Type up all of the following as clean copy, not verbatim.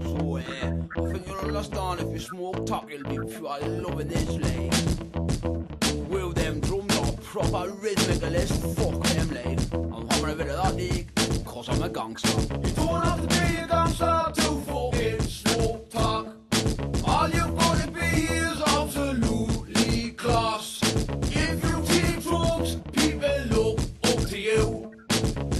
So I think you'll understand if you smoke tuck, you'll be pure loving this like. Will them drums are proper rhythmical as fuck them like. I'm having a bit of that league, cause I'm a gangster. You don't have to be a gangster to fucking smoke tuck. All you've got to be is absolutely class. If you take drugs, people look up to you.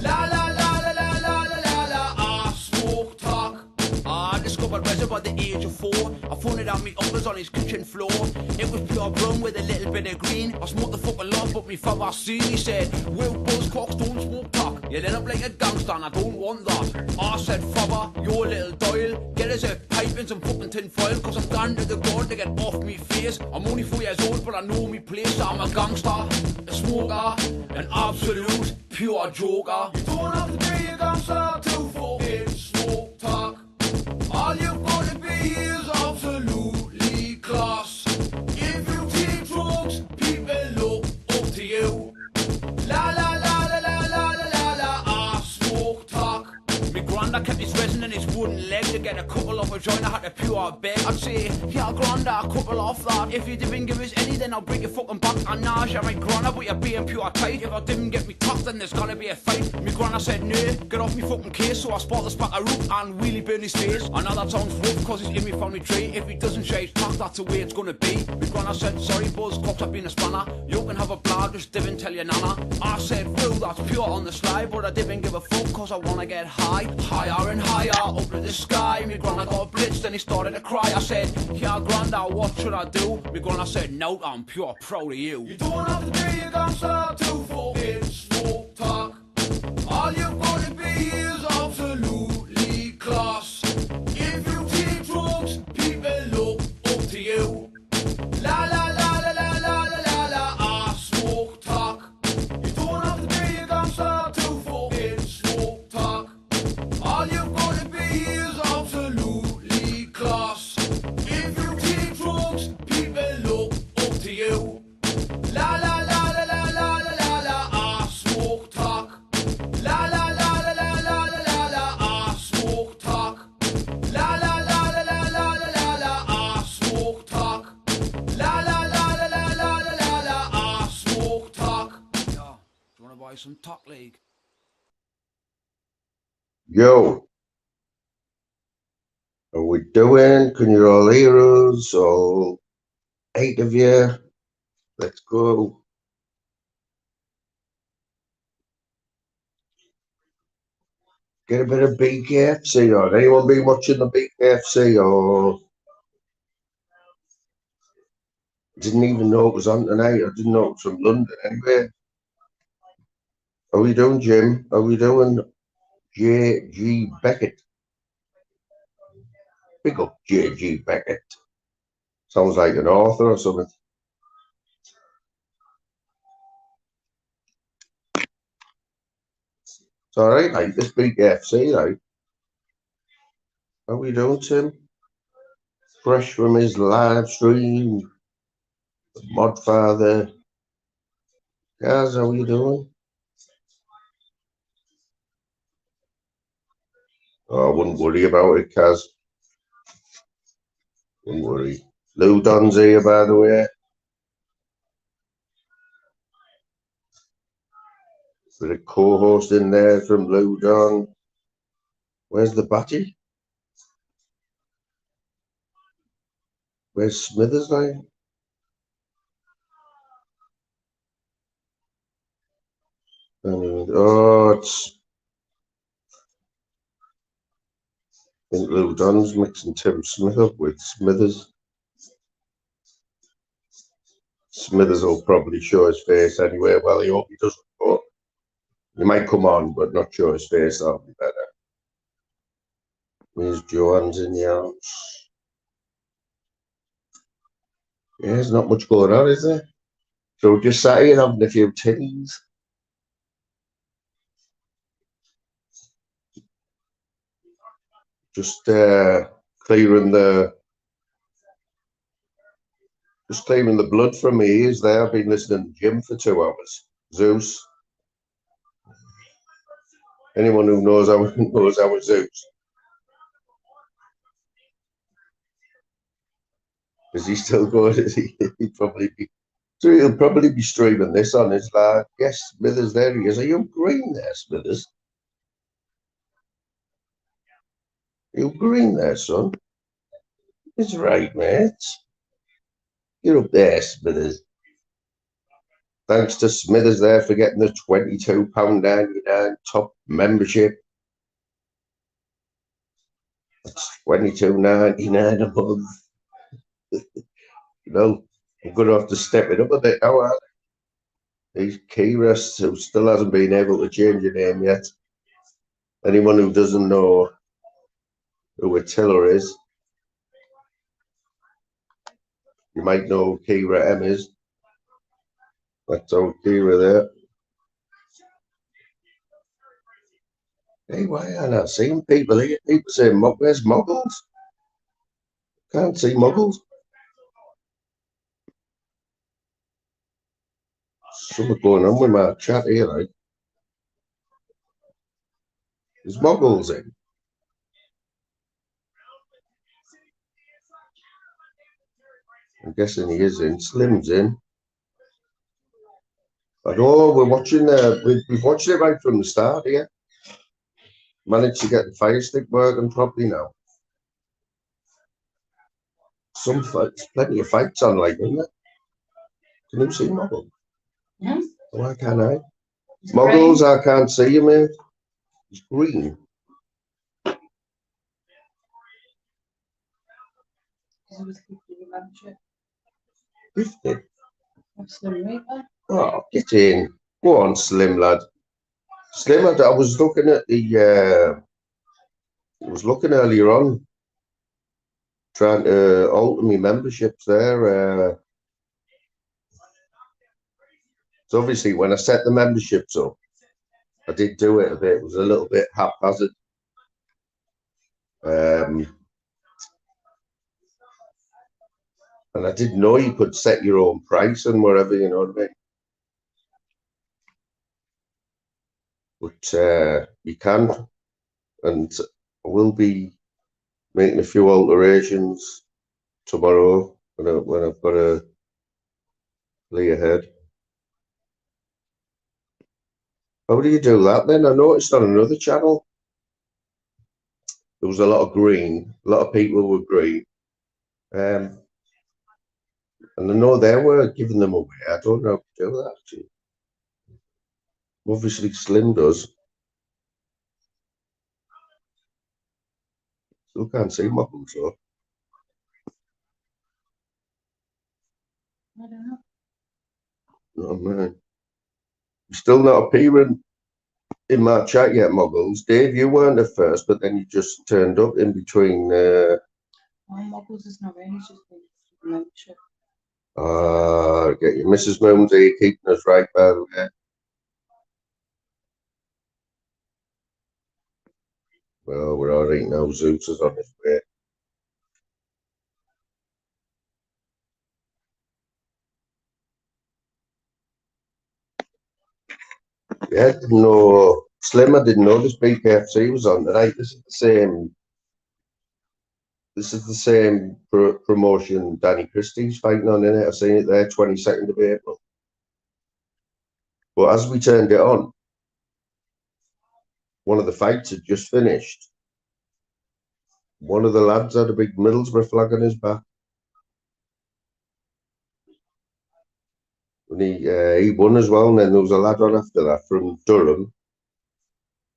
La la la la la la la la la, I smoke talk. I discovered resin by the age of 4. I found it out me uncle's on his kitchen floor. It was pure rum with a little bit of green. I smoked the fucking lot, but me father seen. He said, "Well, buzzcocks don't smoke talk. You'll end up like a gangster and I don't want that." I said, "Father, you're a little Doyle. Get us a pipe and some fucking tin foil, cause I'm down to the ground to get off me face. I'm only 4 years old, but I know me place. I'm a gangster, a smoker, an absolute pure joker. You don't have to be a gangster to fucking smoke talk. All you've got to be is absolutely class. If you take drugs, people look up to you. La la la la la la la la la, I smoke talk. Me granda kept his resin in his wooden leg to get a couple of a joint. I had a pure beg. I'd say, "Yeah, granda, a couple off that. If you didn't give us any, then I'll break your fucking back." And now you're my granda, but you're being pure tight. If I didn't get me tucked, then there's gonna be a fight. Me granda said, "No, get off me fucking case." So I spot the spark a root and wheelie burn his face. I know that sounds rough, cause he's in me family tree. If he doesn't share his pack, that's the way it's gonna be. Me granda said, "Sorry, buzz, cops have been a spanner. You can have a blab, just didn't tell your nana." I said, "Well, that's pure on the slide," but I didn't give a fuck, cause I wanna get high. Higher and higher, up to the sky. Me granda got blitzed and he started to cry. I said, "Yeah, granda, what should I do?" Me granda said, "No, I'm pure proud of you." You don't have to be a gangster to fucking smoke talk. All you've got to be is absolutely class. If you take drugs, people look up to you. La la la la la la la la la, I smoke talk. You don't have to be a gangster to fucking smoke talk. All you've got to be is absolutely class. If you take drugs, people look up to you. La la la la la la la la la, I smoke talk. La la la la la la la la la, I smoke talk. La la la la la la la la la, I smoke talk. La la la la la la la la la, I smoke talk. Yeah, do you wanna buy some talk, League? Yo, how we doing? Can you all hear us? All 8 of you? Let's go. Get a bit of BKFC on. Anyone been watching the BKFC or didn't even know it was on tonight? I didn't know it was from London anyway. How we doing, Jim? How we doing, J.G. Beckett? Big up J.G. Beckett. Sounds like an author or something. It's alright, like this BKFC, like. How we doing, Tim? Fresh from his live stream. Modfather. Guys, how you doing? Oh, I wouldn't worry about it, Kaz. Wouldn't worry. Lou Don's here, by the way. Bit of co-host in there from Lou Don. Where's the Batty? Where's Smithers now? It's... I think Lou Don's mixing Tim Smith up with Smithers. Smithers will probably show his face anyway. Well, I hope he doesn't. But he might come on, but not show his face. That'll be better. Here's Joanne's in the house. Yeah, there's not much going on, is there? So just sat here having a few tinnies. Just clearing the blood from my ears there. I've been listening to Jim for 2 hours. Zeus. Anyone who knows how knows how Zeus. Is he still going? Is he? He'd probably be. So he'll probably be streaming this on his like, yes, Smithers, there he is. Are you green there, Smithers? You green there, son? It's right, mate. You're up there, Smithers. Thanks to Smithers there for getting the £22.99 top membership. That's £22.99 a month. You know, I'm going to have to step it up a bit now, aren't I? These Kira, who still hasn't been able to change her name yet. Anyone who doesn't know who Attila is, you might know who Kira M is. That's old Kira there. Hey, why aren't I seeing people here? People say, where's Muggles? Can't see Muggles. Something going on with my chat here, like. There's Muggles in. I'm guessing he is in. Slim's in. I know we're watching. We've watched it right from the start here. Managed to get the fire stick working properly now. Some fights, plenty of fights on, like, isn't there? Can you see Muggles? Yeah. Why can't I? Muggles, I can't see you, mate. It's green. Gifted. Oh, get in. Go on, Slim lad. Slim, I was looking at the. I was looking earlier on, trying to alter my memberships there. So obviously, when I set the memberships up, I did do it a bit. It was a little bit haphazard. And I didn't know you could set your own price and whatever, you know what I mean? But you can, and I will be making a few alterations tomorrow when I've got a play ahead. How do you do that then? I noticed on another channel there was a lot of green, a lot of people were green. And I know they were giving them away. I don't know how to do that actually. Obviously Slim does. Still can't see Muggles though. I don't know. Oh man. Still not appearing in my chat yet, Muggles. Dave, you weren't at first, but then you just turned up in between. Muggles is not really just a membership. Get your Mrs. Mumsy keeping us right by the way. Well, we're all right now. Zeus is on his way. Yeah, I didn't know. Slim, I didn't know this bkfc was on tonight. This is the same. This is the same promotion Danny Christie's fighting on, innit? I've seen it there, 22nd of April. But as we turned it on, one of the fights had just finished. One of the lads had a big Middlesbrough flag on his back. And he won as well. And then there was a lad on after that from Durham,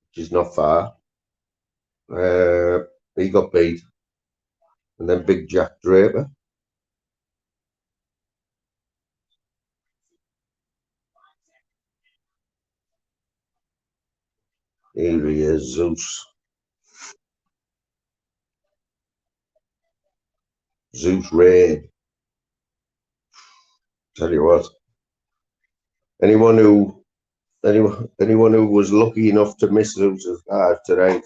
which is not far. He got beat. And then Big Jack Draper. Here he is, Zeus. Zeus Raid. Tell you what. Anyone who was lucky enough to miss Zeus's live tonight,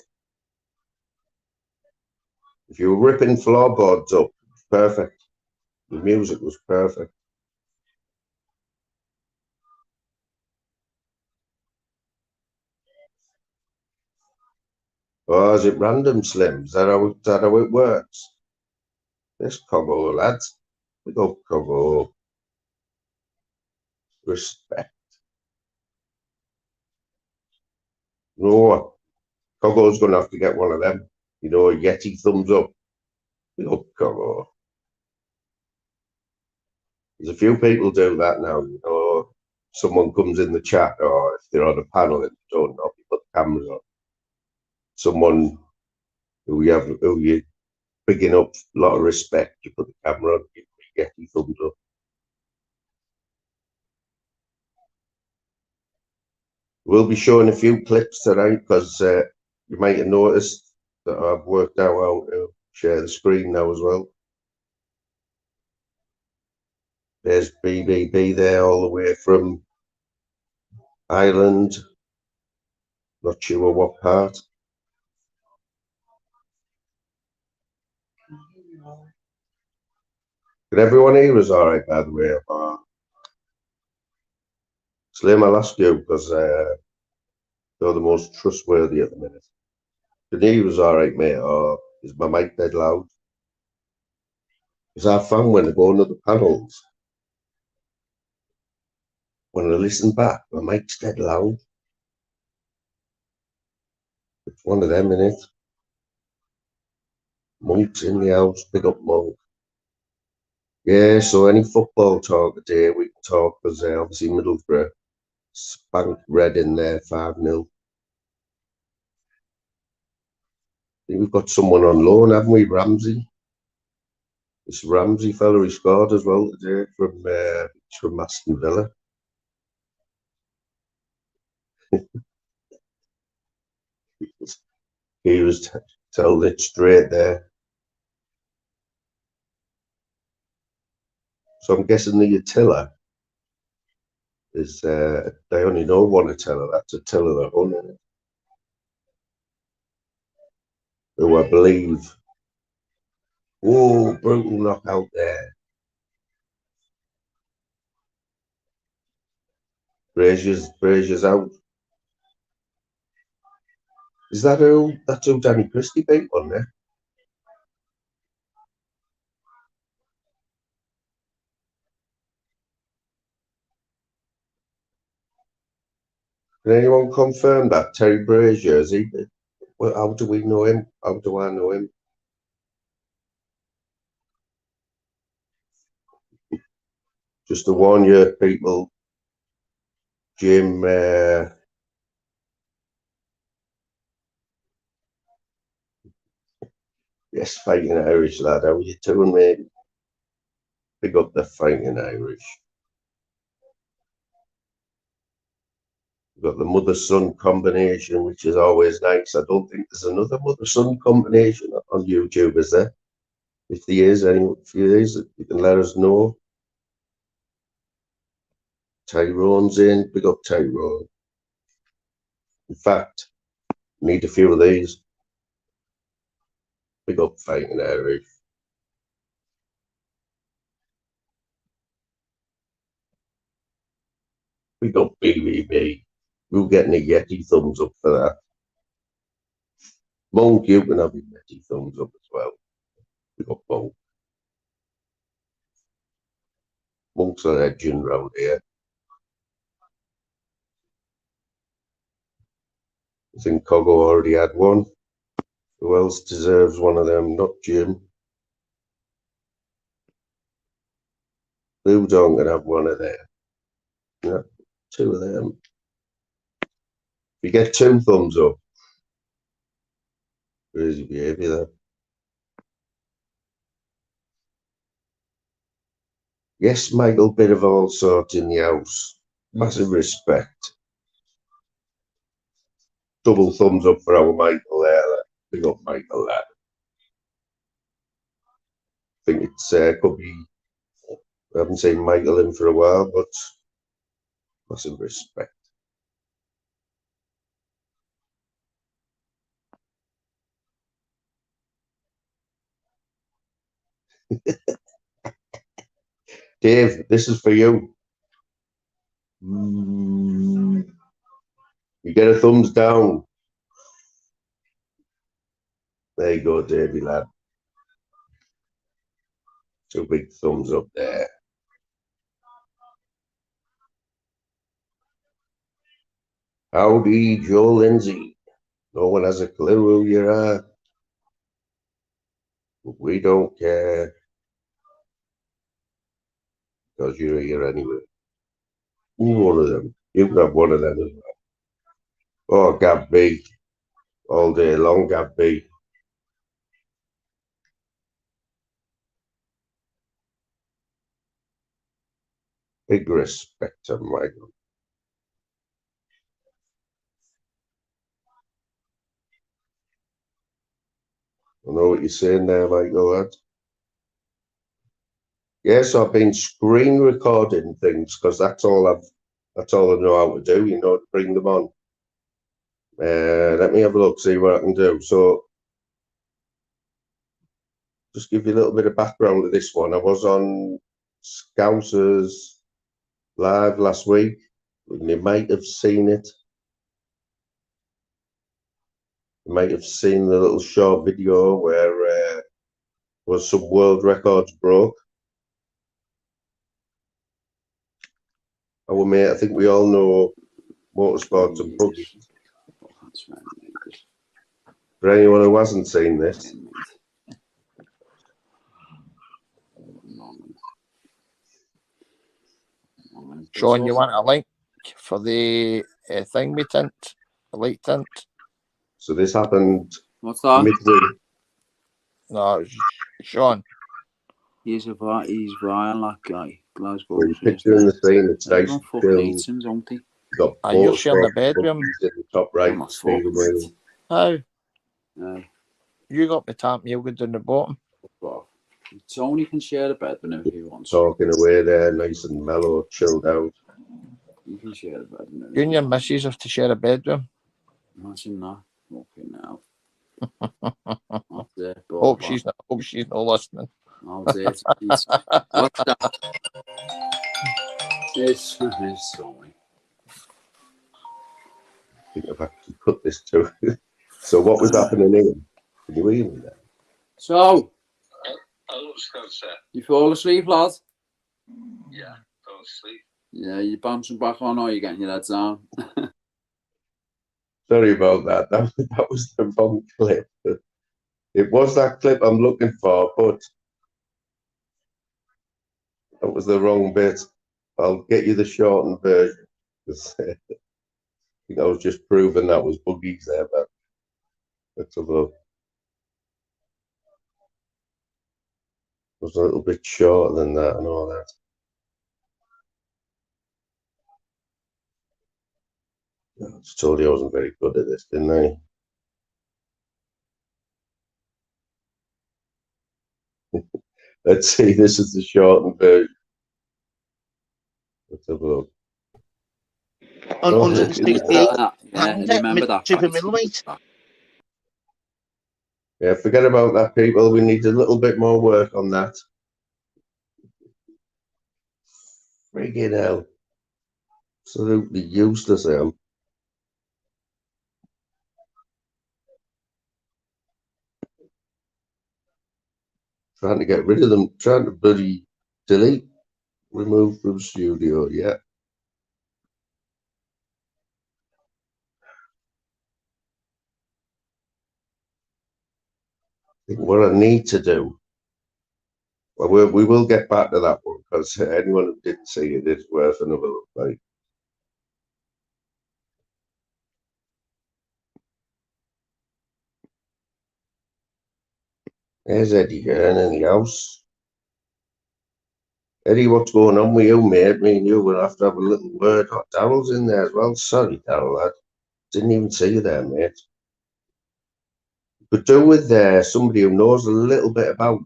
if you were ripping floorboards up, perfect. The music was perfect. Or is it random, Slim? Is that how it works? This combo, lads. We go Cogo. Respect. No, Cogo's going to have to get one of them. You know, a Yeti thumbs up. We go Cogo. There's a few people do that now. You know, someone comes in the chat, or if they're on a panel and they don't know, you put the cameras on. Someone who you picking up a lot of respect, you put the camera on, you get your thumbs up. We'll be showing a few clips tonight because you might have noticed that I've worked out how to share the screen now as well. There's BBB there all the way from Ireland. Not sure what part. But everyone here is all right, by the way. Slim, I'll ask you because they're the most trustworthy at the minute. The knee was all right, mate, or is my mic dead loud? Because I found when I go into the panels, when I listen back, my mic's dead loud. It's one of them, innit? Monk's in the house, big up Monk. Yeah, so any football talk today, we can talk because obviously Middlesbrough spanked Red in there 5-0. We've got someone on loan, haven't we? Ramsey. This Ramsey fella, he scored as well today from Aston Villa. He was telling it straight there. So I'm guessing the Attila is, they only know one Attila. That's Attila the Hun, isn't it? Who I believe. Oh, brutal knockout there. Brazier's out. Is that who? That's who Danny Christie beat on there. Can anyone confirm that? Terry Brazier, is he? Well, how do we know him? How do I know him? Just to warn you, people, Jim, yes, fighting Irish lad. How are you doing, mate? Pick up the fighting Irish. We've got the mother-son combination, which is always nice. I don't think there's another mother-son combination on YouTube, is there? If there is, you can let us know. Tyrone's in. Pick up Tyrone. In fact, need a few of these. Pick up fighting Irish. Pick up BBB. We're getting a Yeti thumbs up for that. Monk, you can have a Yeti thumbs up as well. Pick up Monk. Monk's a legend round here. I think Coggo already had one. Who else deserves one of them? Not Jim. Blue Dong can have one of them. Yeah, two of them. If you get 2 thumbs up, crazy behaviour there. Yes, Michael, bit of all sorts in the house. Massive respect. Double thumbs up for our Michael there. Big up Michael there. I think it's could be. I haven't seen Michael in for a while, but massive respect. Dave, this is for you. You get a thumbs down. There you go, Davey lad. Two big thumbs up there. Howdy, Joe Lindsay. No one has a clue who you are. But we don't care. Because you're here anyway. One of them. You can have one of them as well. Oh, Gab B. All day long, Gab B. Big respect to Michael. I know what you're saying there, Michael, lad. Yes, I've been screen recording things because that's all I know how to do, you know, to bring them on. Let me have a look, see what I can do. So just give you a little bit of background to this one. I was on Scousers Live last week, and you might have seen it. You might have seen the little short video where was some world records broke. Oh, mate, I think we all know motorsports and buggies. For anyone who hasn't seen this, Sean, you want a link for the thing we tint, the light tint? so this happened What's that? midway. No, it's Sean. He's Ryan, that guy. Glasgow. When you're picturing the scene, it's nice Everyone and fucking chill. hates him, don't he? Got Are you sharing the motorsports, bedroom? buggies in the top right, I'm not steering fucking wheel. How? No. You got the top, you good down the bottom. But Tony can share the bed with him if he wants. Talking away there, nice and mellow, chilled out. You can share the bed with him. You and your missus have to share a bedroom. Imagine that. Okay, now. That's it. Hope she's not listening. What's that? It's Tony. I think I've actually put this to. So what was happening here? Can you hear me there? So, you fall asleep, lad? Yeah, fell asleep. Yeah, you bouncing back on or you getting your head down? Sorry about that. That was the wrong clip. It was that clip I'm looking for, but that was the wrong bit. I'll get you the shortened version. I think I was just proving that was buggies there, but let's have a look. It was a little bit shorter than that and all that. I just told you I wasn't very good at this, didn't I? Let's see, this is the shortened version. Let's have a look. On Oh, 168 Yeah, remember that. super middleweight. Yeah, forget about that, people. We need a little bit more work on that. Friggin' hell. Absolutely useless, I am. Trying to get rid of them, trying to bloody delete, remove from studio, yeah. I think what I need to do, well, we will get back to that one because anyone who didn't see it is worth another look. Like, there's Eddie Hearn in the house. Eddie, what's going on with you, mate? Me and you will have to have a little word. Oh, Daryl's in there as well. Sorry, Daryl, lad. Didn't even see you there, mate. Could do with somebody who knows a little bit about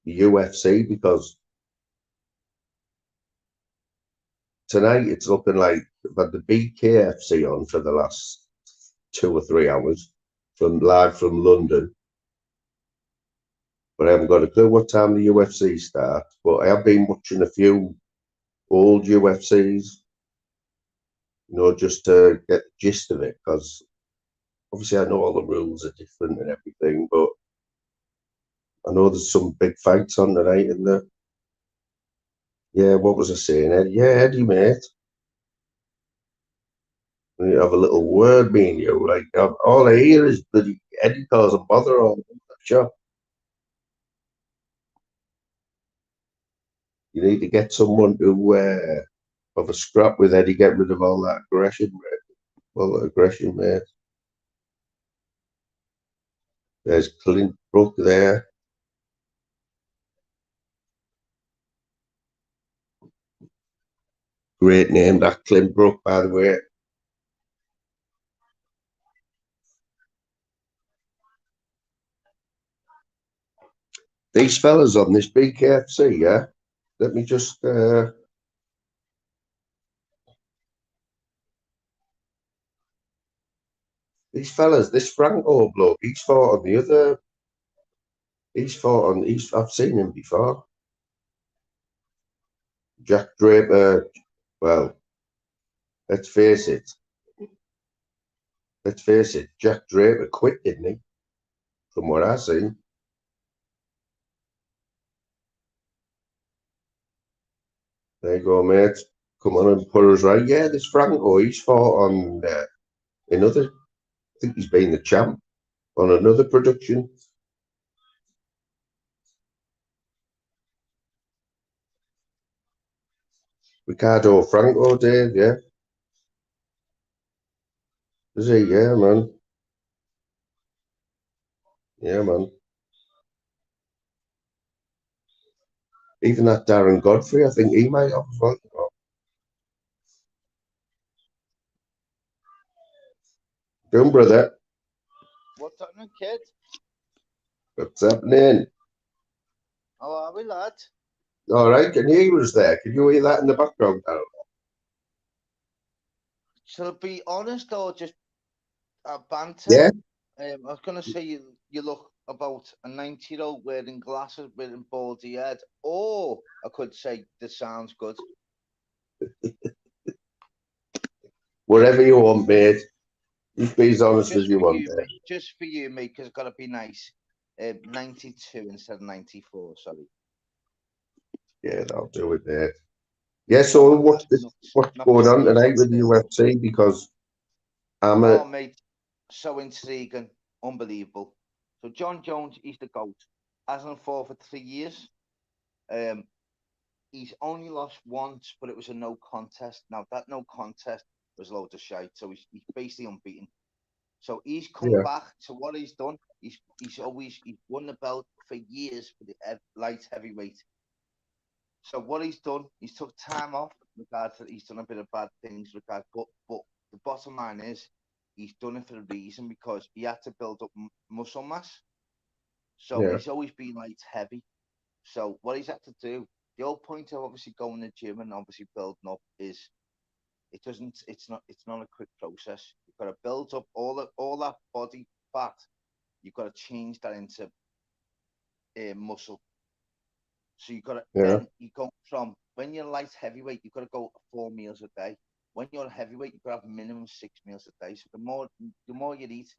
the UFC because tonight it's looking like I've had the bkfc on for the last 2 or 3 hours live from London. But I haven't got a clue what time the UFC starts. But I have been watching a few old UFCs, you know, just to get the gist of it. Because obviously I know all the rules are different and everything, but I know there's some big fights on tonight, isn't there? Yeah, what was I saying, Eddie? Yeah, Eddie, mate. We have a little word, me and you. Like, all I hear is bloody Eddie causing bother all the shop. You need to get someone to have a scrap with Eddie, get rid of all that aggression, mate. All that aggression, mate. There's Clint Brook there. Great name, that Clint Brook, by the way. These fellas on this bkfc, yeah? Let me just... these fellas, this Franco bloke, he's fought on the other... I've seen him before. Jack Draper, well, let's face it. Jack Draper quit, didn't he? From what I've seen. There you go, mate. Come on and put us right. Yeah, this Franco, he's fought on another... I think he's been the champ on another production. Ricardo Franco, Dave, yeah. Is he? Yeah, man. Yeah, man. Even that Darren Godfrey, I think he might have as well. Doing, brother. What's happening, kid? What's happening? How are we, lad? All right, can you hear us there? Can you hear that in the background, Darren? Shall I be honest or just banter? Yeah. I was going to say you look about a 90-year-old wearing glasses with a baldy head, or I could say this sounds good. Whatever you want, mate. You be as honest Just as you for want you, there. mate. Just for you, mate, because it's got to be nice. 92 instead of 94, sorry. Yeah, that'll do it, mate. Yeah, so what's going on tonight with the UFC? Because I'm Oh, mate, so intriguing, unbelievable. So John Jones, he's the GOAT. Hasn't fought for 3 years. He's only lost once, but it was a no contest. Now that no contest was loads of shite, so he's basically unbeaten. So he's come back to what he's done. He's won the belt for years for the light heavyweight. So what he's done, he's took time off. Regards that he's done a bit of bad things. But the bottom line is, he's done it for a reason because he had to build up muscle mass. So he's always been light heavy. So what he's had to do, the whole point of obviously going to the gym and obviously building up is it's not a quick process. You've got to build up all that body fat. You've got to change that into muscle. So you've got to then you go from when you're light heavyweight, you've got to go 4 meals a day. When you're heavyweight, you've got to have minimum 6 meals a day. So the more you eat,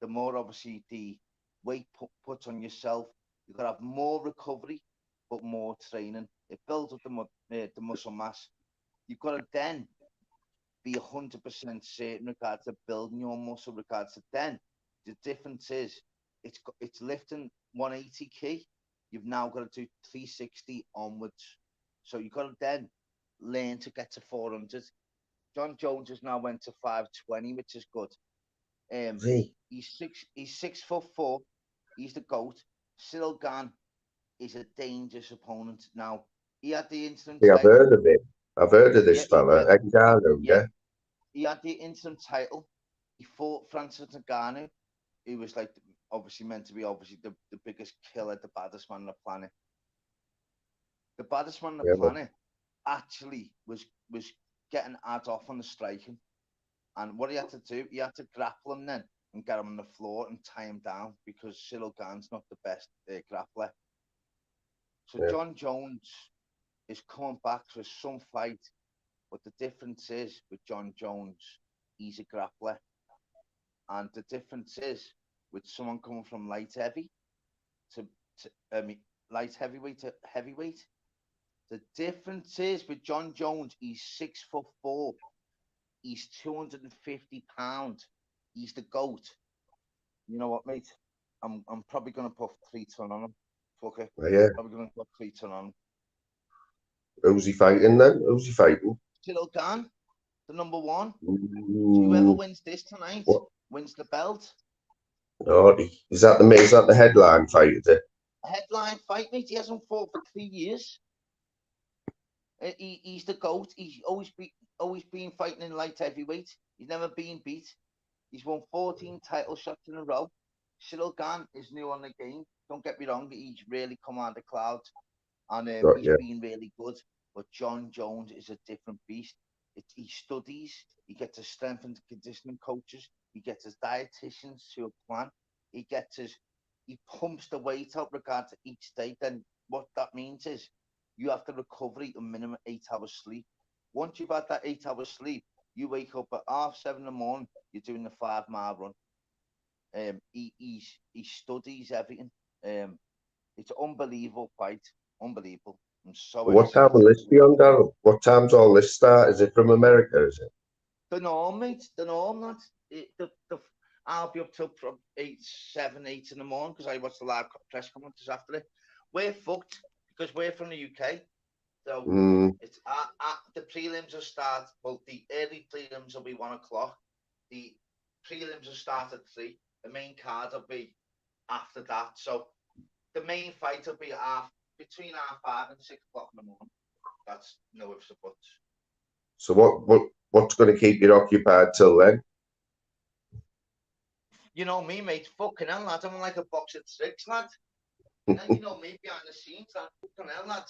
the more obviously the weight put on yourself. You've got to have more recovery, but more training. It builds up the muscle mass. You've got to then be 100% certain regards to building your muscle. Regards to then, the difference is it's lifting 180 key. You've now got to do 360 onwards. So you've got to then learn to get to 400. John Jones has now went to 520, which is good. He's 6'4". He's the GOAT. Cyril Gane is a dangerous opponent. Now he had the interim title. I've heard of him. I've heard of this fella, Ngannou. Yeah. He had the interim title. He fought Francis Ngannou, who was like obviously meant to be the biggest killer, the baddest man on the planet. The baddest man on the planet actually was getting ad off on the striking. And what he had to do, he had to grapple him then and get him on the floor and tie him down because Cyril Gane's not the best grappler. So John Jones is coming back for some fight, but the difference is with John Jones, he's a grappler. And the difference is with someone coming from light heavyweight to heavyweight, The difference is with John Jones, he's 6'4". He's 250 pounds. He's the GOAT. You know what, mate? I'm probably gonna put 3 ton on him. Fuck it. Oh, yeah. Probably gonna put 3 ton on him. Who's he fighting then? Who's he fighting? Cyril Gane, the number 1. Ooh. So whoever wins this tonight What? wins the belt. Oh, is that the headline fight? Is it? Headline fight, mate. He hasn't fought for 3 years. He's the GOAT. He's always been fighting in light heavyweight. He's never been beat. He's won 14 title shots in a row. Cyril Gane is new on the game. Don't get me wrong. He's really come out of the clouds, and he's been really good. But John Jones is a different beast. He studies. He gets his strength and conditioning coaches. He gets his dietitians to a plan. He pumps the weight out regard to each day. Then what that means is you have to recover a minimum 8 hours sleep. Once you've had that 8 hours sleep, you wake up at 7:30 in the morning. You're doing the 5-mile run. He studies everything. It's an unbelievable fight. Unbelievable. I'm so What excited. time will this be on, Darryl? What time's all this start? Is it from America? Is it? The norm, mate. The norm, that. I'll be up till 7, 8 in the morning because I watch the live press conferences after it. We're fucked because we're from the UK. So it's the prelims will start. Well, the early prelims will be 1 o'clock. The prelims will start at 3. The main card will be after that. So the main fight will be between 5 and 6 o'clock in the morning. That's no ifs or buts. So what's going to keep you occupied till then? You know me, mate. Fucking hell, lad. I'm like a box of tricks, lad. And you know me behind the scenes, lad. Fucking hell, lad.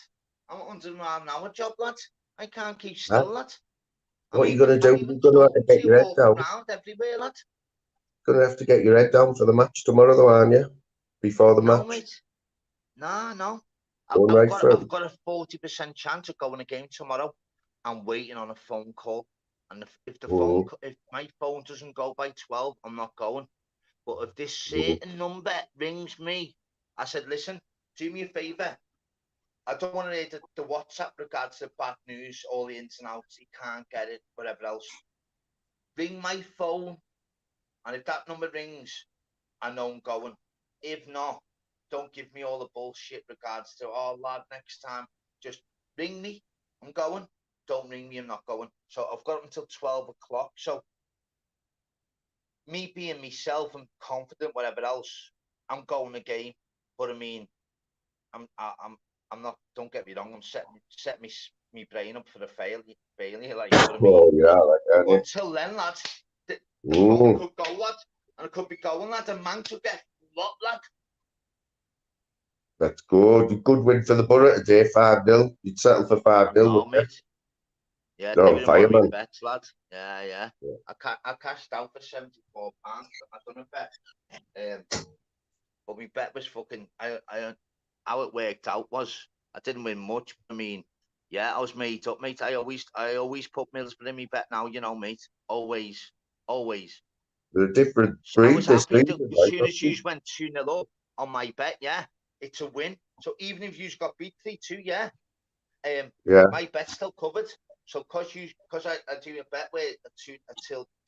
I'm a 100-mile an hour job, lad. I can't keep still, lad. What are you going to do? You're going to have to get your head down. Around everywhere, lad. Going to have to get your head down for the match tomorrow, though, aren't you? Before the match. Mate. No. I've got a 40% chance of going a game tomorrow. I'm waiting on a phone call, and if my phone doesn't go by 12, I'm not going. But if this certain number rings me, I said, listen, do me a favour. I don't want to hear the WhatsApp regards to bad news, all the ins and outs. He can't get it, whatever else. Ring my phone, and if that number rings, I know I'm going. If not, don't give me all the bullshit regards to, oh, lad, next time, just ring me. I'm going. Don't ring me, I'm not going. So I've got until 12 o'clock. So me being myself and confident, whatever else, I'm going again. But I mean, I'm not. Don't get me wrong. I'm setting me brain up for the failure. Like, you know what I mean? Oh yeah, like until then, lads, the phone could go, lad, and it could be going, lad. A man could get what, lad? That's good. Good win for the Borough today, 5-0. You'd settle for 5-0, mate. Yeah, they're on fire, man. Bets, lad. Yeah. I cashed out for £74. I done a bet. But my bet was fucking. How it worked out was I didn't win much. I mean, yeah, I was made up, mate. I always put Middlesbrough in my bet now, you know, mate. Always. They're a different So I breed. was happy as soon as you went 2-0 up on my bet, yeah, it's a win. So even if you got beat 3-2, yeah, my bet's still covered. So because I do a bet where a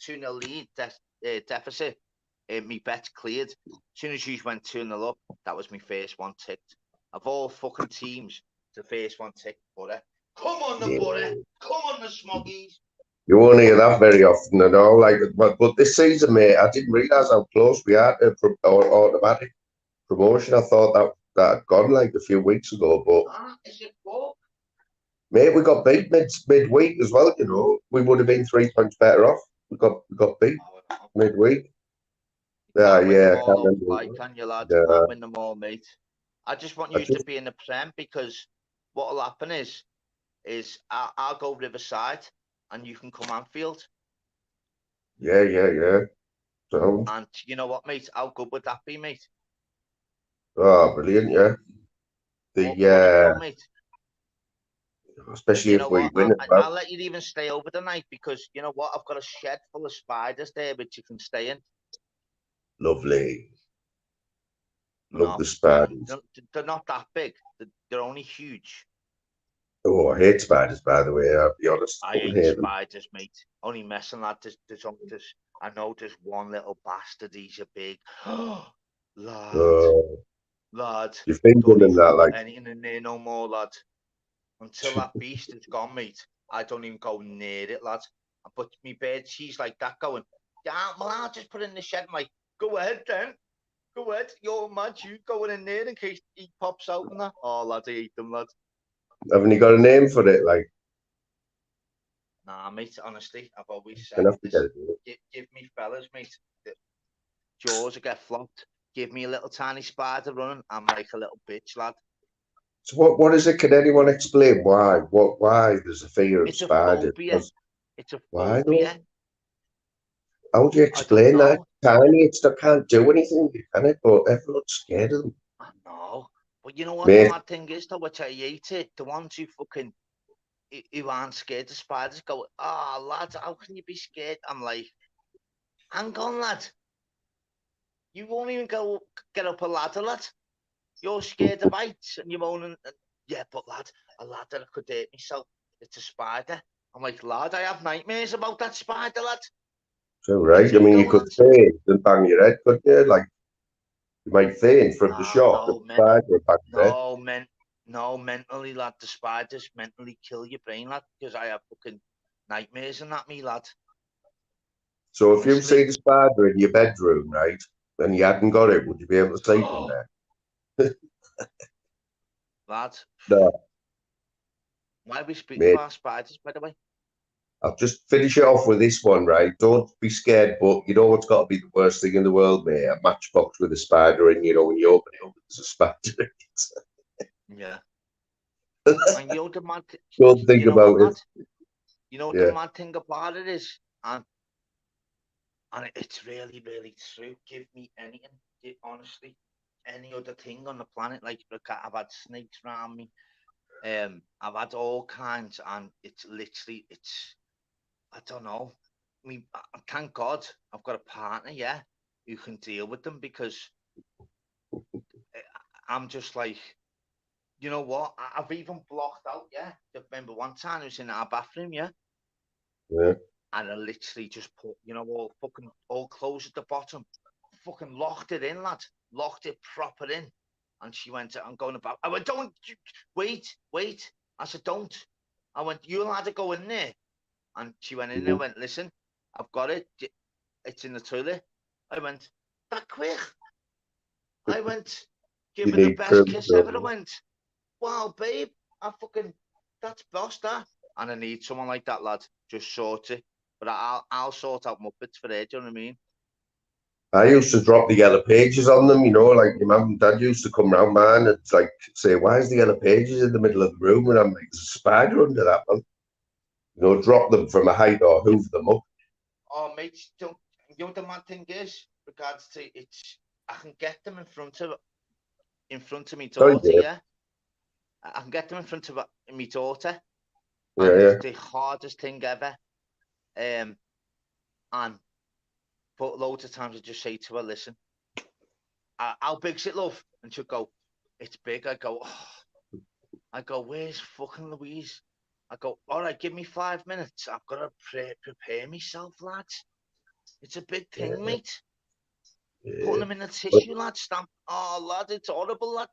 2-0 lead deficit, my bet's cleared. As soon as you went 2-0 up, that was my first one ticked. Of all fucking teams, the first one ticked. Butter. Come on the Butter. Come on the Smoggies. You won't hear that very often at all. Like, but this season, mate, I didn't realise how close we are to automatic promotion. I thought that had gone like a few weeks ago, but is it fuck? Mate, we got beat midweek as well. You know, we would have been 3 points better off. We got beat midweek. Can't win them all, can you, lad? Yeah. Can't win them all, mate. I just want you to be in the Prem because what will happen is I'll go Riverside and you can come Anfield. Yeah. So. And you know what, mate? How good would that be, mate? Oh, brilliant! Yeah. Mate. Especially if we win as well. I'll let you even stay over the night because you know what? I've got a shed full of spiders there which you can stay in. Lovely. Love the spiders. They're not that big. They're only huge. Oh, I hate spiders, by the way. I'll be honest. I Fucking hate hate them. spiders, mate. Only messing, lad. I know there's one little bastard. He's a big lad. Lad. You've been Don't doing even that, put like, anything in there no more, lad. Until that beast is gone, mate. I don't even go near it, lad. But me bird, she's like that going, yeah, well, I'll just put it in the shed. I'm like, go ahead then. Go ahead. You're mad. You going in there in case he pops out and that. Oh, lad, I hate them, lad. haven't you got a name for it? Like, Nah, mate, honestly, I've always said gonna have to this. get it. Give me fellas, mate. The jaws will get flopped. Give me a little tiny spider running. I'm like a little bitch, lad. So what is it? Can anyone explain why? Why there's a fear of It's a spiders? phobia. It's a Why phobia. though? How do you I don't explain that? know. Tiny, it still can't do anything, can it? But everyone's scared of them. I know. But you know what Mate. the mad thing is, though, which I hate it? The ones who fucking, who aren't scared of spiders go, oh, lad, how can you be scared? I'm like, hang on, lad. You won't even go get up a ladder, lad. You're scared of heights and you're moaning. Yeah, but lad, a ladder I could hurt myself. It's a spider. I'm like, lad, I have nightmares about that spider, lad. So right. I mean, you could faint and bang your head, couldn't you? Like, you might faint from the shock of the spider and bang your head. No, mentally, lad. The spiders mentally kill your brain, lad, because I have fucking nightmares and that, me, lad. So if you see the spider in your bedroom, right, and you hadn't got it, would you be able to sleep in there? Lad. No. Why are we speaking about spiders, by the way? I'll just finish it off with this one, right? Don't be scared, but you know what's got to be the worst thing in the world, mate? A matchbox with a spider in, you know, when you open it up, there's a spider in it. Yeah. And you know the mad Don't think about it. You know the mad thing about it is, and it's really, really true. Give me anything, honestly, any other thing on the planet. Like, I've had snakes around me. I've had all kinds, and it's literally, I don't know. I mean, thank God I've got a partner, yeah, who can deal with them, because I'm just like, you know what? I've even blocked out, yeah. I remember one time I was in our bathroom, yeah. Yeah. And I literally just put, you know, all clothes at the bottom, fucking locked it in, lad. Locked it proper in. And she went, I'm going about. I went, don't, wait. I said, don't. I went, you're allowed to go in there. And she went in there and went, listen, I've got it. It's in the toilet. I went, that quick. I went, give her the best kiss ever. I went, wow, babe, that's boss, that. And I need someone like that, lad. Just sort it. But I'll sort out Muppets for her, do you know what I mean? I used to drop the yellow pages on them, you know, like your mum and dad used to come round mine and like say, why is the yellow pages in the middle of the room? And I'm like, there's a spider under that one. You know, drop them from a height or hoover them up. Oh, mate, you know the mad thing is, regards to I can get them in front of my daughter, yeah. I can get them in front of my daughter. Yeah, and it's the hardest thing ever. But loads of times I just say to her, listen, how big's it, love? And she'll go, it's big. I go, where's fucking Louise? I go, all right, give me 5 minutes. I've got to prepare myself, lads. It's a big thing, mate. Putting them in the tissue, lad. Stamp. Oh, lad, it's horrible, lad.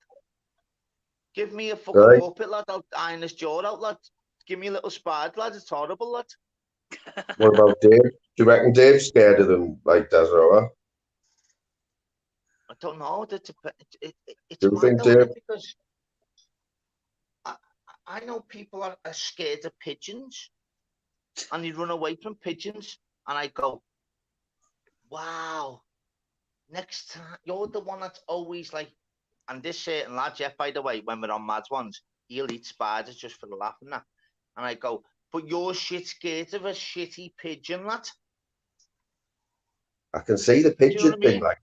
Give me a fucking Muppet, lad. I'll iron this jaw out, lad. Give me a little spider, lad. It's horrible, lad. What about Dave? Do you reckon Dave's scared of them like that or what? I don't know. It's Do you think, Dave? Because I know people are scared of pigeons and they run away from pigeons. And I go, wow, next time, you're the one that's always like, and this certain lad, Jeff, by the way, when we're on Mads ones, he'll eat spiders just for the laugh and that. And I go, but you're shit scared of a shitty pigeon, lad. I can see the pigeon thing, like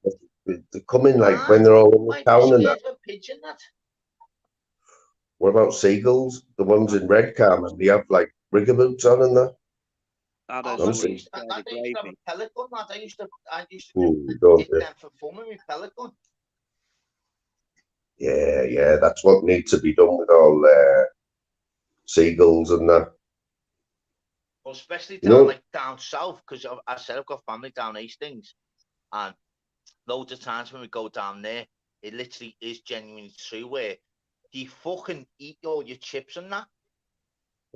they come in like when they're all in the town and that. Of a pigeon, lad? What about seagulls? The ones in red cams, they have like rigger boots on and that. I used to have a pelican, lad. I used to hit them for fun with my pelican. Yeah, that's what needs to be done with all seagulls and that. Well, especially You down know, like down south, because I said I've got family down Hastings, and loads of times when we go down there, it literally is genuinely true where you fucking eat all your chips and that.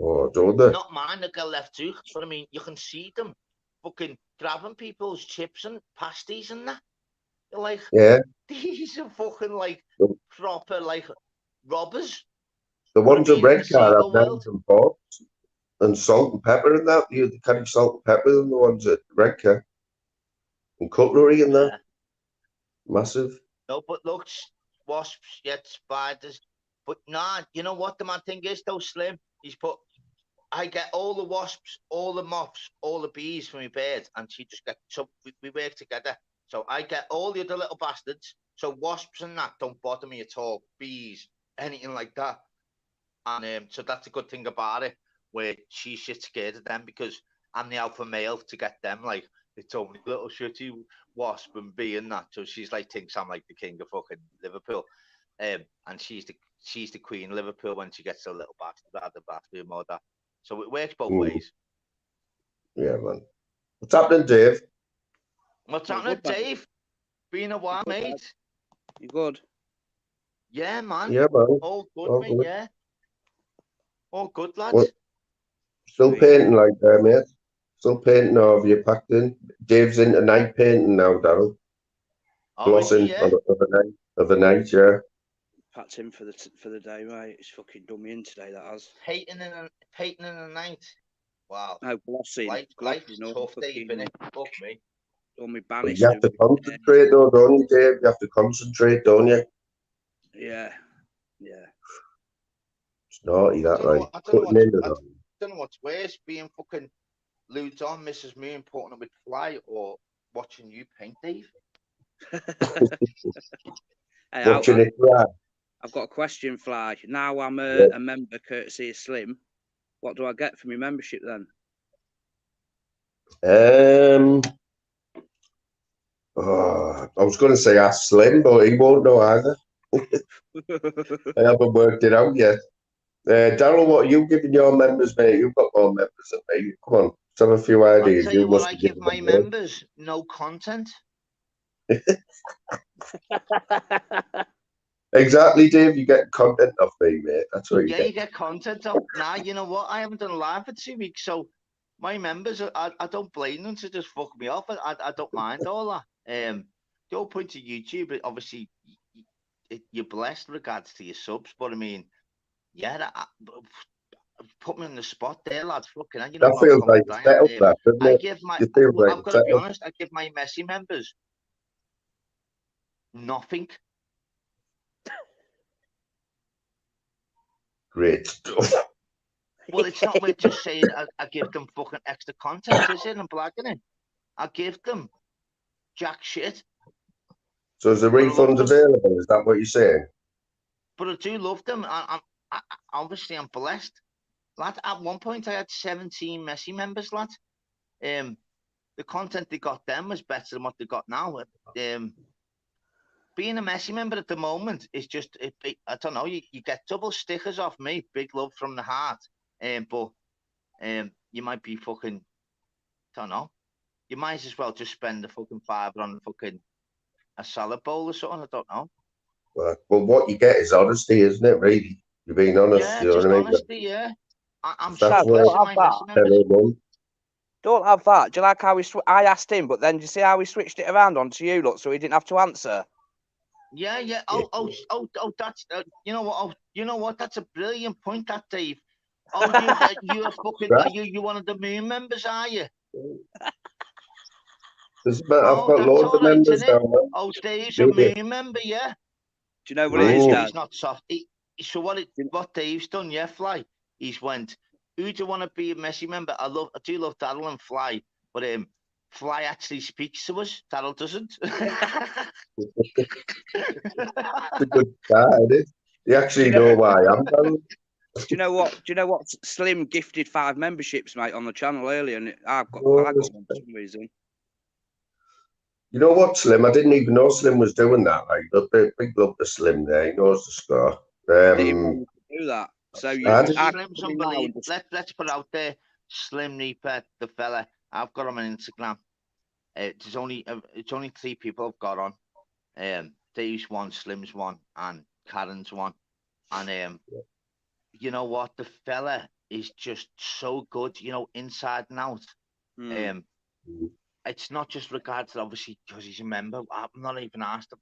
oh, don't they? Not mine that get left too, but I mean, you can see them fucking grabbing people's chips and pasties and that. You're like, Yeah. these are fucking like The, proper like robbers. the But I ones at mean, in the Redcar have seagull knives world, and forks and salt and pepper and that. You carry salt and pepper in the ones at Redcar and cutlery and that. yeah. Massive. No, but look, wasps, yet spiders. But nah, you know what the mad thing is though, Slim? He's put, I get all the wasps, all the moths, all the bees from my bed, and she just gets, so we work together. So I get all the other little bastards. So wasps and that don't bother me at all. Bees, anything like that. And so that's a good thing about it, where she's shit scared of them because I'm the alpha male to get them. Like, it's only little shitty wasp and bee and that. So she's like, thinks I'm like the king of fucking Liverpool. And she's the queen of Liverpool when she gets a little bastard out of the bathroom or that. So it works both ways. Yeah, man. What's happening, Dave? What's Well, happening, good, man. Dave? Been a while, Good, mate. You good? Yeah, man. Yeah, man. All good, All mate. good. Yeah. All good, lads. What? Still Sweet. painting like that, mate? Still painting, or have you packed in? Dave's into night painting now, Darryl. Oh, is he? Glossing Yeah. of the night, yeah. Packed in for the day, mate. It's fucking done me in today. That has. Painting in the night. Wow. No glossing. Life's Glossing. All tough, Dave, fucking. innit? Fuck me. All my But you banister. have to concentrate, though, don't you, Dave? You have to concentrate, don't you? Yeah. Yeah. It's naughty, that, like. I Putting in don't the know what's worse, being fucking lewd on Mrs. Moon putting up with fly or watching you paint, Dave. Hey, watching it dry. I've got a question, Fly. Now I'm Yeah. a member courtesy of Slim. What do I get for my membership then? I was going to say ask Slim, but he won't know either. I haven't worked it out yet. Darryl, what are you giving your members, mate? You've got more members than me. Come on, let's have a few I'll ideas. tell you what must I be give giving my them more. members: no content. Exactly, Dave. You get content off me, mate. That's what you Yeah, get. you get content off. Nah, you know what? I haven't done live for 2 weeks, so my members, I don't blame them to just fuck me off. I don't mind all that. The whole point of YouTube, obviously, you're blessed regards to your subs, but I mean, yeah, put me on the spot there, lads. Fucking, you know That what feels I'm like coming a setup, down. that, doesn't I it? give my, It feels like I've a got to be setup. honest, I give my messy members nothing. Great stuff. Well, it's not worth just saying I give them fucking extra content, is it? And blagging it. I give them jack shit. So is the But I love refunds them. available? Is that what you're saying? But I do love them. Obviously I'm blessed. Lad, at one point I had 17 messy members, lad. The content they got then was better than what they got now. Being a messy member at the moment is just, I don't know, you get double stickers off me, big love from the heart. But you might be fucking, don't know, you might as well just spend the fucking $5 on fucking a salad bowl or something, I don't know. Well, what you get is honesty, isn't it, really? You're being honest, Yeah, you know just what I mean? honesty, yeah. I'm That's so where blessed with my messy members. everyone. Don't have that. Do you like how I asked him, but then do you see how we switched it around onto you, look, so he didn't have to answer? Yeah. Oh, that's you know what? Oh, you know what? That's a brilliant point, that Dave. Oh, you are fucking. Are you one of the moon members? Are you? I've Oh, got that's loads all of right, members isn't it? now, man. Oh, Dave's a Maybe. moon member, yeah. Do you know what Right, it is, Ooh. Dad? he's not soft. So what Dave's done, yeah, Fly. He's went. Who do you want to be a messy member? I do love Daryl and Fly, but Fly actually speaks to us. Daryl doesn't. It's a good start, isn't it? You actually know why I'm done. Do you know what? Do you know what? Slim gifted 5 memberships, mate, on the channel earlier, and I got one for some reason. You know what, Slim? I didn't even know Slim was doing that. Like, big love to Slim there. He knows the score. I didn't even know you could do that. So I Slim's unbelievable. Let's put it out there. Slim Reaper, the fella. I've got him on Instagram. It's only 3 people I've got on. Dave's one, Slim's one, and Karen's one. And you know what? The fella is just so good. You know, inside and out. It's not just regards to obviously because he's a member. I'm not even asked him.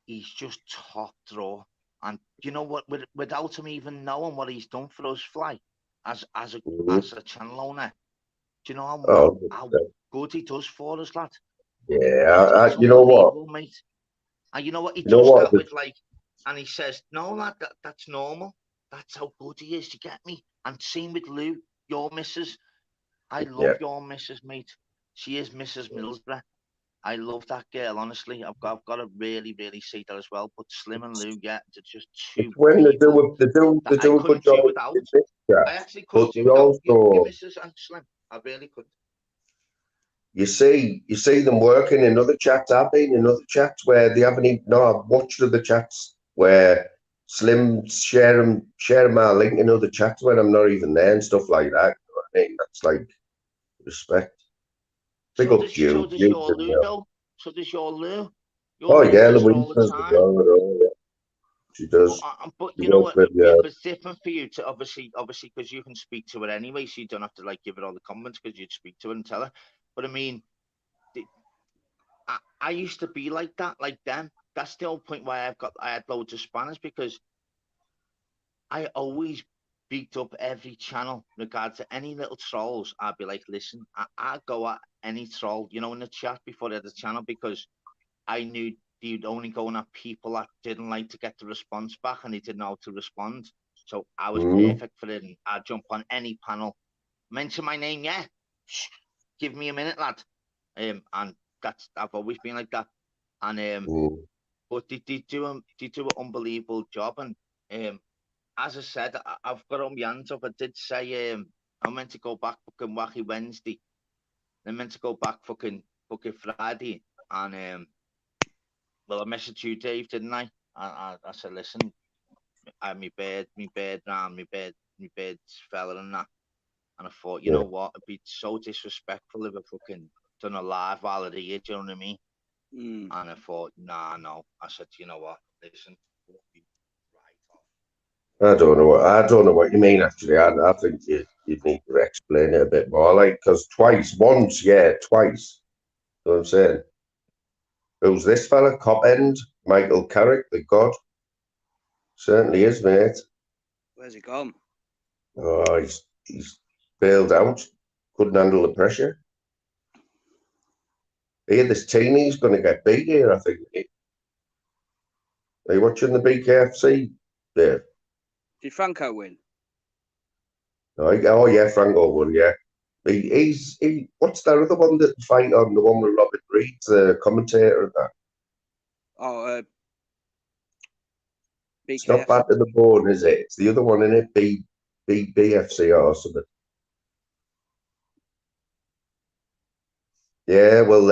He's just top draw. And you know what? Without him even knowing what he's done for us, Fly, as a channel owner, do you know how good he does for us, lad? Yeah, It's you know what, mate. And you know what? He you know does what? that with like, and he says, "No, lad, that's normal. That's how good he is." You get me? And same with Lou, your missus. I love your missus, mate. She is Mrs. Middlesbrough. I love that girl, honestly. I've got to really, really see that as well. But Slim and Lou, yeah, they're just two It's when they people do that I a good couldn't job. do without. I actually But couldn't do they without your also, missus and Slim. I really couldn't. you see them working in other chats. I've been in other chats where they haven't even. No, I've watched other chats where Slim sharing my link in other chats when I'm not even there and stuff like that. You know what I mean? That's like respect. Big So up does you. your Lou though? So does your Lou? Your Oh Lou yeah, does it Louise all the does as time. well. I know, yeah. She does. But She you know works what? with Yeah, but it's different for you to obviously because you can speak to her anyway, so you don't have to like give her all the comments because you'd speak to her and tell her. But I mean, I used to be like that, like them. That's the whole point why I had loads of spanners because I always beat up every channel in regards to any little trolls. I'd be like, listen, I'd go at any troll, you know, in the chat before they had the channel because I knew you'd only go at people that didn't like to get the response back and they didn't know how to respond. So I was perfect for it. I'd jump on any panel, mention my name, yeah. Give me a minute, lad. And I've always been like that. And but they do an unbelievable job. And as I said, I've got on my hands up. I did say I'm meant to go back fucking Wacky Wednesday. I'm meant to go back fucking Friday. And well, I messaged you, Dave, didn't I? I said, listen, I had my bird round, my bird's fella and that. And I thought, you know what? It'd be so disrespectful if I fucking done a live while they're here, do you know what I mean? And I thought, nah, no. I said, you know what? Listen, I don't know what you mean. Actually, I think you need to explain it a bit more. Like, because once, twice. You know what I'm saying? Who's this fella? Cop End, Michael Carrick, the God. Certainly is, mate. Where's he gone? Oh, he's bailed out. Couldn't handle the pressure. Here, this teenie's going to get beat here, I think. Are you watching the BKFC there? Did Franco win? Oh yeah, Franco won, yeah. He what's that other one that fight on, the one with Robert Reed, the commentator and that? Oh, It's not Back to the Bone, is it? It's the other one, in it, BFC or something. Yeah, well,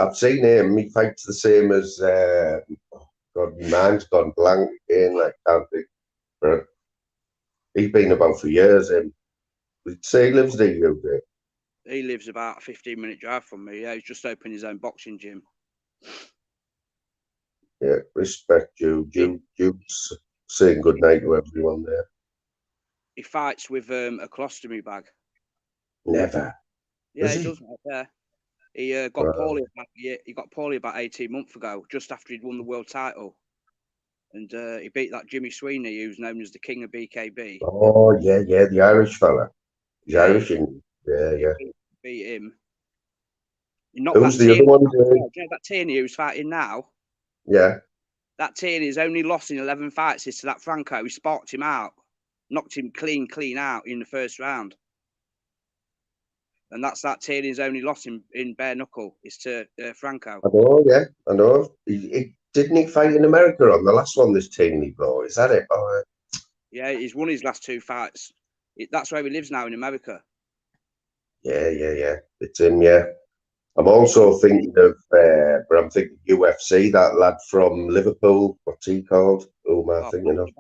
I've seen him. He fights the same as God, my mind's gone blank again. Like, can't think. But he's been about for years. He'd say he lives there, you know. He lives about a 15-minute drive from me. Yeah, he's just opened his own boxing gym. Yeah, respect you. Jude's saying good night to everyone there. He fights with a colostomy bag. Never. Yeah, he does. Yeah, he got poorly. He got poorly about 18 months ago, just after he'd won the world title, and he beat that Jimmy Sweeney, who's known as the King of BKB. Oh yeah, the Irish fella. He's Irish, yeah. Beat him. Not Who's that the other one? that Tierney who's fighting now. Yeah. That Tierney's only lost in 11 fights is to that Franco. He sparked him out, knocked him clean out in the first round. And that's that Tierney's only loss in bare knuckle is to Franco. I know. Didn't he fight in America on the last one, this Tierney blow? Is that it? Oh, yeah, he's won his last 2 fights. That's where he lives now, in America. Yeah. It's him, yeah. I'm also thinking of, but I'm thinking UFC, that lad from Liverpool. What's he called? Who am I thinking of?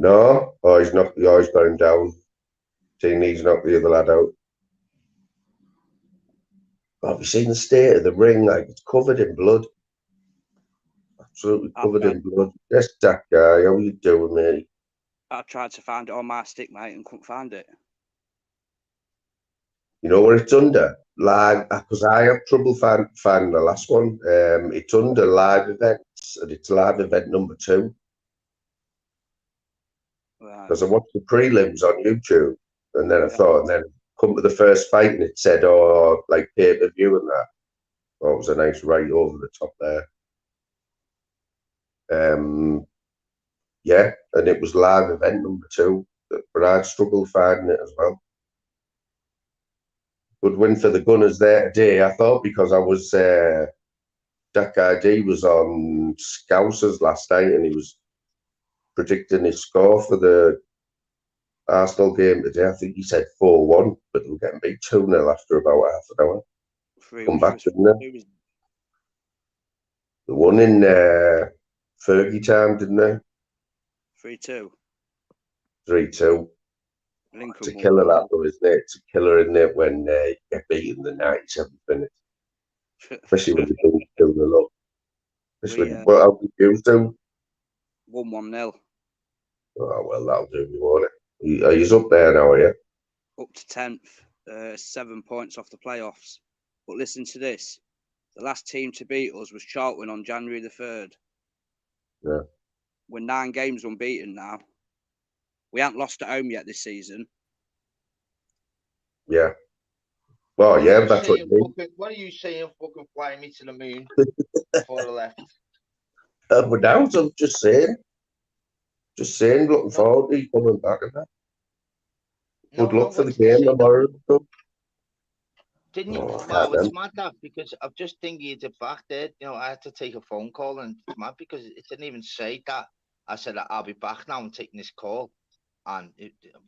No, oh, he's knocked. Oh, he's got him down. He's knocked the other lad out. Oh, have you seen the state of the ring? Like, it's covered in blood. Absolutely covered in blood. Yes, that guy. How you doing, mate? I tried to find it on my stick, mate, and couldn't find it. You know where it's under? Live, because I have trouble finding the last one. It's under live events, and it's live event number 2. Because I watched the prelims on YouTube, and then I thought, and then come to the first fight, and it said, oh, like pay-per-view and that. Oh, it was a nice right over the top there. Yeah, and it was live event number 2, but I'd struggle finding it as well. Good win for the Gunners there today. I thought because I was Jack ID was on Scousers last night, and he was predicting his score for the Arsenal game today. I think he said 4-1, but they were getting beat 2-0 after about half an hour. Come back, didn't they? They won in Fergie time, didn't they? 3-2. 3-2. It's a killer, that though, isn't it? It's a killer, isn't it, when you get beat in the 97th minute? Especially when you're doing 2-0 up. Especially what else you do? 1-1-0. Oh, well, that'll do you, won't it? He's up there now, are you? Up to 10th, 7 points off the playoffs. But listen to this. The last team to beat us was Charlton on January the 3rd. Yeah. We're 9 games unbeaten now. We haven't lost at home yet this season. Yeah. Well, yeah, that's what you mean. What are you saying? Fucking fly me to the moon before I left. But now I'm just saying. Looking forward to you coming back and that. Good luck for the game tomorrow. Didn't you? Wow, it's mad that because I've just thinking it back there. You know, I had to take a phone call, and it's mad because it didn't even say that. I said I'll be back now and taking this call, and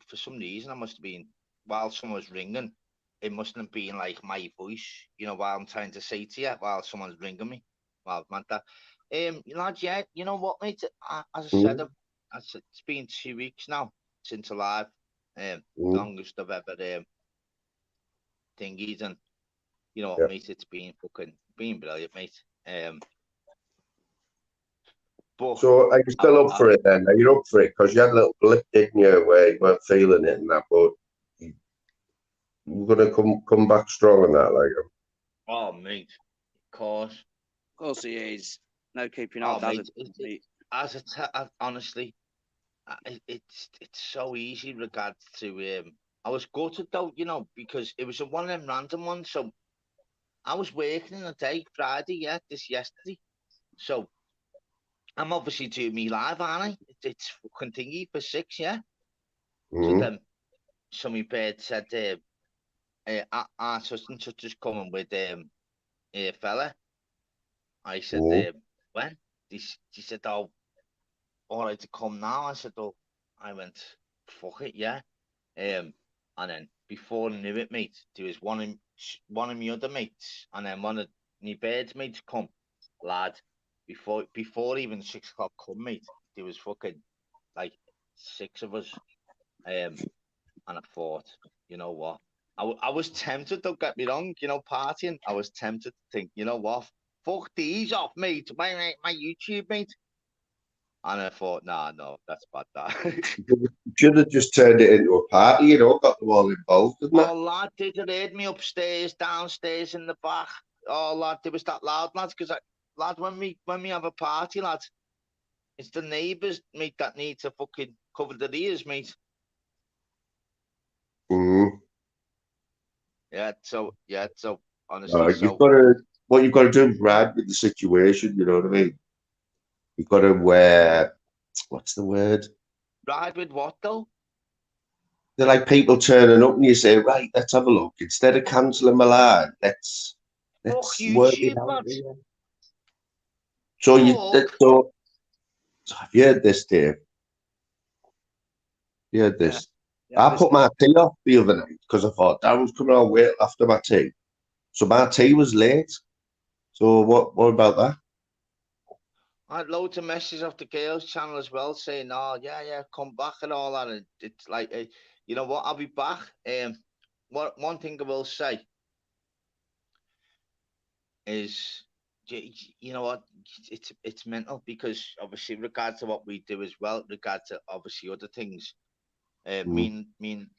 for some reason I must have been while someone was ringing. It mustn't have been like my voice, you know, while I'm trying to say to you while someone's ringing me. Wow, man, that. Lads, yeah, you know what, mate? As I said, it's been 2 weeks now since alive. Longest I've ever thingies, and you know what, mate? It's been brilliant, mate. But so are you still up for it then? Are you up for it? Because you had a little blip, didn't you, where you weren't feeling it and that, but you're gonna come back strong on that, like. Oh, mate, of course he is. No keeping on. Honestly, it's so easy regards to I was gutted though, you know, because it was one of them random ones. So I was working in the day, Friday, yesterday. So I'm obviously doing me live, aren't I? It's fucking thingy for 6, yeah. So then somebody bird said, our such and such is coming with a fella. I said, when? She said, oh, all right to come now. I said, oh, I went, fuck it, yeah. And then before I knew it, mate, there was one of my other mates, and then one of my birds mates come, lad. Before even 6 o'clock come, mate, there was fucking like 6 of us. And I thought, you know what? I was tempted, don't get me wrong, you know, partying. I was tempted to think, you know what? Fuck these off, mate. My YouTube, mate. And I thought, no, that's bad. That you should have just turned it into a party, you know, got them all involved, didn't it? Oh, lad, did you heard me upstairs, downstairs, in the back? Oh, lad, it was that loud, lads. Because, lad, when we have a party, lad, it's the neighbours, mate, that need to fucking cover their ears, mate. Yeah, so honestly, what you've got to do is ride with the situation. You know what I mean? You've got to what's the word? Ride with what though? They're like people turning up and you say, right, let's have a look. Instead of cancelling my live, let's work it out. So have you heard this, Dave? You heard this? Yeah, I put my tea off the other night because I thought Darren's coming on wait after my tea. So my tea was late. So what about that? I had loads of messages off the girls' channel as well saying, "Oh yeah, come back and all that." And it's like, you know what? I'll be back. One thing I will say is, you know what? It's mental because obviously, in regard to what we do as well, in regard to obviously other things. Mean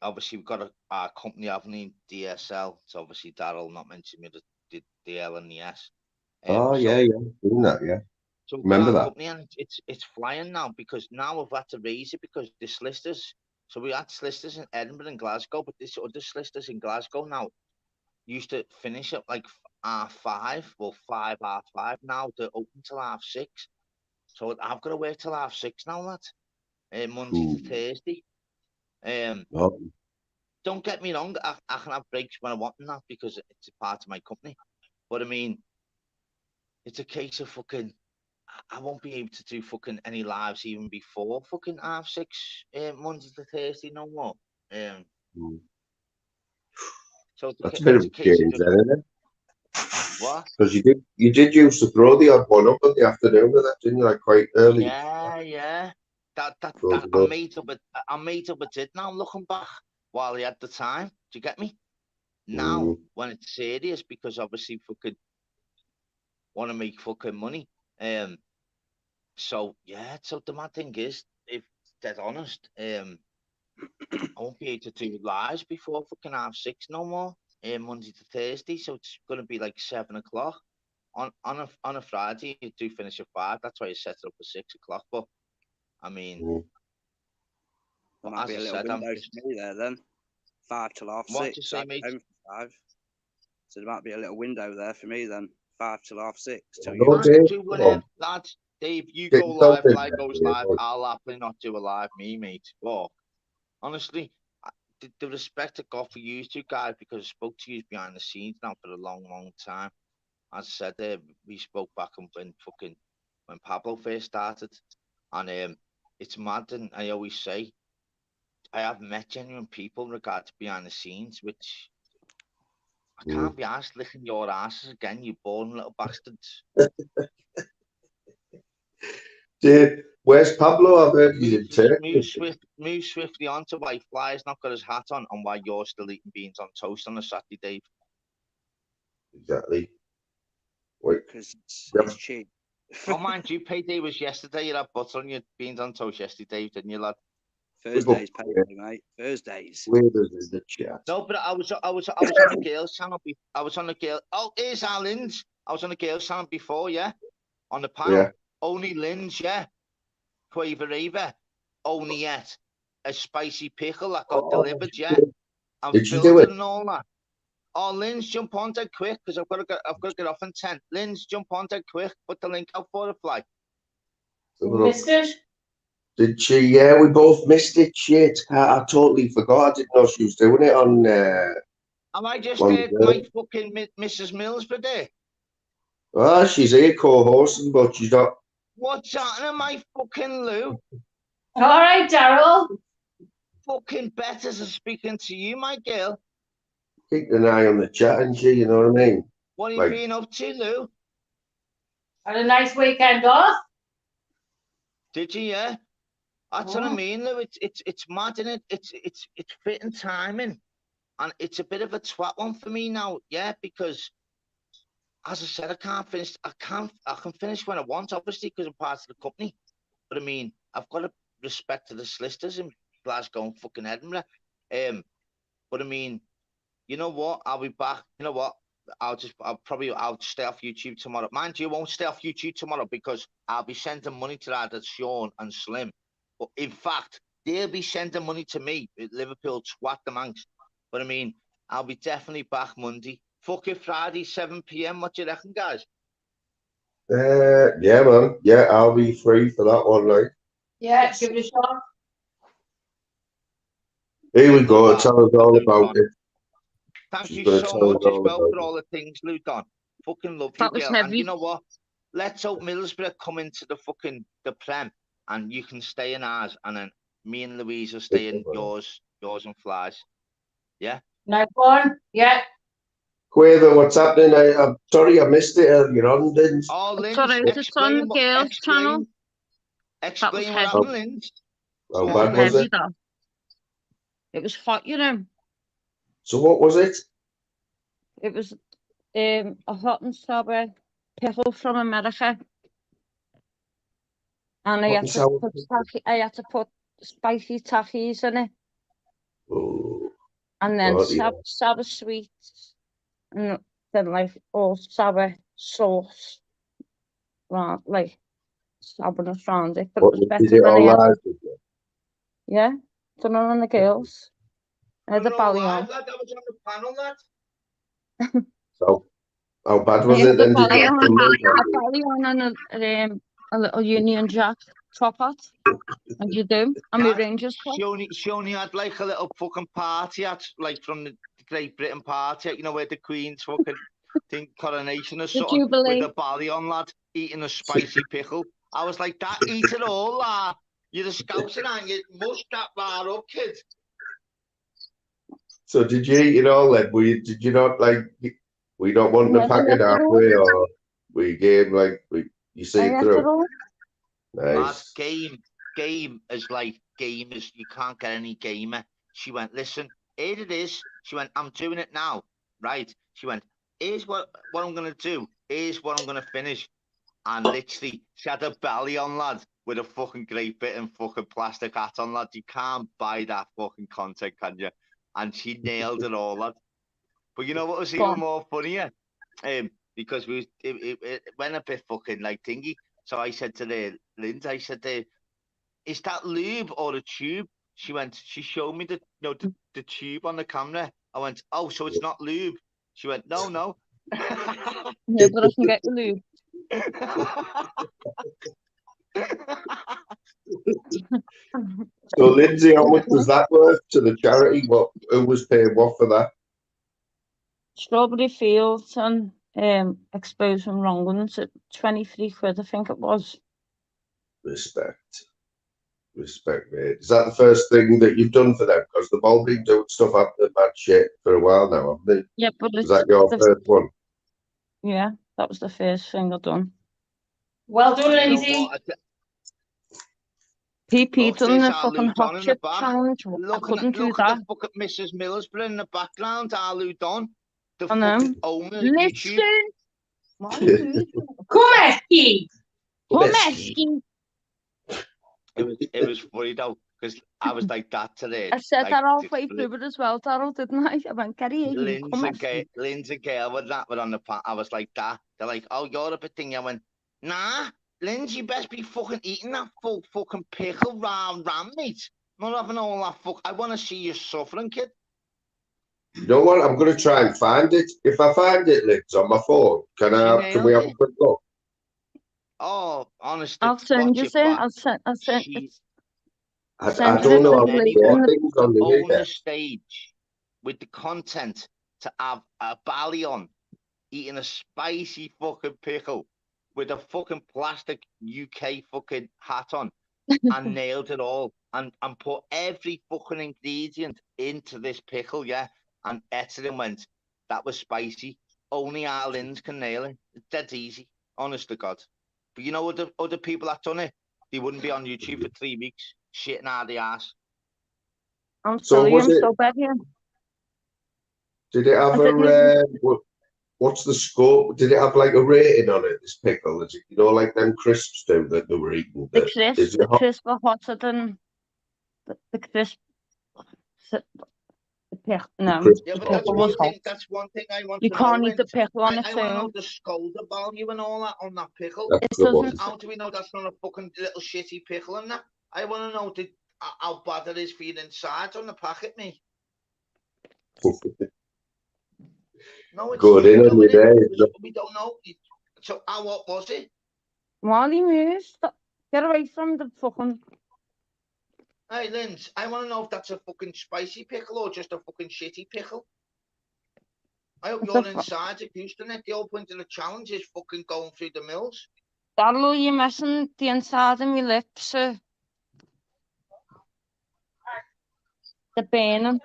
obviously we've got our company, haven't we? DSL. It's obviously Daryl not mentioning the L and the S. Oh, yeah, doing that, yeah. So we've Remember got our that? company and it's flying now because now we've had to raise it because the solicitors. So we had solicitors in Edinburgh and Glasgow, but this other solicitors in Glasgow now used to finish at like 5:30, well 5:30. Now they're open till 6:30. So I've got to work till 6:30 now, lad. Monday to Thursday. Oh, Don't get me wrong, I can have breaks when I want and that because it's a part of my company. But I mean, it's a case of fucking, I won't be able to do fucking any lives even before fucking 6:30, Monday to Thursday no more. So that's a bit of it's a a case of change, just, then, isn't it? what? Because you did used to throw the odd one up in the afternoon with that, didn't you? Like quite early. Yeah. That Those I are made up it now looking back while I had the time. Do you get me? Now when it's serious because obviously fucking want to make fucking money. So yeah, so the mad thing is, if dead honest, I won't be able to do lives before fucking 6:30 no more. Monday to Thursday, so it's gonna be like 7:00 on a Friday. You do finish at 5. That's why you set it up at 6:00. But I mean, There but might as be I a little said, I'm window just, for me there then. 5 till what you 6:30. say, mate? Home for 5. So there might be a little window there for me then. 5 till 6:30 till No, you. Man, Dave, do come on. whatever, lads. Dave, you Get go yourself live, in Fly there, goes Dave, live. boy. I'll happily not do a live, me, mate. But honestly, the respect I got for you two guys because I spoke to you behind the scenes now for a long time. As I said, we spoke back when Pablo first started, and it's mad. And I always say I have met genuine people in regard to behind the scenes, which I can't be asked licking your asses again, you boring little bastards. Dave, where's Pablo? I've heard he's in Turkey. Move swiftly on to why Fly's not got his hat on and why you're still eating beans on toast on a Saturday, Dave. Exactly. Wait. Because Yep. it's cheap. Oh, mind you, payday was yesterday. You had butter on your beans on toast yesterday, Dave, didn't you, lad? Thursdays payday, mate. Thursdays. Where is the chat? No, but I was on the girls' channel. I was on the girl. Oh, here's our Lynn's. I was on the girls' channel before, yeah, on the panel. Yeah. Only Lynn's, yeah. Quaver Ava, only yet a spicy pickle that got delivered, yeah. I'm Did she do it? and all that. Oh, Lynn's, jump on dead quick because I've got to get off in 10. Lynn's, jump on dead quick. Put the link out for the Fly. Missed it? Did she? Yeah, we both missed it. Shit, I totally forgot. I didn't know she was doing it on. Am I just on my fucking Mrs. Millsborough there? Ah, she's here co-hosting, but she's not. What's happening, my fucking Lou? All right, Daryl. Fucking betters are speaking to you, my girl. Keep an eye on the chat, and she, you know what I mean? What are you being up to, Lou? Had a nice weekend off. Did you? Yeah. That's what I mean, Lou. It's mad, isn't it? It's fitting timing, and it's a bit of a twat one for me now. Yeah, because as I said, I can't finish. I can finish when I want, obviously, because I'm part of the company. But I mean, I've got to respect to the solicitors in Glasgow and fucking Edinburgh. But I mean, you know what? I'll be back. You know what? I'll stay off YouTube tomorrow. Mind you, won't stay off YouTube tomorrow because I'll be sending money to either Sean and Slim. But in fact, they'll be sending money to me at Liverpool twat the Manx. But I mean, I'll be definitely back Monday. Fuck it, Friday, 7 p.m. What do you reckon, guys? Yeah, man. Yeah, I'll be free for that one, right? Yeah, give it a shot. Here we go. Tell us all about it. Thank She's you gonna so tell us much as all well about for it. all the things, Lou Don. Fucking love you, That was girl. And you heavy. know what? Let's hope Middlesbrough come into the Prem and you can stay in ours, and then me and Louise will stay in yours and Fly's. Yeah? Nice one. Yeah. Quaver, what's happening? I'm sorry I missed it earlier on, Linz. Oh, It's Linz, alright, it's on the girls' channel. Explain what heavy. happened, Linz. How It bad was was heavy, it? though. It was hot, you know. So what was it? It was a hot and sour pickle from America. And I had to put spicy tackies in it. Oh, And then oh, yeah. sour sweets. And then like all sour sauce. Like sourness around it. But it was Did better it than all I had. live? Did you? Yeah. Done it on the girls. I had the belly on. Lad, that was on the panel, lad. So, how bad I was had it the then? Did you belly have on, some milk? the belly on and a little Union Jack top hat. And you do. And my Dad, Rangers top. She only had like a little fucking party at, like from the Great Britain party, you know, where the Queen's fucking thing, coronation or The something, with Jubilee. the belly on, lad, eating a spicy pickle. I was like, that, eat it all, lad. You're the scouser and you must that bar up, kid. So did you eat it all then? Did you not like, were you not wanting to pack it halfway, or were you game like, you see it through? Nice. Lad, game is like gamers. You can't get any gamer. She went, listen, here it is. She went, I'm doing it now. Right. She went, here's what I'm going to do. Here's what I'm going to finish. And literally, she had a belly on, lad, with a fucking Great Britain fucking plastic hat on, lad. You can't buy that fucking content, can you? And she nailed it all, lad. But you know what was even more funnier? Because it went a bit fucking like thingy. So I said to the Lindsay, I said, is that lube or a tube? She showed me the tube on the camera. I went, oh, so it's not lube. She went, no. Yeah, but I can get the lube. So Lindsay, how much was that worth to the charity? Who was paying what for that? Strawberry Fields and Exposing Wrong Ones at 23 quid, I think it was. Respect, mate. Is that the first thing that you've done for them? Because they've all been doing stuff after bad shit for a while now, haven't they? Yeah, but is that your first one? Yeah, that was the first thing I've done. Well done, Lindsay. PP done the fucking hot chip challenge. I couldn't do that. Look at Mrs. Millsborough in the background, Arlu Don, the I know. fucking owner of YouTube. Come Esky. Come Esky. It was funny though, because I was like that today. I said that halfway through it as well, Darryl, didn't I? I went, Gary, Lynn's and Gail were that on the pot. I was like that. They're like, oh, you're a bit thing. I went, nah, Lynn's, you best be fucking eating that full fucking pickle ram, mate. Not having all that fuck. I want to see you suffering, kid. You know what? I'm going to try and find it. If I find it, Liz, on my phone, can we have a quick look? Oh, honestly, I'll send you it. I'll send I don't know how to own the stage with the content to have a belly on, eating a spicy fucking pickle with a fucking plastic UK fucking hat on, and nailed it all, and put every fucking ingredient into this pickle, yeah, and ate it and went, that was spicy. Only our Lins can nail it. It's dead easy, honest to God. But you know other people that done it, they wouldn't be on YouTube for 3 weeks, shitting out of the ass. I'm so bad here. Did it have what's the scope? Did it have like a rating on it, this pickle? Is it, you know, like them crisps do that they were eating? The crisps were hotter than the crisp. No, yeah, but that's one thing I want to know. You can't eat the pickle on its own. I want to know the scolder value and all that on that pickle. How do we know that's not a fucking little shitty pickle in that? I want to know how bad it is for you inside on the packet, mate. No, it's good in on your day. We don't know. So, what was it? Molly moves. Get away from the fucking. Hey, Linz, I want to know if that's a fucking spicy pickle or just a fucking shitty pickle. I hope you're inside it, Houston. The whole point of the challenge is fucking going through the mills. Darryl, you're messing the inside of my lips. The burning.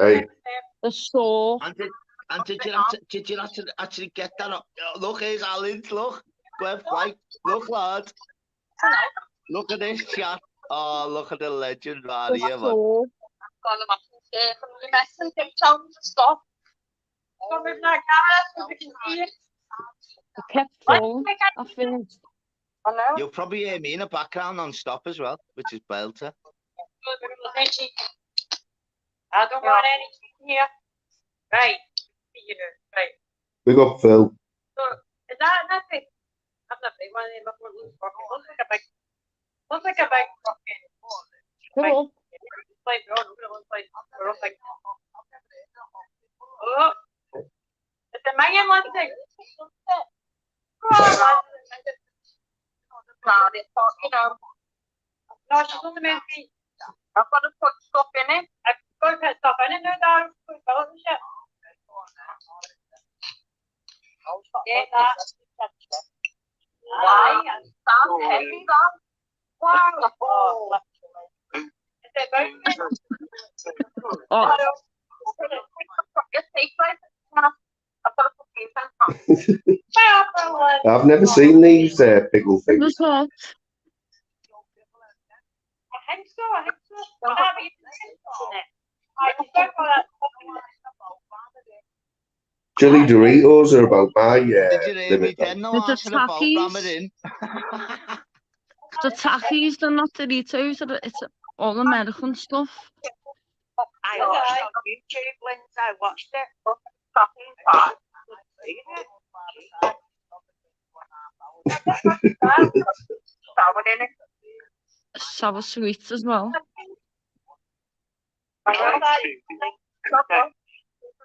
Hey. The sore. And did you actually get that up? Oh, look, here's Alan's, look. Go ahead, right. Look, lad. Look at this chat. Oh, look at the legend right here, man. So, I kept falling. I finished. You'll probably hear me in the background non-stop as well, which is belter. I don't want anything here. Right. Right. Big up, Phil. So, is that nothing? I'm not big one of them. Looks like a big fucking. Cool. Like, oh, it's a million one thing. You know. No, she's only meant to be. I've got to put stuff in it. I've got to put stuff in it now, darling. Shit. Yeah, that's why and sounds heavy, that. Wow. Is it very good? Oh, I've never seen these pickle it was things. hot. I think so. Chili Doritos are about my Did you hear me limit. then? No, It's a asking about Takis. Ramadan. The Takis, they're not Doritos. It's all American stuff. I watched it on YouTube, Lindsay. I watched it. Sour sweets as well.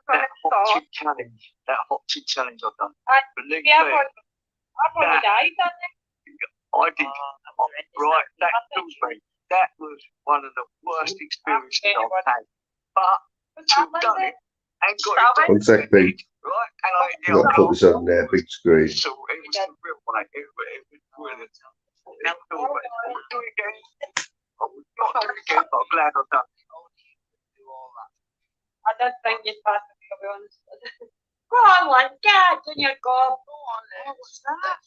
That hot chip challenge I've done. I've already died, I did. Right, that kills me. That was one of the worst experiences I've had. But to done it and got it done. One sec, Pete. Right, and I'm going to put this on there, big screen. So it was the real one. It was brilliant. Now, I would do it again. I would not do it again, but I'm glad I've done it. I don't think you'd pass it, to be honest. Go on, lad. Get in your gob. Go on, then. What's that?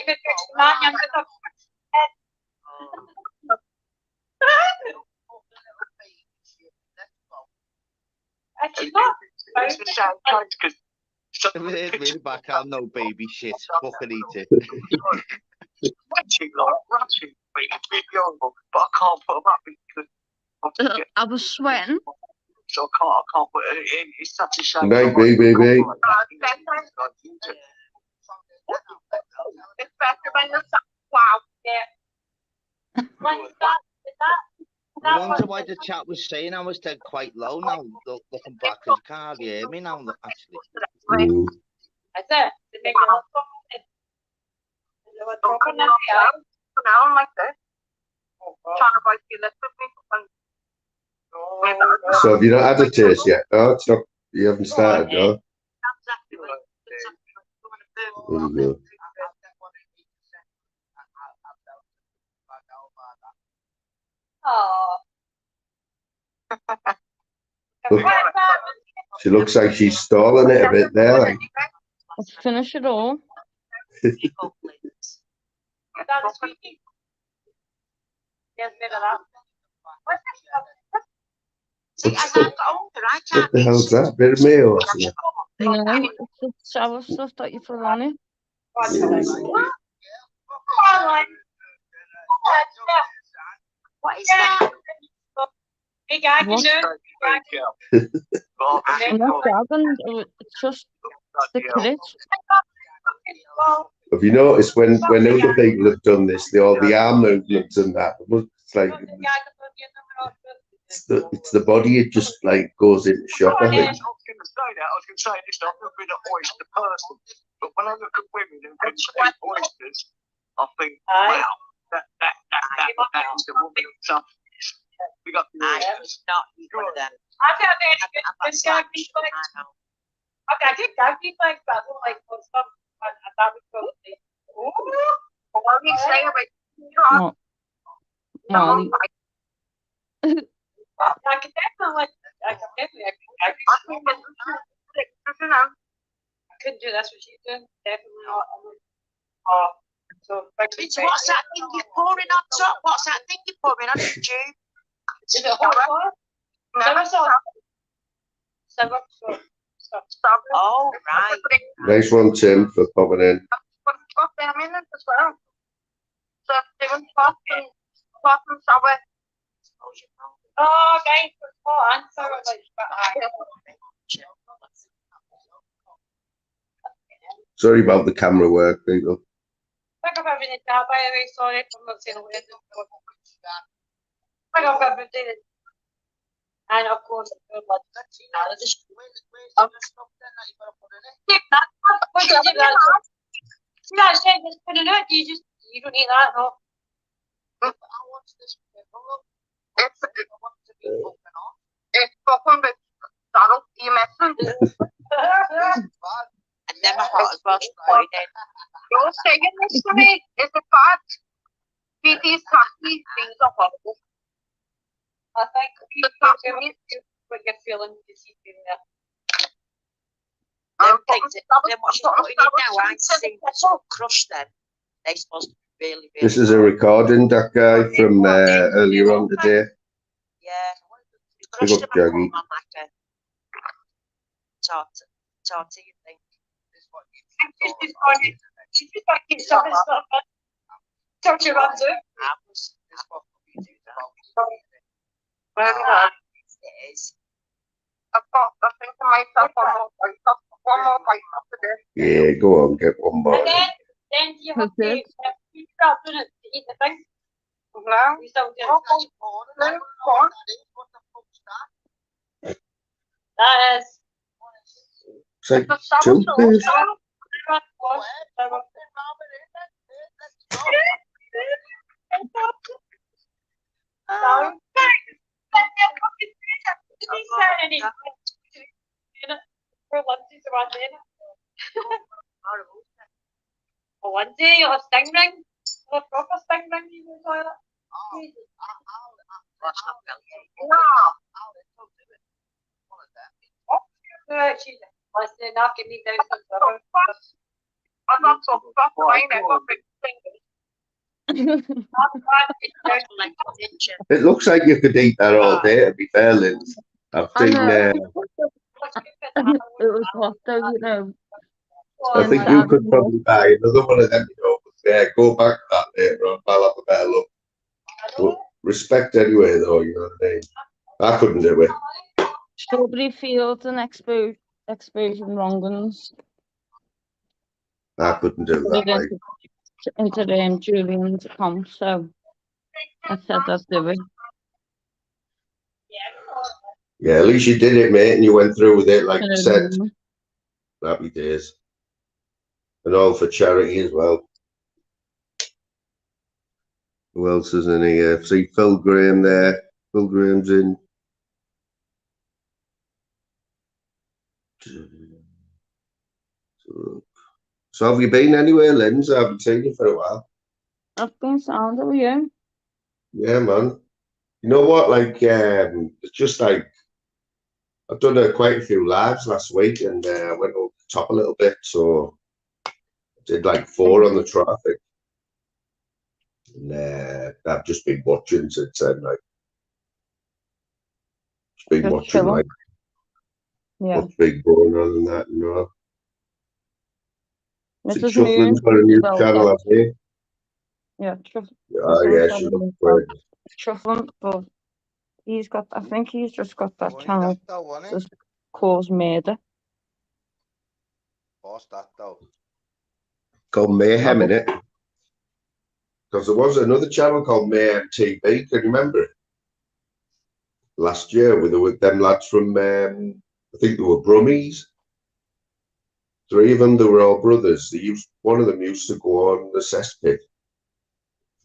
Baby, man, you're going to It's not. It's the sound change because Really back, I'm no baby shit. Fucking eat it. watching like rushing me, it's really horrible, but I can't put them up because I was sweating. so I can't put it in. It's such a shame. Night, baby. It's better when you're wow. Yeah. Like that. I wonder why the chat was saying I was dead quite low now. Looking back, because I can't hear me now, actually. Mm. That's it. The big one. They were talking now. Now I'm like this. Trying to bite your lips with me. So have you not had a taste yet? No, it's not. You haven't started, no? There you go. Oh. Look, she looks like she's stalling it a bit there. Like. Let's finish it all. That's sweetie. Yes, bit of that. What the hell's that? Bit of mayo or something? No, it's the sour stuff that you put on it. What is that? Big eye, What? I'm not grabbing. It's just the crits. Have you noticed when other people have done this, all the arm movements and that? It's like it's the body. It just like goes into shock. I think. I was going to say this. I've never been an oyster person, but when I look at women who can eat oysters, I think, wow, that's the woman of toughness. We got the oysters. Not one of them. I got this guy. Okay, I did that. He's like that. Like stuff. I thought we could. What are you saying about Molly. I can definitely. couldn't do this, what she's doing. Definitely not. Oh, so So what's that thing you're pouring on top? What's that thing you're pouring on the tube? Is it hot water? Sour sauce. Oh, right. Nice one, Tim, for popping in. Got them in it as well. So doing hot and sour. Oh, guys, it's hot and sour. Sorry about the camera work, people. Pick up everything down, by the way, sorry for not saying a word. Pick up everything. And of course, I'm just put it out. You don't need that, no. It's fucking big. Donald, you messing? And never hot as well. You're saying this to me? Is it bad? These taxis, things are horrible. I think what you're feeling is you doing that. Then what she's putting in now, I see some crush them. They're supposed to be really, really. This is a recording, that guy from earlier on today. Yeah. Big up, Jaggy. On like a tortilla thing. She's just like keep something stuff. Touch your hands out. It is. I've got, I think to myself, one more bite after this. Yeah, go on, get one more. And then you have to you start doing it to eat the thing. No. You start doing it. That is. It's like toothpaste. One day you'll have sting ring, a proper sting ring in the toilet. Listen, knock me down some I'm not so fine, I've got big fingers. It looks like you could eat that all day, to be fair, Linz. I've seen, it was hot though, you know. I think you could probably buy another one of them, you know, but yeah, go back to that later on, I'll have a better look. But respect anyway, though, you know what I mean? I couldn't do it. Strawberry fields and exposure wrong ones. I couldn't do that, like. Into Julian's account, so I said I'd do it. Yeah, at least you did it, mate, and you went through with it, like you said. Happy days. And all for charity as well. Who else is in here? See Phil Graham there. Phil Graham's in. So have you been anywhere, Linz? I haven't seen you for a while. I've been sound of you. Yeah, man. You know what? Like, it's just like I've done quite a few lives last week, and I went over the top a little bit, so I did like 4 on the traffic. And I've just been watching since then, like. Just been Just watching, chilling. like, Yeah. what's been going on and that, you know. Mrs. Shuffling's got a new Moon, channel, I think. Yeah, Oh, yeah, she looks great. Shuffling, but he's got, I think he's just got that channel just cause murder. What's that though? Called Mayhem, innit? Because there was another channel called Mayhem TV, can you remember it? Last year with them lads from, I think they were Brummies. 3 of them, they were all brothers. One of them used to go on the cesspit.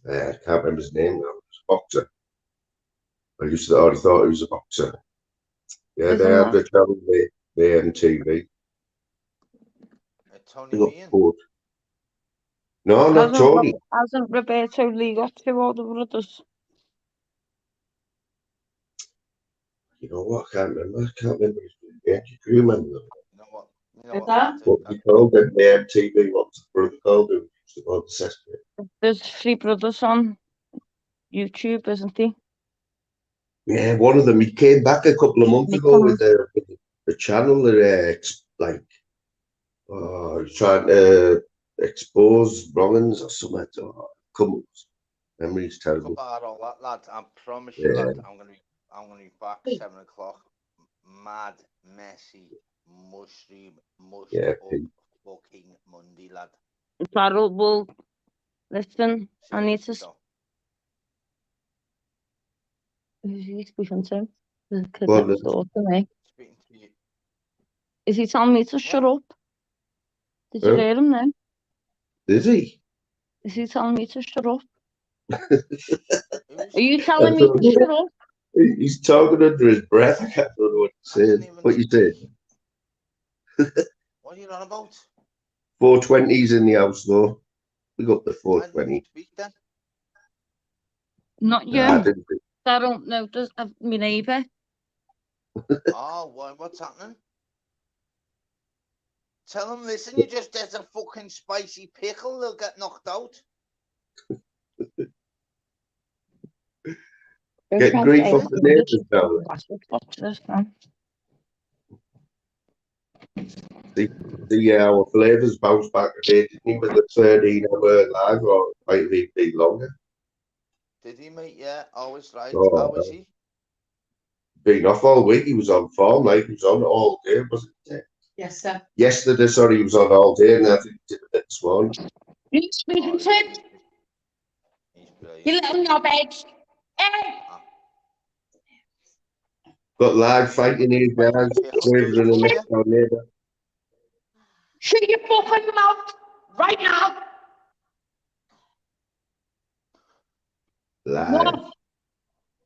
I can't remember his name now. He was a boxer. I used to already thought he was a boxer. Yeah, they had the channel Mayhem TV. Tony Meehan? No, not Tony. Hasn't Roberto Lee got 2 older brothers? You know what? I can't remember. His name. Do you remember them? You know what? You know what? What we called it, the MTV, what's the brother called him? Used to go obsessed with it. There's 3 brothers on YouTube, isn't he? Yeah, one of them, he came back a couple of months ago with McDonald's. the channel that, he's trying to expose wrongings or something. Oh, come memory's terrible. About all that, lad. I promise Yeah. you, lad. I'm gonna be back 7 o'clock. Mad, messy, mushroom, mushed Yeah, up Pete. fucking Monday, lad. Farrell will listen. I need to. Seriously, though. Who's he speaking to? There's a kid Go on, next then. door to me. Speaking to you. Is he telling me to shut up? Did you Huh? hear him then? Is he? Is he telling me to shut up? Who's- Are you telling me to shut up? He's talking under his breath. I can't know what he's I didn't saying. even What you saying? What are you on about? 420's in the house, though. We got the I didn't 420. speak then. Not you. Nah, I didn't think. I don't know. Does my neighbour? Oh, what's happening? Tell them, listen, you just did a fucking spicy pickle, they'll get knocked out. Getting grief off the neighbours now. Our flavours bounced back today, didn't he, with the 13-hour lag, or might have even been longer. Did he, mate? Yeah, always right. Oh, How was he? Been off all week. He was on form, like he was on all day, wasn't it? Yes, sir. Yesterday, sorry, he was on all day, and I think he did a bit this morning. You speaking to? He's brilliant. You little knobhead. Hey! Got lag fighting here, guys, wavering the next door neighbour. Shut your fucking mouth right now. Lag. What?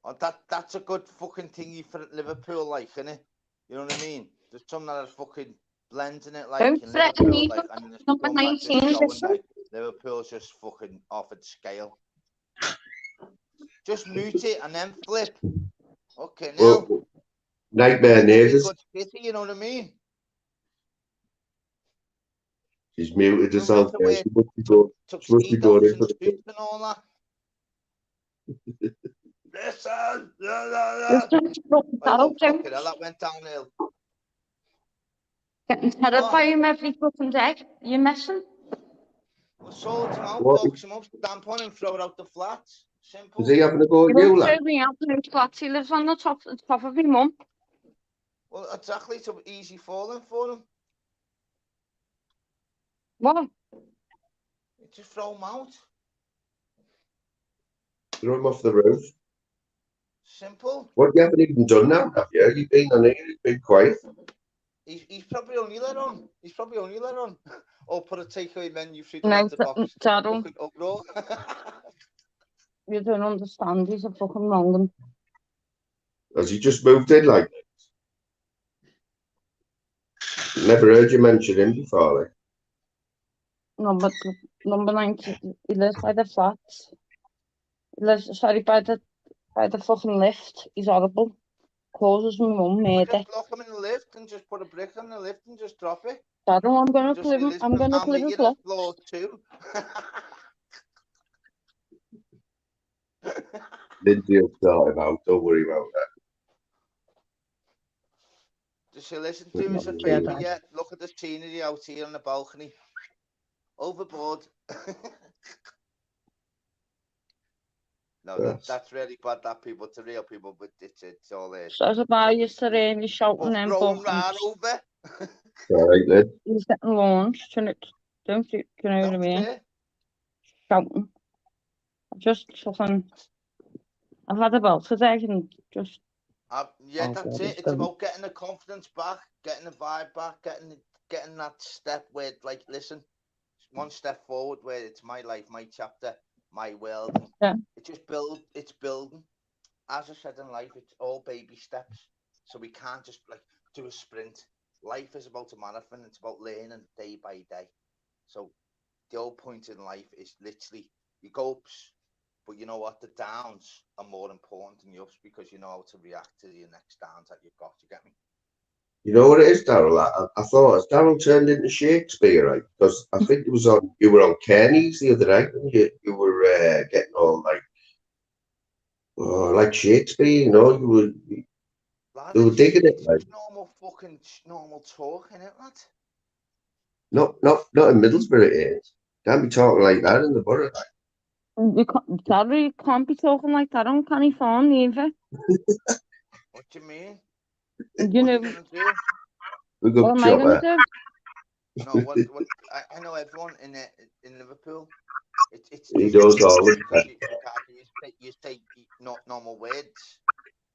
Oh, that's a good fucking thingy for Liverpool, like, innit? You know what I mean? There's some that are fucking blending it, like, Don't in threaten Liverpool, me. like, and there's Number some that just 19, showing, listen. like, Liverpool's just fucking off its scale. Just mute it and then flip. Okay, now. Well, nightmare neighbours. Good city, you know what I mean? She's muted herself there. She must be going in Tuxedos for and suits and all that. Listen! I love fucking hell, that went downhill. Getting terrified him every fucking day. You messing? We'll sort him out, What? box him up, stamp on him, throw it out the flats. Simple. Is he having a go He at you, don't lad? throw me out in his flat. He lives on the top of my mum. Well, exactly, it's easy falling for him. What? You just throw him out. Throw him off the roof. Simple. What, you haven't even done now, have you? You've been on here, you've been quiet. He's probably only let on. He's probably only let on. Or put a takeaway menu through the No, letterbox. Daryl, Fucking uproar. you don't understand. He's a fucking wrong. Has he just moved in like that? Never heard you mention him before, like. No, but number 19, he lives by the flats. He lives, sorry, by the fucking lift. He's horrible. Causes my mum murder. Just lock him in the lift and just put a brick in the lift and just drop it. Daryl, I'm gonna Just clip say, him. I'm listen, gonna I'll clip meet his you at lock. floor 2. Lindsay will sort him out, don't worry about that. Just say, listen, do us a favour, yeah. Look at the scenery out here on the balcony. Overboard. No, that's really bad, that people, to real people, but it's all there. So about yesterday and he's shouting and rolling right over. All right, then. He's getting launched and it's, don't you know what I mean? Shouting. Just fucking, I've had a belt today and just. Yeah, that's it. It's about getting the confidence back, getting the vibe back, getting that step where, like, listen, one step forward where it's my life, my chapter, my world. Yeah. It's building. As I said in life, it's all baby steps. So we can't just like do a sprint. Life is about a marathon. It's about learning day by day. So the whole point in life is literally you go ups, but you know what? The downs are more important than the ups because you know how to react to the next downs that you've got. You get me? You know what it is, Daryl? I thought as Daryl turned into Shakespeare, right? Because I think it was you were on Kearney's the other night, and you were getting all like Shakespeare, you know, Lad, they were digging it, it's like. just normal talk, innit, lad? Not in Middlesbrough it is. Can't be talking like that in the borough. You can't be talking like that on Canny Farm either. What do you mean? You What know, are you gonna do? We what go am I going to chopper. do? No, what I know everyone in Liverpool. It's He just does all the because time. you say not normal words.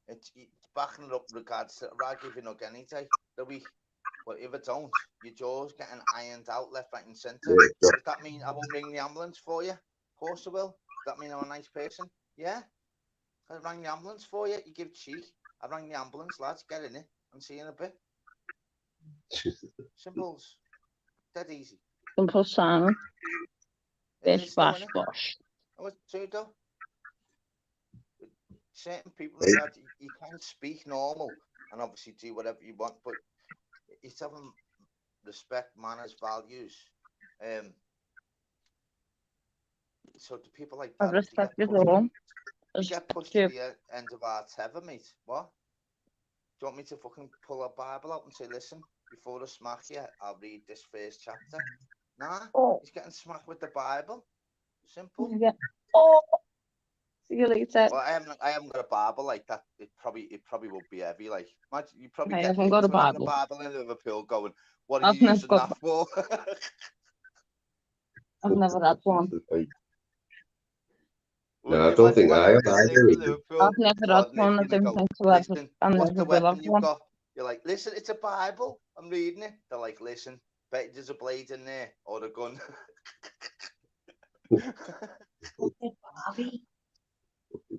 It's backing it up regards to rag if you know any day. But if it don't, your jaw's getting ironed out left, right, and centre. Yeah, Does that mean I won't ring the ambulance for you? Of course I will. Does that mean I'm a nice person? Yeah. I rang the ambulance for you. You give cheek. I rang the ambulance, lads. Get in it. I'm seeing a bit. Simples. Dead easy. Simple Simon. Bish, bash, bosh. What's true though? Certain people, Hey. you can't speak normal and obviously do whatever you want, but it's having respect, manners, values. So to people like I that, respect you all. You get pushed to the end of our tether, mate. What? Do you want me to fucking pull a Bible out and say, listen, before I smack you, I'll read this first chapter? Nah, he's getting smacked with the Bible. Simple. Yeah. Oh. See you later. Well, I haven't got a Bible like that. It probably would be heavy. Like, imagine you probably get haven't got a in the Bible. Bible in Liverpool going, what are you using that for? I've never had one. No, I don't think I have either. I've never had one. I don't think so. Listen, I what's the never will have weapon you've one. got? You're like, listen, it's a Bible. I'm reading it. They're like, listen, bet there's a blade in there or a gun.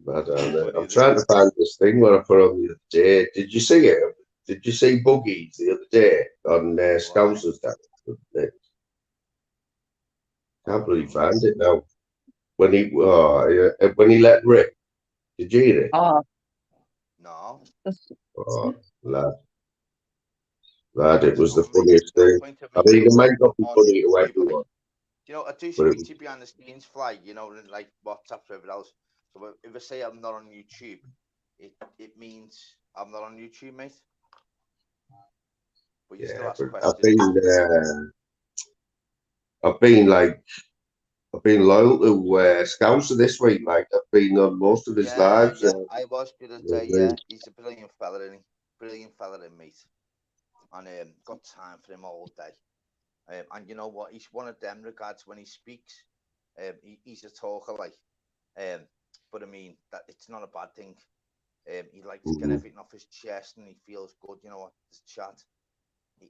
I'm trying to find this thing what I put on the other day. Did you see it? Did you see Buggies the other day on Scousers? Can't believe find it now. When he let rip. Did you hear it? Oh. No. Oh, lad, it was the funniest thing. I mean, it might not be funny to everyone. You know, I do speak to you behind the scenes, Fly, you know, like WhatsApp for everything else. So if I say I'm not on YouTube, it means I'm not on YouTube, mate. But you still ask questions. I've been loyal to Scouser this week. Like I've been on most of his lives. Yeah, I was the other day. Yeah, he's a brilliant fella, isn't he? Brilliant fella, mate. And got time for him all day. And you know what? He's one of them regards when he speaks. He's a talker, like. But I mean that it's not a bad thing. He likes to get everything off his chest, and he feels good. You know what? This chat.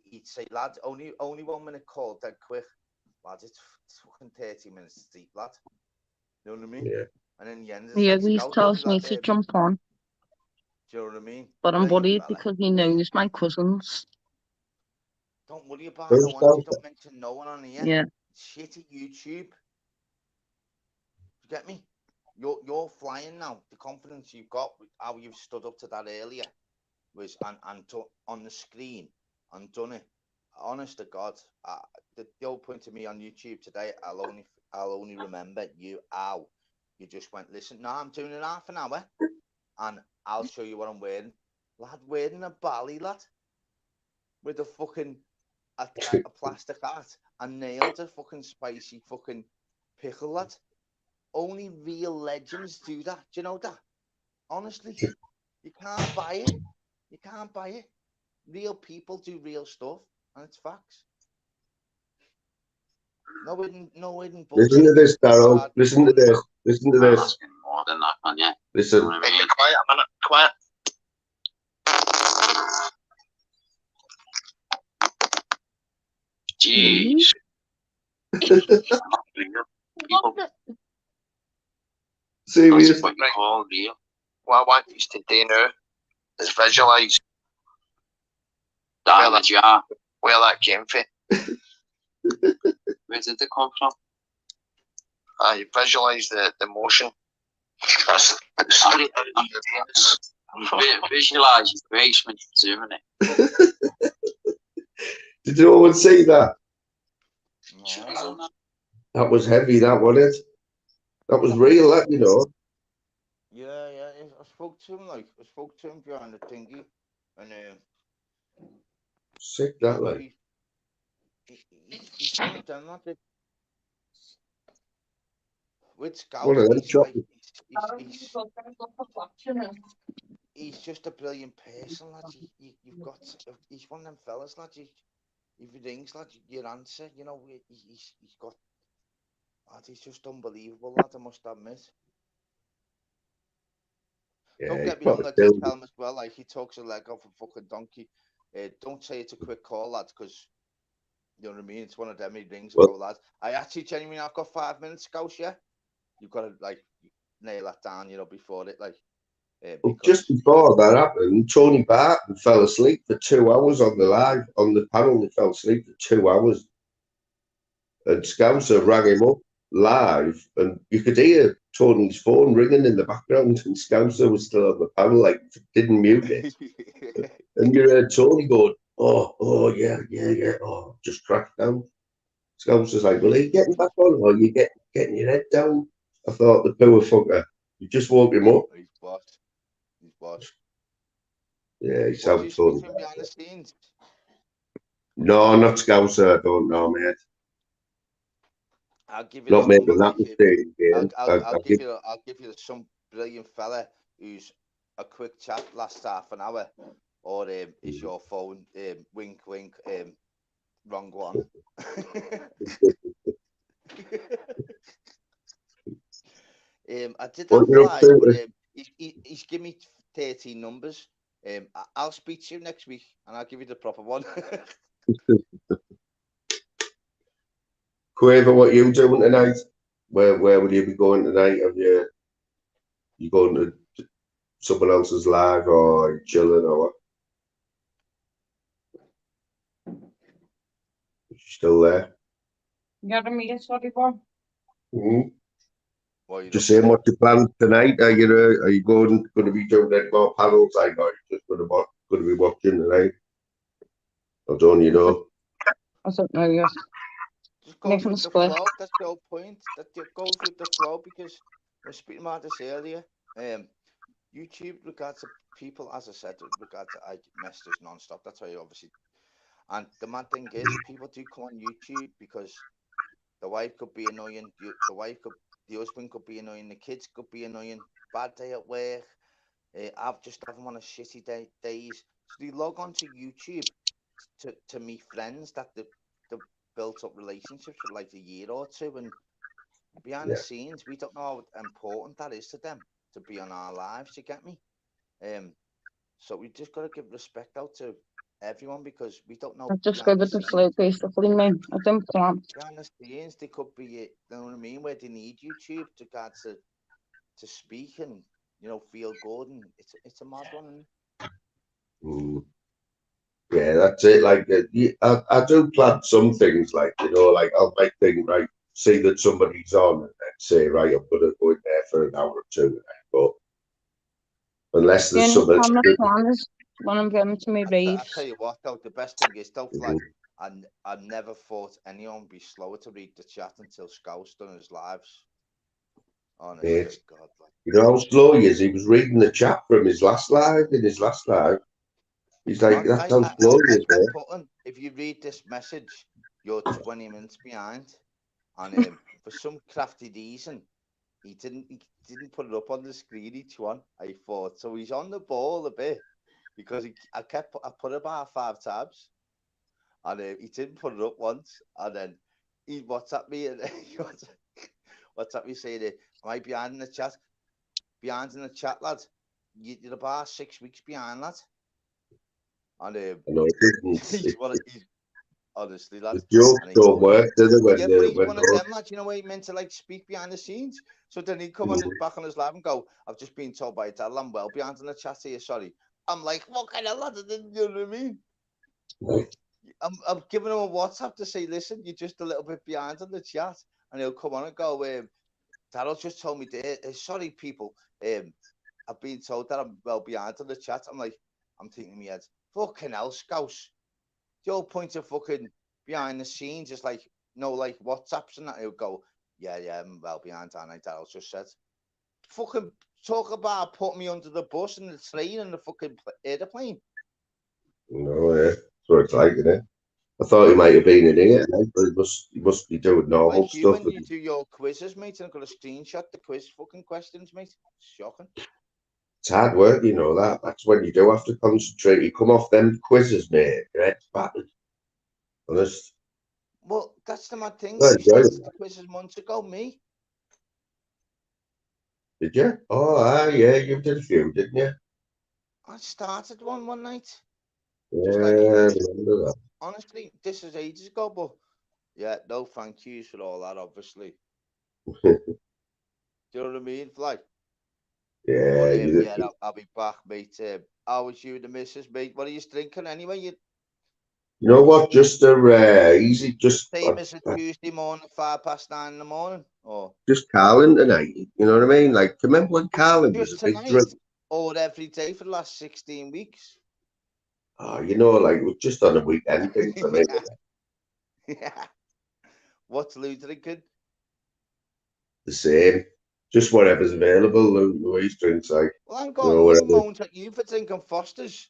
He'd say, lads, only 1 minute call, dead quick. Lads, it's fucking 30 minutes deep, lad. You know what I mean? Yeah. And in the end, he always tells me to jump on. Do you know what I mean? But I'm worried because he knows my cousins. Don't worry about no one. Don't mention no one on here. Yeah. Shitty YouTube. You get me? You're flying now. The confidence you've got, how you've stood up to that earlier, was and on the screen and done it. Honest to God, the whole point to me on YouTube today, I'll only remember you how you just went. Listen, no, I'm doing it half an hour, and I'll show you what I'm wearing. Lad, wearing a bally, lad, with a fucking a plastic hat and nailed a fucking spicy fucking pickle, lad. Only real legends do that. Do you know that? Honestly, you can't buy it. You can't buy it. Real people do real stuff, and it's facts. No hidden bullshit. Listen to this, Darryl. Listen to this. Listen to this. More than that, man, yeah. Listen. You know what I mean? Quiet a minute. Quiet. Jeez. People. Serious. What you call real. What I want you to do now is visualise where that came from. Where did it come from? You visualise the motion. That's straight out of your face. Visualise your face when you're doing it. Did you all see that? No. That was heavy, that wasn't it? That was real, that, you know. Yeah, yeah. I spoke to him behind the thingy, and Sick, that, like. he's one of them, like, with One Scouts, of them he's like, choppers. he's just a brilliant person, lad. You've got, he's one of them fellas, lad. If he rings, lad, your answer, you know, he's got, lad, he's just unbelievable, lad, I must admit. Yeah, Don't he's get me wrong, proper like, just killed. tell him as well, like, he talks a leg off a fucking donkey. Don't say it's a quick call, lad, because, you know what I mean, it's one of them, he rings and Well, go, lad, I actually genuinely, I've got 5 minutes, Scouts, yeah? You've got to, like, nail that down, you know, before it, like, well, just because... before that happened, Tony Barton fell asleep for 2 hours on the live, on the panel. He fell asleep for 2 hours. And Scouser rang him up live, and you could hear Tony's phone ringing in the background, and Scouser was still on the panel, like, didn't mute it. And you heard Tony going, oh, yeah, oh, just cracked down. Scouser's like, well, are you getting back on, or are you getting your head down? I thought, the poor fucker, you just woke him up. He's boss. He's boss. Yeah, he What, do sounds you speak Tony to him behind the scenes? No, not Scouser, I don't know, mate. I'll give you Not the number, making that like, mistake again. I'll give you some brilliant fella who's a quick chat lasts half an hour, or is your phone wink wink wrong one. I did What that you're up fly, to? but he's given me 13 numbers. I'll speak to you next week, and I'll give you the proper one. Quaver, what you doing tonight? Where will you be going tonight? Have you going to someone else's live, or you chilling, or what? You still there? You got a meeting, sorry, boy? Just saying, what you plan tonight? Are you going to be doing any more panels? Like, or are you just going to be watching tonight? I don't you know? I don't know yet. Just go with the flow. That's the whole point. That you go with the flow, because I was speaking about this earlier. YouTube regards to people, as I said, regards to I messages non-stop. That's why you obviously. And the mad thing is, people do come on YouTube because the wife could be annoying. The husband could be annoying. The kids could be annoying. Bad day at work. I've just having one of shitty days. So they log on to YouTube to meet friends that they built up relationships for like a year or two, and behind the scenes, we don't know how important that is to them to be on our lives. You get me? So we just got to give respect out to everyone, because we don't know. I just go with the flow, basically, man. I don't plan. Behind the scenes, they could be, you know what I mean, where they need YouTube to speak and, you know, feel good, and it's a mad one. Yeah, that's it. Like, I do plan some things, like, you know, like I'll make things, right, see that somebody's on, and then say, right, I'm going to go in there for an hour or two, but unless there's something. When I'm going to my raves. I tell you what, though, the best thing is, though, like, I never thought anyone would be slower to read the chat until Scouse done his lives. Honestly, God, like. You know how slow he is? He was reading the chat from his last live. He's like, that's how slow he is, man. If you read this message, you're 20 minutes behind. And for some crafty reason, he didn't put it up on the screen each one, I thought. So he's on the ball a bit, because I put about 5 tabs, and he didn't put it up once, and then he WhatsApped me, and WhatsApp me saying, am I behind in the chat? Behind in the chat, lad. You're about 6 weeks behind, lad. And no, he's honestly, lad. The jokes don't work, do they? But he's one of them, lad. You know, where he meant to, like, speak behind the scenes. So then he'd come back on his live and go, I've just been told by Dad, I'm well behind in the chat here, sorry. I'm like, what kind of lad? You know what I mean? I'm giving him a WhatsApp to say, listen, you're just a little bit behind on the chat. And he'll come on and go, Darryl just told me, sorry, people. I've been told that I'm well behind on the chat. I'm like, I'm thinking in my head, fucking hell, Scouse. the whole point of fucking behind the scenes is like, no, like WhatsApps and that. He'll go, yeah, I'm well behind, aren't I? Darryl just said. Fucking talk about putting me under the bus and the train and the fucking airplane. No, yeah. That's what it's like, isn't it? I thought he might have been in here, but he must be doing normal Like you stuff. when you do your quizzes, mate, and I've got a screenshot the quiz fucking questions, mate. Shocking. It's hard work, you know that. That's when you do have to concentrate. You come off them quizzes, mate. Your head's battered. Honest. Well, that's the mad thing. Well, You started the quizzes months ago, me. Did you? Oh, yeah, you did a few, didn't you? I started one night. Yeah, Just I like remember that. honestly, this is ages ago, but yeah, no thank yous for all that, obviously. Do you know what I mean? Like, Yeah, but, you yeah, I'll be back, mate. How was you and the missus, mate? What are you drinking anyway? You know what? Just a easy, just same as a Tuesday morning, 9:05 in the morning, or just Carlin tonight. You know what I mean? Like, remember when Carlin was just a big tonight, drink? or every day for the last 16 weeks? Oh, you know, like it was just on a weekend thing for me. Yeah. What's Lou drinking? The same. Just whatever's available. Louise drinks like. Well, I'm You going. know, Lou whatever. moans at you for drinking Foster's,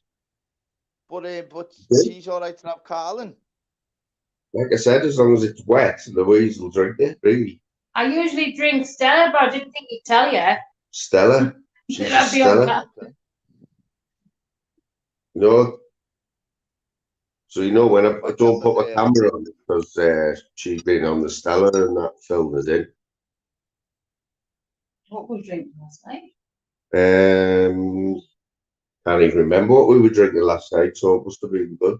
but she's all right to have Carlin. Like I said, as long as it's wet, Louise will drink it. Really. I usually drink Stella, but I didn't think he'd tell you. Stella. She's a That'd be Stella. okay. No. So you know when I don't put my Yeah. camera on because she's been on the Stella and that filmed it in. What were we drinking last night? Can't even remember what we were drinking last night, so it must have been good.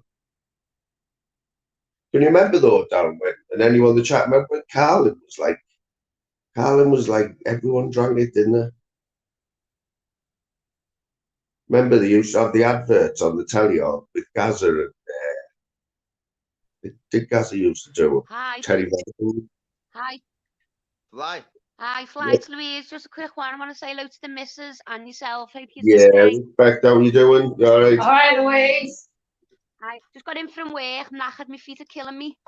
Can you remember though, Darren, and anyone in the chat, remember when Carlin was like, everyone drank it, didn't they? Remember they used to have the adverts on the telly with Gaza and did Gaza used to do it? Hi. Terry Venables. Hi. Fly. Hi, Fly. It's Louise. Just a quick one. I want to say hello to the missus and yourself. Hope you're Yeah, okay. respect. How you doing? You all right? All right, Louise. I just got in from work. Knackered. My feet are killing me.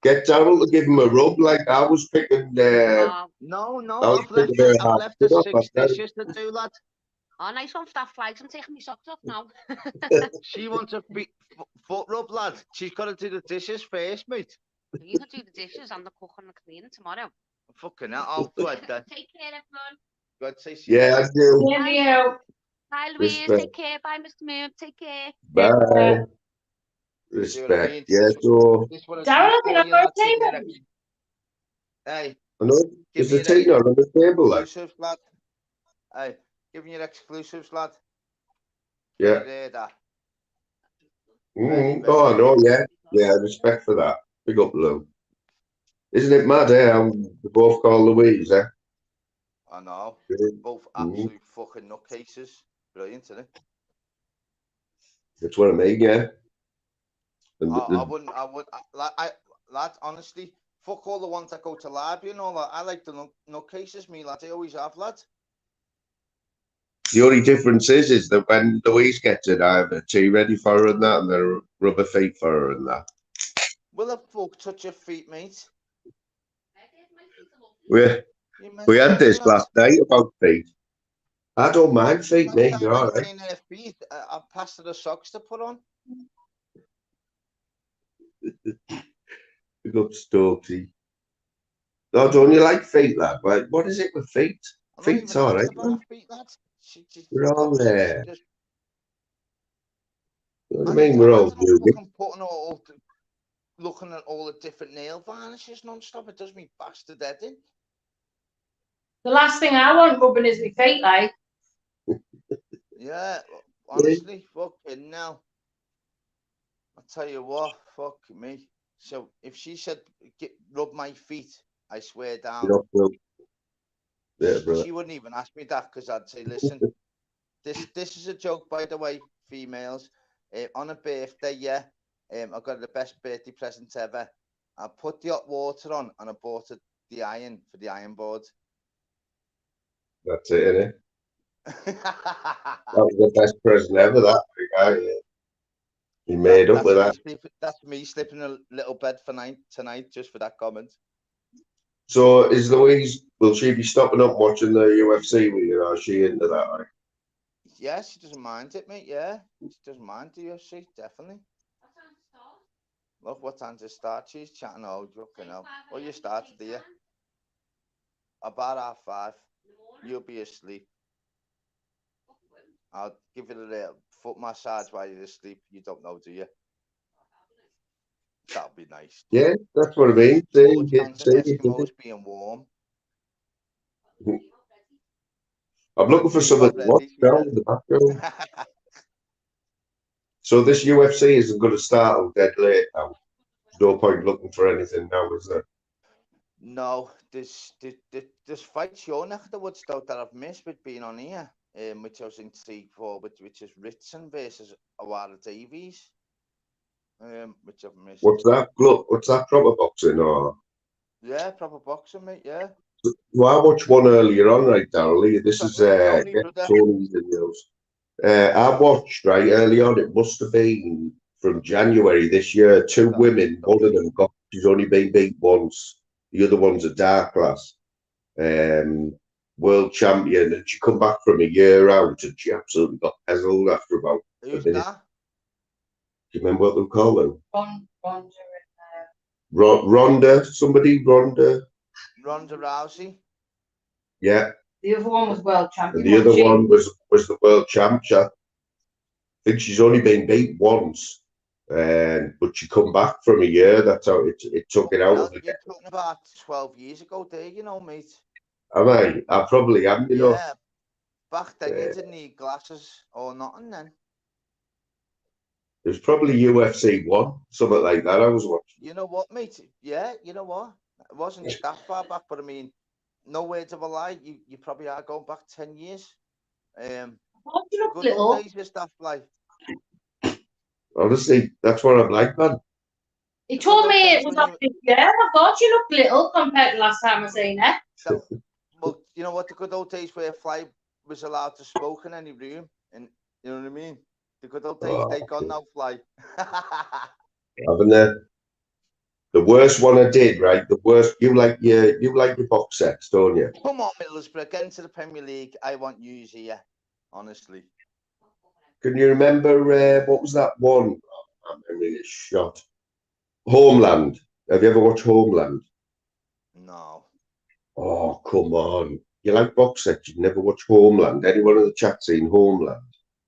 Get Darryl to give him a rub like I was picking. Oh, No, I was picking her I've half left the up 6 last night. dishes to do, lad. oh, nice one for that, Flags. I'm taking my socks off now. She wants a foot rub, lad. She's got to do the dishes first, mate. You can do the dishes and the cooking and the cleaning tomorrow. Fucking hell. I'll go ahead then. Take care, everyone. Go ahead, say see you Yeah, I do. Same to you. Bye, Louise. Respect. Take care. Bye, Mr. Moon. Take care. Bye. See what I Respect. mean? Yeah, so This one Darryl, is can I birthday then? Hey, I know give there's me a tea on the table, like. exclusives, lad. Hey, give me your exclusives, lad. Yeah. There, that. Oh, I know. Yeah. Respect for that. Big up, Lou. Isn't it mad? They both call Louise. I know. Yeah. Both absolute fucking nutcases. Brilliant, isn't it? That's what I mean. Yeah. And I wouldn't. Lad, honestly, fuck all the ones that go to library and all that. I like the nutcases, me lad. I always have, lad. The only difference is that when Louise gets it, I have a tea ready for her and that, and then rubber feet for her and that. Will a fuck touch your feet, mate? We had this last night about feet. I don't mind feet, mate. You're all right. Feet, I've passed her the socks to put on. Big up, Stokesy. Oh, don't you like feet, lad? What is it with feet? Feet's all right. Feet, lad. We're all there. You know what I mean? I We're all looking at all the different nail varnishes non-stop. It does me bastard head in. The last thing I want rubbing is my feet, like. Yeah, honestly, fucking now. I'll tell you what, fuck me. So if she said rub my feet, I swear down. Yeah, brother. She wouldn't even ask me that because I'd say, listen, this is a joke, by the way, females. On a birthday, yeah, I got the best birthday present ever. I put the hot water on and I bought the iron for the iron board. That's it, innit? That was the best present ever, that guy. Yeah. He made up with that. That's me slipping a little bed for tonight just for that comment. So is Louise, will she be stopping up watching the UFC with you, or is she into that? Right? Yeah, she doesn't mind it, mate. Yeah, she doesn't mind the UFC, definitely. Look, what time to start? She's chatting all you know. Well, you started, do you? About 5:30. You'll be asleep. I'll give you a little foot massage while you're asleep. You don't know, do you? That'll be nice. Yeah, that's what I mean. Eskimos being warm. I'm looking for something to watch down in the background. So this UFC isn't going to start all dead late now. No point looking for anything now, is there? No, there's fights your neck of the woods though that I've missed with being on here, which I was intrigued for, which is Ritson versus Awara Davies, which I've missed. What's that? Look, what's that? Proper boxing or? Yeah, proper boxing, mate. Yeah. Well, I watched one earlier on, right, Daryl. This is Tony's videos. I watched right early on. It must have been from January this year. Two women. One of them she's only been beat once. The other one's a dark class, world champion, and she come back from a year out, and she absolutely got puzzled after about a minute. That? Do you remember what they call them? Ronda, somebody, Ronda Rousey. Yeah. The other one was world champion. And the other one was the world champion. I think she's only been beat once, but she come back from a year. That's how it took it out of her. You're talking about 12 years ago, there, you know, mate. Am I? I probably am, you know. Yeah. Back then, you didn't need glasses or nothing then. It was probably UFC 1, something like that I was watching. You know what, mate? Yeah, you know what? It wasn't that far back, but I mean, no words of a lie. You probably are going back 10 years. Good old days of stuff like. Honestly, that's what I'm like, man. He told me it was up this year. I thought you looked little compared to last time I seen it. Well, you know what? The good old days where Fly was allowed to smoke in any room, and you know what I mean. The good old days, they gone now, Fly. Haven't they? The worst one I did, right? The worst. You like your box sets, don't you? Come on, Middlesbrough, get into the Premier League. I want you here, honestly. Can you remember what was that one? Oh, my memory is shot. Homeland. Have you ever watched Homeland? No. Oh, come on. You like box sets? You've never watched Homeland? Anyone in the chat seen Homeland?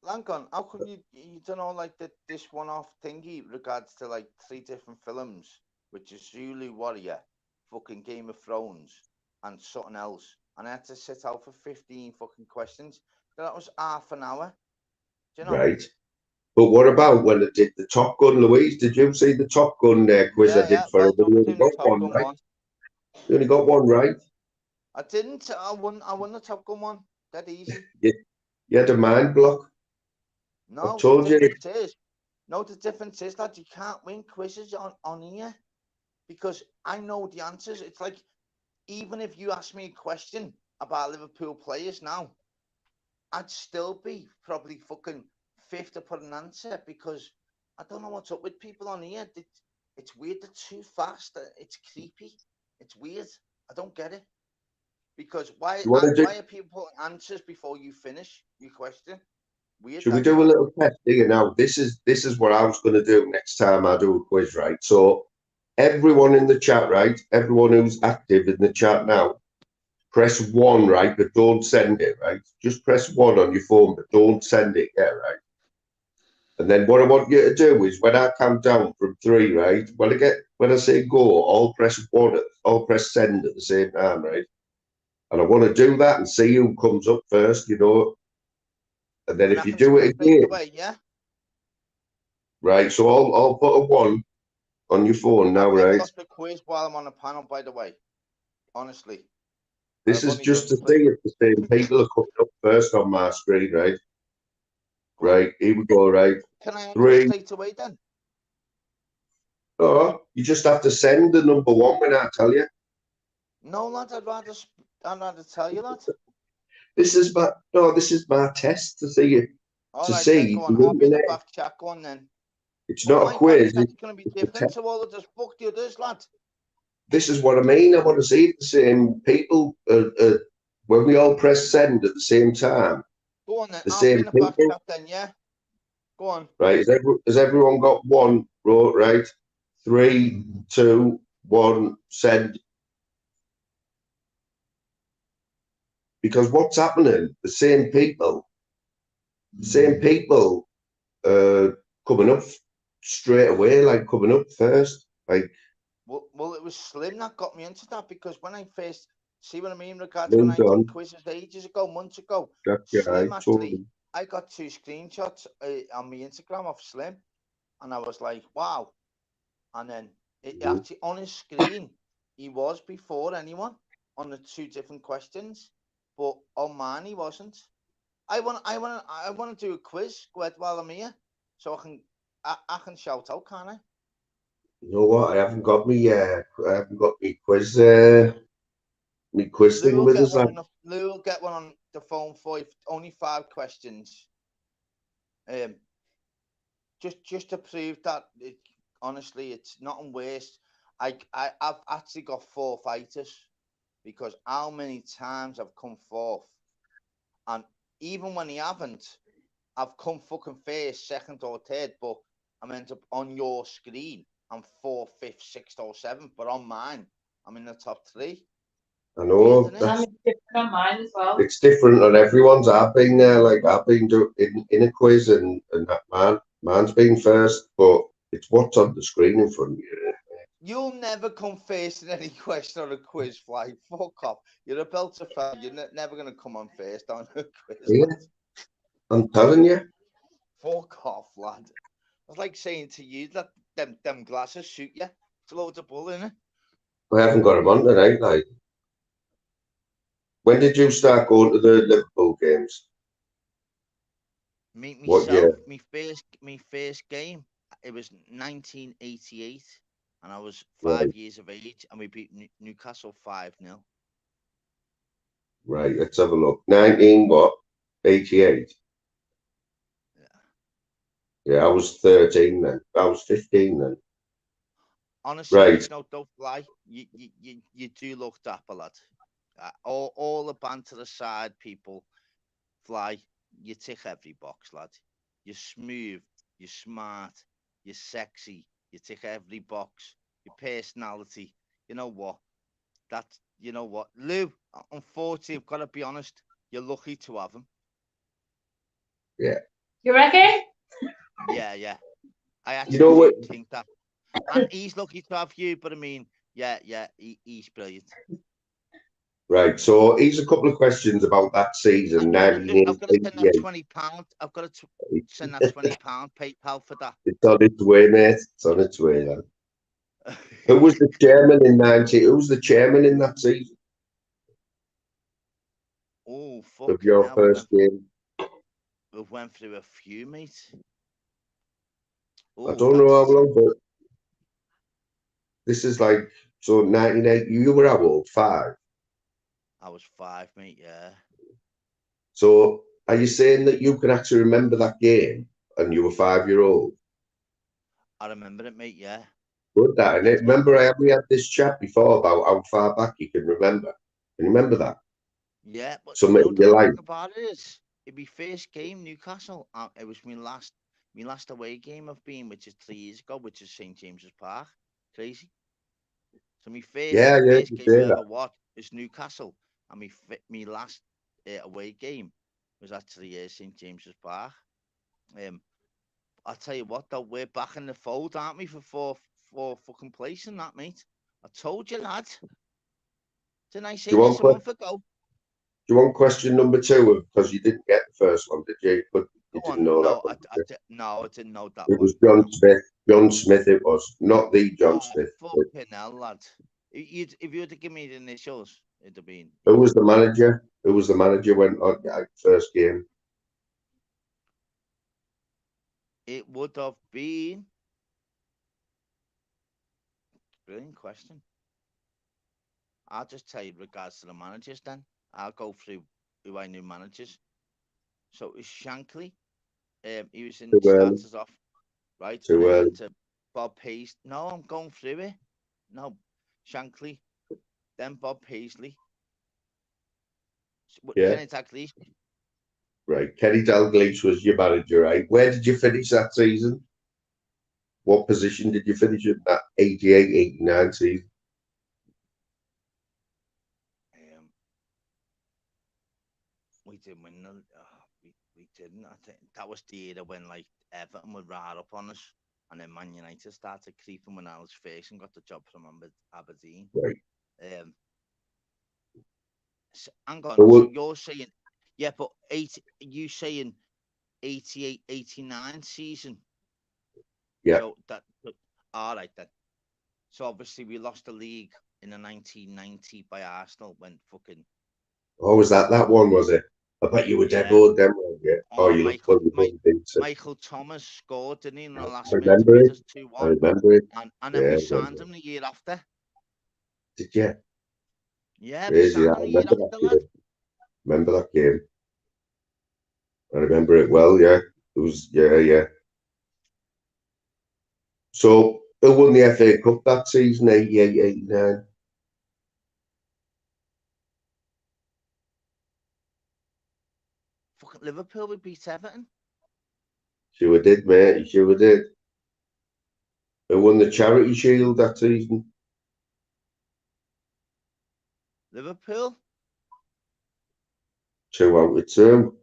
Lancon, how come you don't know like this one-off thingy regards to like 3 different films, which is Zulu Warrior, fucking Game of Thrones, and something else, and I had to sit out for 15 fucking questions. That was half an hour. Do you know? Right. But what about when I did the Top Gun, Louise? Did you see the Top Gun quiz I did for her? You only got one, right? You only got one right. I didn't. I won the Top Gun one. That easy. You had a mind block. No, I told you. The difference is that you can't win quizzes on here because I know the answers. It's like, even if you ask me a question about Liverpool players now, I'd still be probably fucking fifth to put an answer because I don't know what's up with people on here. It's weird. They're too fast. It's creepy. It's weird. I don't get it. Because why are people putting answers before you finish your question? Weird. Should we do a little test here now? This is what I was going to do next time I do a quiz, right? So everyone in the chat, right? Everyone who's active in the chat now, press 1, right? But don't send it, right? Just press 1 on your phone, but don't send it, yeah, right? And then what I want you to do is when I count down from 3, right? When I say go, I'll press 1, I'll press send at the same time, right? And I want to do that and see who comes up first, you know. And then if you do it again, away, yeah. Right, so I'll put a 1 on your phone now, right? I've the quiz while I'm on the panel, by the way. Honestly. This is just to see if the same people are coming up first on my screen, right? Right, here we go, right? Can I 3. straight away then? Oh, you just have to send the number 1 when I tell you. No, lad, I'd rather tell you that. This is my test to see you. All right, then, go on. I'll be in the back chat. Go on then. It's not a My quiz. it's going to be different to all of this. Fuck the others, lad. This is what I mean. I want to see the same people when we all press send at the same time. Go on then. The I'll same be in the people. back chat then, yeah? Go on. Right. Has everyone got one? Right. 3, 2, 1, send. Because what's happening? The same people coming up straight away, like coming up first. Like, well, it was Slim that got me into that, because when I first see what I mean, regards well when I done. did quizzes ages ago, months ago. That's Slim right, actually, totally. I got 2 screenshots on my Instagram of Slim, and I was like, wow. And then it actually on his screen, he was before anyone on the 2 different questions, but on mine he wasn't. I want to do a quiz, Gwed, while I'm here, so I can shout out, can't I? You know what? I haven't got me quiz thing with us. Lou will get one on the phone for you. Only 5 questions. Just to prove that honestly, it's nothing worse. I've actually got 4 fighters, because how many times I've come fourth, and even when he haven't, I've come fucking first, second, or third, but I'm end up on your screen. I'm 4th, 5th, 6th, or 7th, but on mine, I'm in the top 3. I know. I'm different on mine as well. It's different on everyone's. I've been there, like I've been in a quiz, and that mine's been first, but it's what's on the screen in front of you. You'll never come first in any question or a quiz, Fly. Fuck off. You're a belter fan. You're never going to come on first on a quiz. Yeah. I'm telling you. Fuck off, lad. It's like saying to you that them glasses suit you. It's loads of bull, innit? I haven't got them on tonight, like. When did you start going to the Liverpool games? What year? My first game, it was 1988, and I was 5 years of age, and we beat Newcastle 5-0. Right, let's have a look. 88? Yeah, I was 13 then. I was 15 then. Honestly, right. No, don't lie. You do look dapper, lad. All the banter aside, people, Fly, you tick every box, lad. You're smooth, you're smart, you're sexy, you tick every box. Your personality, you know what? Lou, unfortunately, I've got to be honest, you're lucky to have him. Yeah. You reckon? Yeah. I actually think that. And he's lucky to have you, but I mean, yeah, he's brilliant. Right, so here's a couple of questions about that season. I've got to send that £20. I've got to send that £20 PayPal for that. It's on its way, mate. It's on its way, then. Who was the chairman in 90? Who was the chairman in that season? Oh, fuck. Of your first game? We went through a few, mate. I don't know how long, but this is like, so 1980, you were how old? 5? I was 5, mate, yeah. So are you saying that you can actually remember that game and you were 5-year-old? I remember it, mate, yeah. Good, that, and remember we had this chat before about how far back you can remember. Can you remember that? Yeah, but so you know the thing about it is, it'd be first game, Newcastle. It was my last away game I've been, which is 3 years ago, which is St. James's Park. Crazy. So my first game I ever watched is Newcastle, and my last away game was actually St. James's Park. I'll tell you what, though, we're back in the fold, aren't we, for fucking place in that, mate? I told you, lad. Didn't I say this a month ago? Do you want question number 2? Because you didn't get the first one, did you? But you didn't know that one. I didn't know that one. It was John Smith. John Smith it was, not the John Smith. Fucking hell, lad. If you were to give me the initials, it'd have been... Who was the manager? Who was the manager when first game? It would have been... Brilliant question. I'll just tell you regards to the managers then. I'll go through who I knew managers. So it was Shankly. He was in starters off. right? Too And I early. went to Bob Paisley. No, I'm going through it. No, Shankly, then Bob Paisley. Yeah. Kenny Dalglish. Right. Kenny Dalglish was your manager, right? Where did you finish that season? What position did you finish in that 88-89 season? We didn't win. We didn't. I think that was the era when like Everton would ride up on us, and then Man United started creeping when Alex Ferguson got the job from Aberdeen. Right. So, hang on. So So you're saying, yeah, but you saying 88, 89 season? Yeah. So all right then. So obviously we lost the league in the 1990 by Arsenal when fucking. Oh, was that one, was it? I bet you were dead bored then, weren't you? Oh, you looked well. Michael Thomas scored, didn't he, in the last I minute to remember beat it. us I 2-1. remember it. And then we signed him the year after. Did you? Yeah, we Crazy. signed I him the year remember after, that lad. game. Remember that game. I remember it well, yeah. It was, yeah. So, who won the FA Cup that season, 88, 89? Fucking Liverpool, we beat Everton. Sure did, mate. You sure did. Who won the Charity Shield that season? Liverpool. 2 out of 2.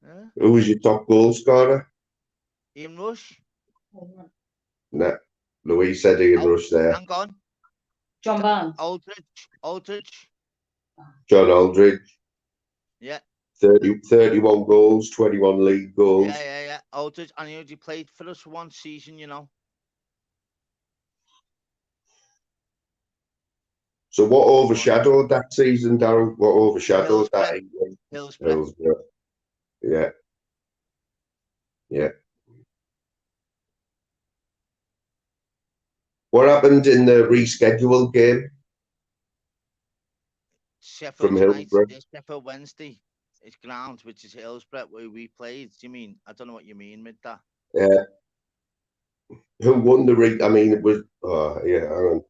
Yeah. Who was your top goal scorer? Ian Rush. Nah. Louise said Ian Rush there. Hang on. John Barnes. Aldridge. John Aldridge. Yeah. 31 goals, 21 league goals. Yeah. Aldridge. And he only played for us for one season, you know. So what overshadowed that season, Darryl? What overshadowed that? Hillsborough. Yeah. What happened in the rescheduled game? Sheffield from tonight, Hillsborough? Sheffield Wednesday. It's ground, which is Hillsborough, where we played. Do you mean? I don't know what you mean with that. Yeah. Who won the I mean, it was. Oh, yeah. Hang on.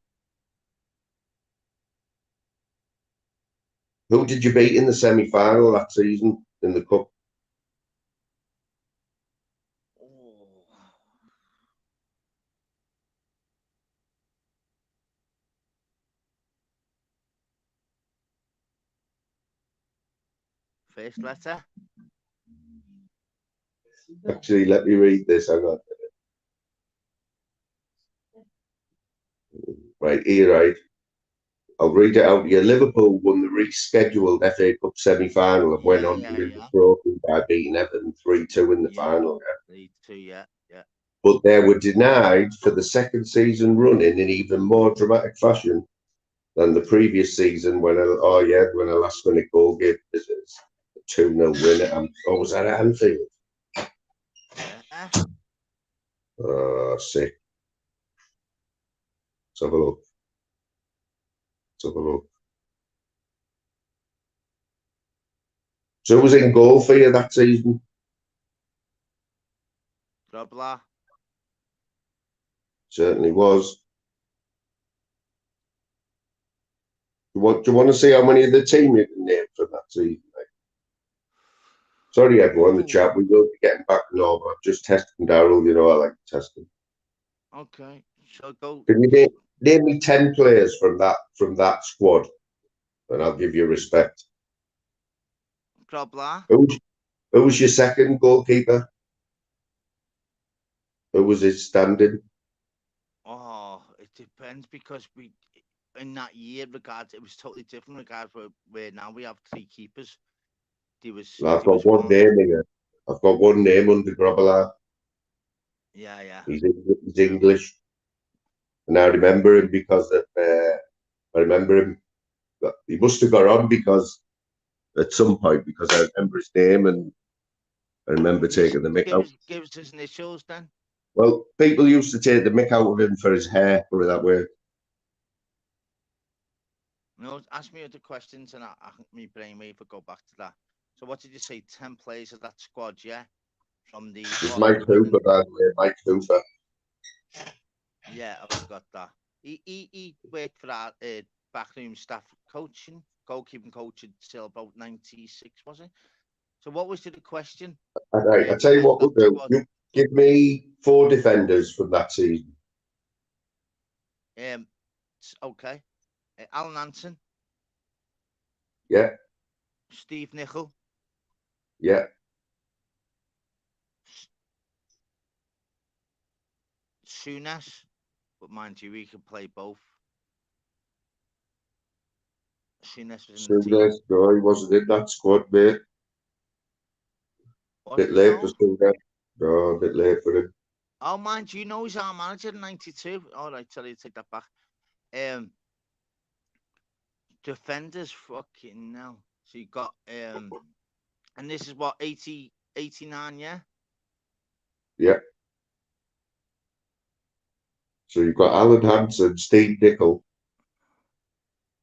Who did you beat in the semi-final that season in the cup? First letter. Actually, let me read this. Hang on. Right here, right. I'll read it out to you. Liverpool won the rescheduled FA Cup semi-final and went on to win the trophy by beating Everton 3-2 in the final. 3-2, yeah. But they were denied for the second season running in even more dramatic fashion than the previous season when a last-minute goal gave visitors a 2-0 win. Was that at Anfield? Yeah. Oh, sick. Let's have a look. So who was in goal for you that season? Grobler. Certainly was. Do you want to see how many of the team you can name from that season? Mate? Sorry, everyone, the chat. We will be getting back to normal. I'm just testing Darryl. You know, I like testing. Okay, so go. Can you name me 10 players from that squad, and I'll give you respect. Grobler. Who was your second goalkeeper? Who was his standing? Oh, it depends because in that year, it was totally different regards where now we have 3 keepers. I've got one name in it. I've got one name under Grobler. Yeah. He's English, and I remember him because he must have got on because at some point because I remember his name and I remember taking the mick out. Give us his initials then. Well, people used to take the mick out of him for his hair, put it that way. No, ask me other questions and my brainwave will go back to that. So what did you say? 10 players of that squad, yeah? from the. This is Mike Hooper, by the way. Mike Hooper. Yeah, I forgot that. He worked for our backroom staff coaching, goalkeeping coach until about 96, was it? So what was the question? All right, I'll tell you what we'll do. You give me 4 defenders from that season. Okay. Alan Hansen. Yeah. Steve Nicol. Yeah. Souness, but mind you, he could play both. Souness was in the team. No, he wasn't in that squad, mate. Bit late for Souness. No, a bit late for him. Oh, mind you, know he's our manager in 92. All right, tell you to take that back. Defenders, fucking no. So you got and this is what 89, yeah. Yeah. So you've got Alan Hansen, Steve Nicol.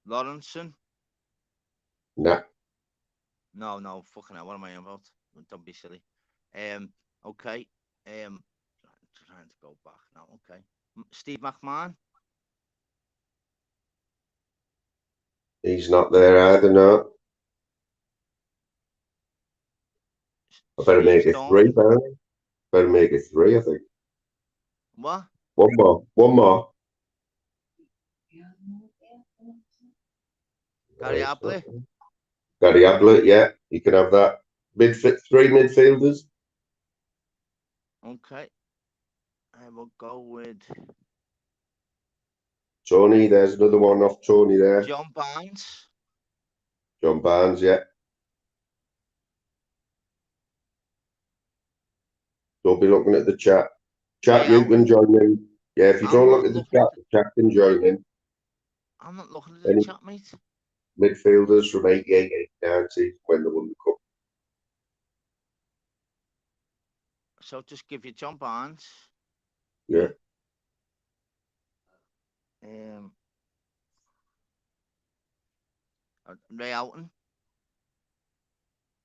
Lawrenson. Nah. No, fucking hell, what am I about? Don't be silly. Okay. Trying to go back now. Okay. Steve McMahon. He's not there either, no. I better make it 3, better make it 3, I think. What? One more. Gary Ablett. Gary Ablett, yeah, you can have that. 3 midfielders. Okay. I will go with Tony. There's another one off Tony there. John Barnes. John Barnes, yeah. Don't be looking at the chat. Chat, you can join in. Yeah, if you don't look at the chat can join in. I'm not looking at the chat, mate. Midfielders from 88, 90 when they won the cup. So just give you John Barnes. Yeah. Ray Houghton.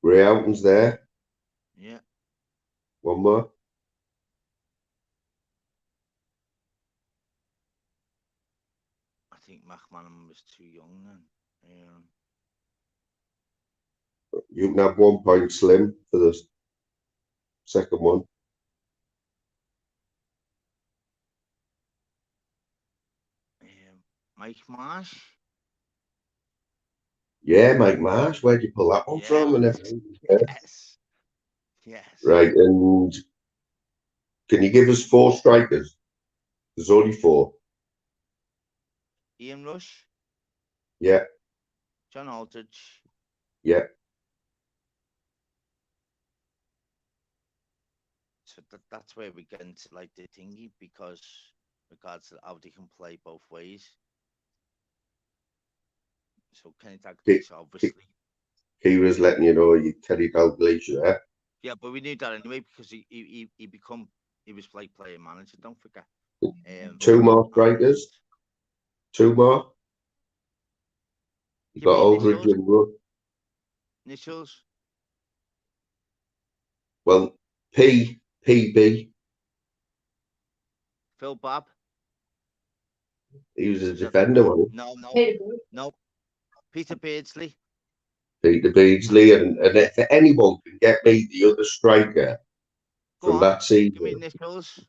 Ray Houghton's there. Yeah. One more. I think McManaman was too young then. You can have 1 point, Slim, for the second one. Mike Marsh. Yeah, Mike Marsh. Where'd you pull that one from? And everything? Yes. Yes. Right, and can you give us 4 strikers? There's only 4. Ian Rush. Yeah. John Aldridge. Yeah. So that's where we get into like the thingy, because regards to how they can play both ways. So Kenny Dalglish, obviously. Kira's letting you know you Kenny Dalglish there. Yeah, but we knew that anyway because he was like player manager. Don't forget. 2 more strikers. 2 more. You got Aldridge and Rush. Initials. Well, PB. Phil Babb. He was a defender, wasn't he? No. Peter Beardsley. Peter Beardsley, and if anyone can get me the other striker from that season. Give me initials.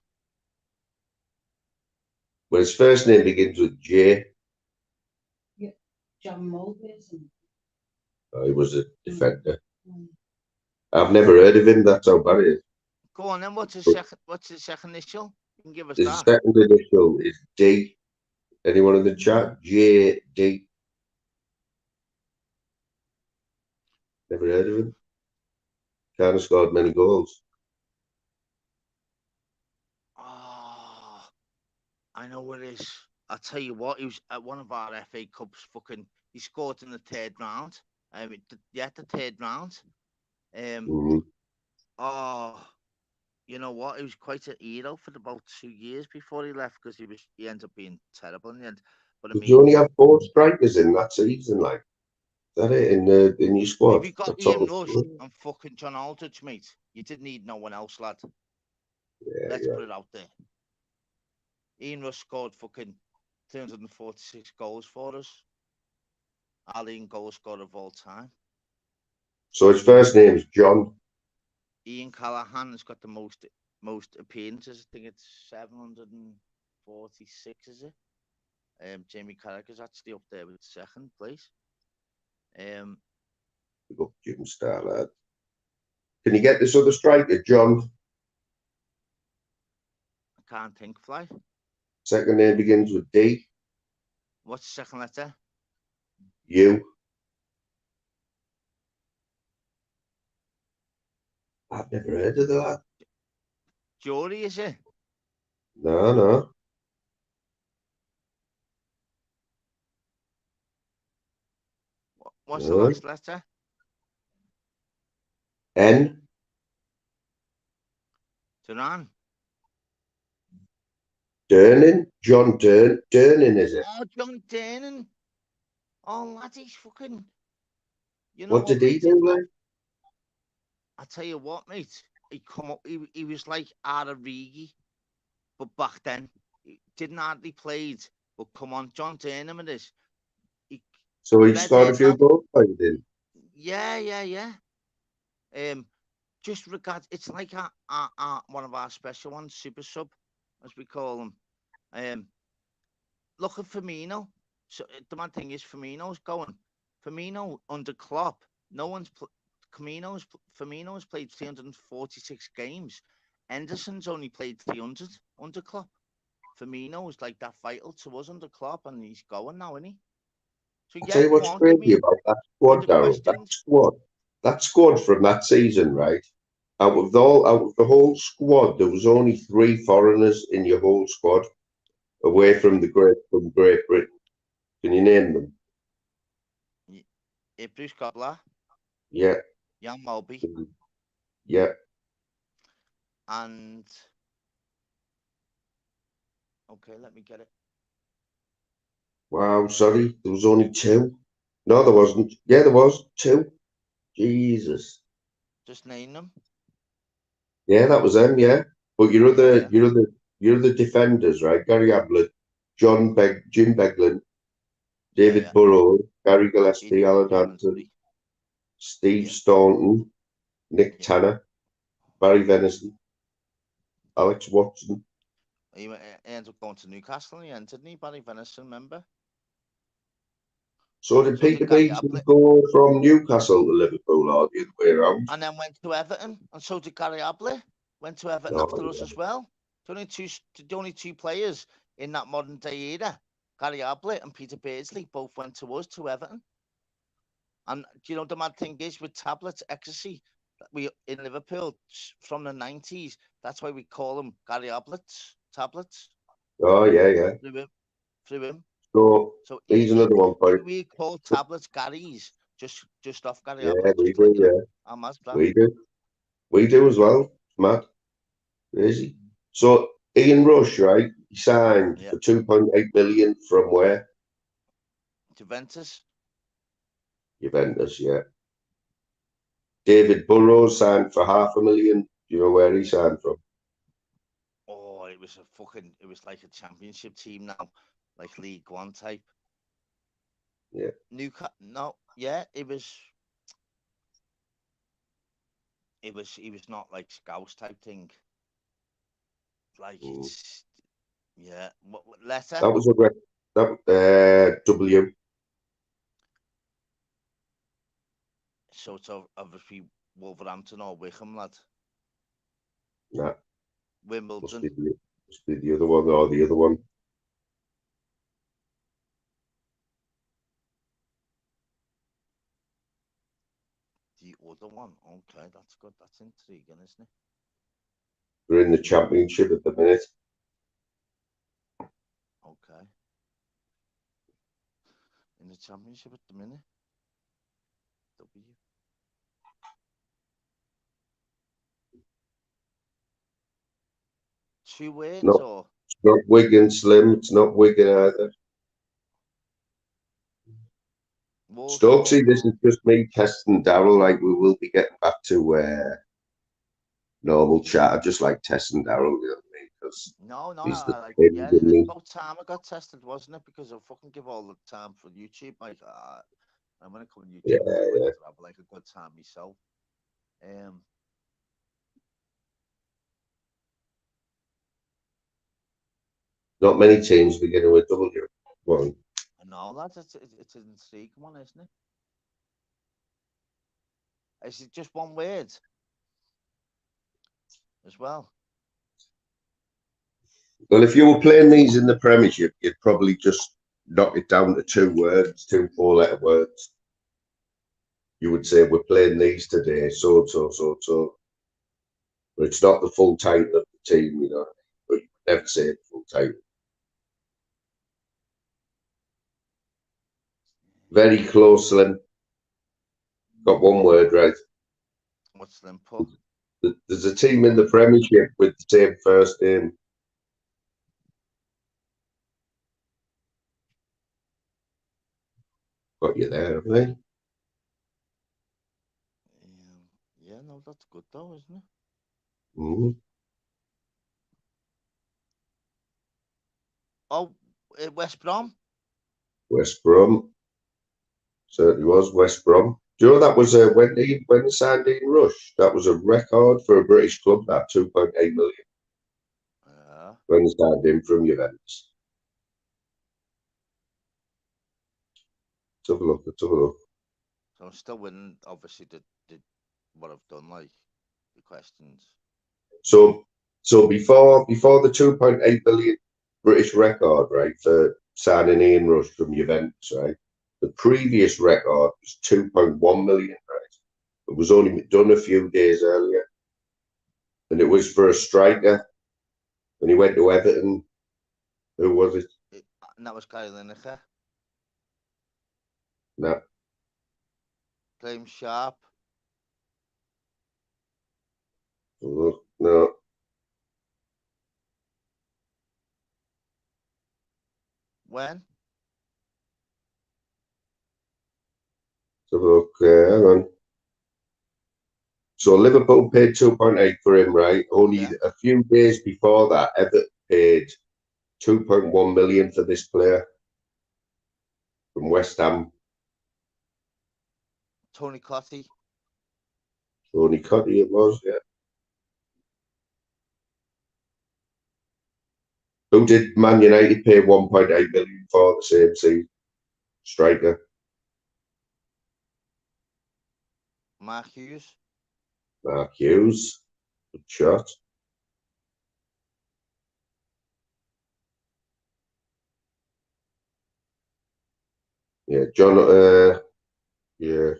Well, his first name begins with J. Yeah, John Mulvey's. He was a defender. I've never heard of him. That's how bad it is. Go on then. What's his second initial? You can give us his that. second initial is D. Anyone in the chat? JD. Never heard of him. Kind of scored many goals. Oh, I know what it is. I'll tell you what, he was at one of our FA Cups. He scored in the 3rd round. The 3rd round. Oh, you know what? He was quite a hero for about 2 years before he left, because he ended up being terrible in the end. But Did you only have 4 strikers in that season? Like, is that it in your squad? If you got Ian Rush and fucking John Aldridge, mate, You didn't need no one else, lad. Yeah, Let's yeah. put it out there. Ian Rush scored fucking 346 goals for us. Our leading goal scorer of all time. So his first name is John. Ian Callahan has got the most appearances. I think it's 746, is it? Jamie Carragher's actually up there with second place. Look, Jim Star, lad. Can you get this other striker, John? I can't think, Fly. Second name begins with D. What's the second letter? U. I've never heard of that. Jory, is it? No, no. What's no. the last letter? N. Duran. Durnin. John Durnin, is it? Oh, John Dernan. Oh, lad, he's fucking. You know What did he mate? do, lad? I tell you what, mate. He come up. He was like Ararigi, but back then he didn't hardly played. But come on, John Dernan it is. So he Red scored a few lad. goals, did. Yeah. Just regard. It's like one of our special ones, super sub, as we call them. Look at Firmino. So the mad thing is, Firmino's going. Firmino under Klopp. Firmino's played 346 games. Henderson's only played 300 under Klopp. Firmino is like that vital to us under Klopp, and he's going now, isn't he? So I'll tell you what's crazy about that squad, Darryl. That squad from that season, right? Out of the whole squad, there was only 3 foreigners in your whole squad, away from Great Britain. Can you name them? Bruce Gobler. Yeah. Jan Mulby. Yeah. And okay, let me get it. Wow, sorry, there was only 2. No, there wasn't. Yeah, there was 2. Jesus. Just name them. Yeah, that was them. Yeah, but your other defenders, right? Gary Ablett, Jim Beglin, David Burrows, Gary Gillespie, Alan Hansen, Steve Staunton, Nick Tanner, Barry Venison, Alex Watson. He ended up going to Newcastle in the end, didn't he? Barry Venison, remember? So did Peter Beaton go from Newcastle to Liverpool, or the other way around? And then went to Everton, and so did Gary Ablett. Went to Everton after us as well. The only two players in that modern day era, Gary Ablett and Peter Beardsley, both went to us, to Everton. And do you know the mad thing is with tablets, ecstasy, we in Liverpool from the 90s, that's why we call them Gary Ablett's tablets. Oh, yeah. Through him. So here's another one for you. We call tablets Gary's, just off Gary Yeah, Ablett. we do, yeah. We do as well. Mad. Crazy. So Ian Rush, right? He signed for 2.8 million from where? Juventus, yeah. David Burrows signed for $500,000. Do you know where he signed from? Oh, it was like a championship team now, like League One type. Yeah. It was not like Scouts type thing. Like it's What letter? That was W. So it's obviously Wolverhampton or Wickham, lad. Nah. Wimbledon. Must be the other one or the other one. The other one. Okay, that's good. That's intriguing, isn't it? We're in the championship at the minute. Okay. In the championship at the minute. W. Two words or? It's not Wigan Slim. It's not Wigan either. Stokesy, this is just me testing Darryl. Like we will be getting back to normal chat. I just like testing Daryl, you know what I mean? Because No, he's the yeah, in me. it's about time I got tested, wasn't it? Because I fucking give all the time for YouTube. Like, I'm gonna come on YouTube. Yeah, I like yeah. to have like a good time myself. Not many teams beginning with W. One. No, lads, it's an intriguing one, isn't it? Is it just one word as well? Well, if you were playing these in the Premiership, you'd probably just knock it down to 2 words, 2 4-letter words. You would say, we're playing these today, so. But it's not the full title of the team, you know. But you would never say the full title. Very close, Slim. Got 1 word right. What's Slim put? There's a team in the Premiership with the same first name. Got you there, haven't they? Yeah, no, that's good though, isn't it? Mm-hmm. Oh, West Brom. West Brom. Certainly was West Brom. Do you know that was when they signed Ian Rush? That was a record for a British club. That 2.8 million. When they signed him from Juventus. Let's have a look. Let's have a look. So I'm still winning. Obviously, did what I've done, like the questions. So before the 2.8 billion British record, right, for signing Ian Rush from Juventus, right, the previous record was 2.1 million, right. It was only done a few days earlier, and it was for a striker. When he went to Everton, who was it? And that was Gary Lineker. No. Graham Sharp. No. When? So look, hang on. So Liverpool paid 2.8 for him, right? Only a few days before that, Everton paid 2.1 million for this player from West Ham. Tony Cottee. Tony Cottee it was, yeah. Who did Man United pay 1.8 million for the same season? Striker. Mark Hughes. Mark Hughes. Good shot. Yeah, John, yeah.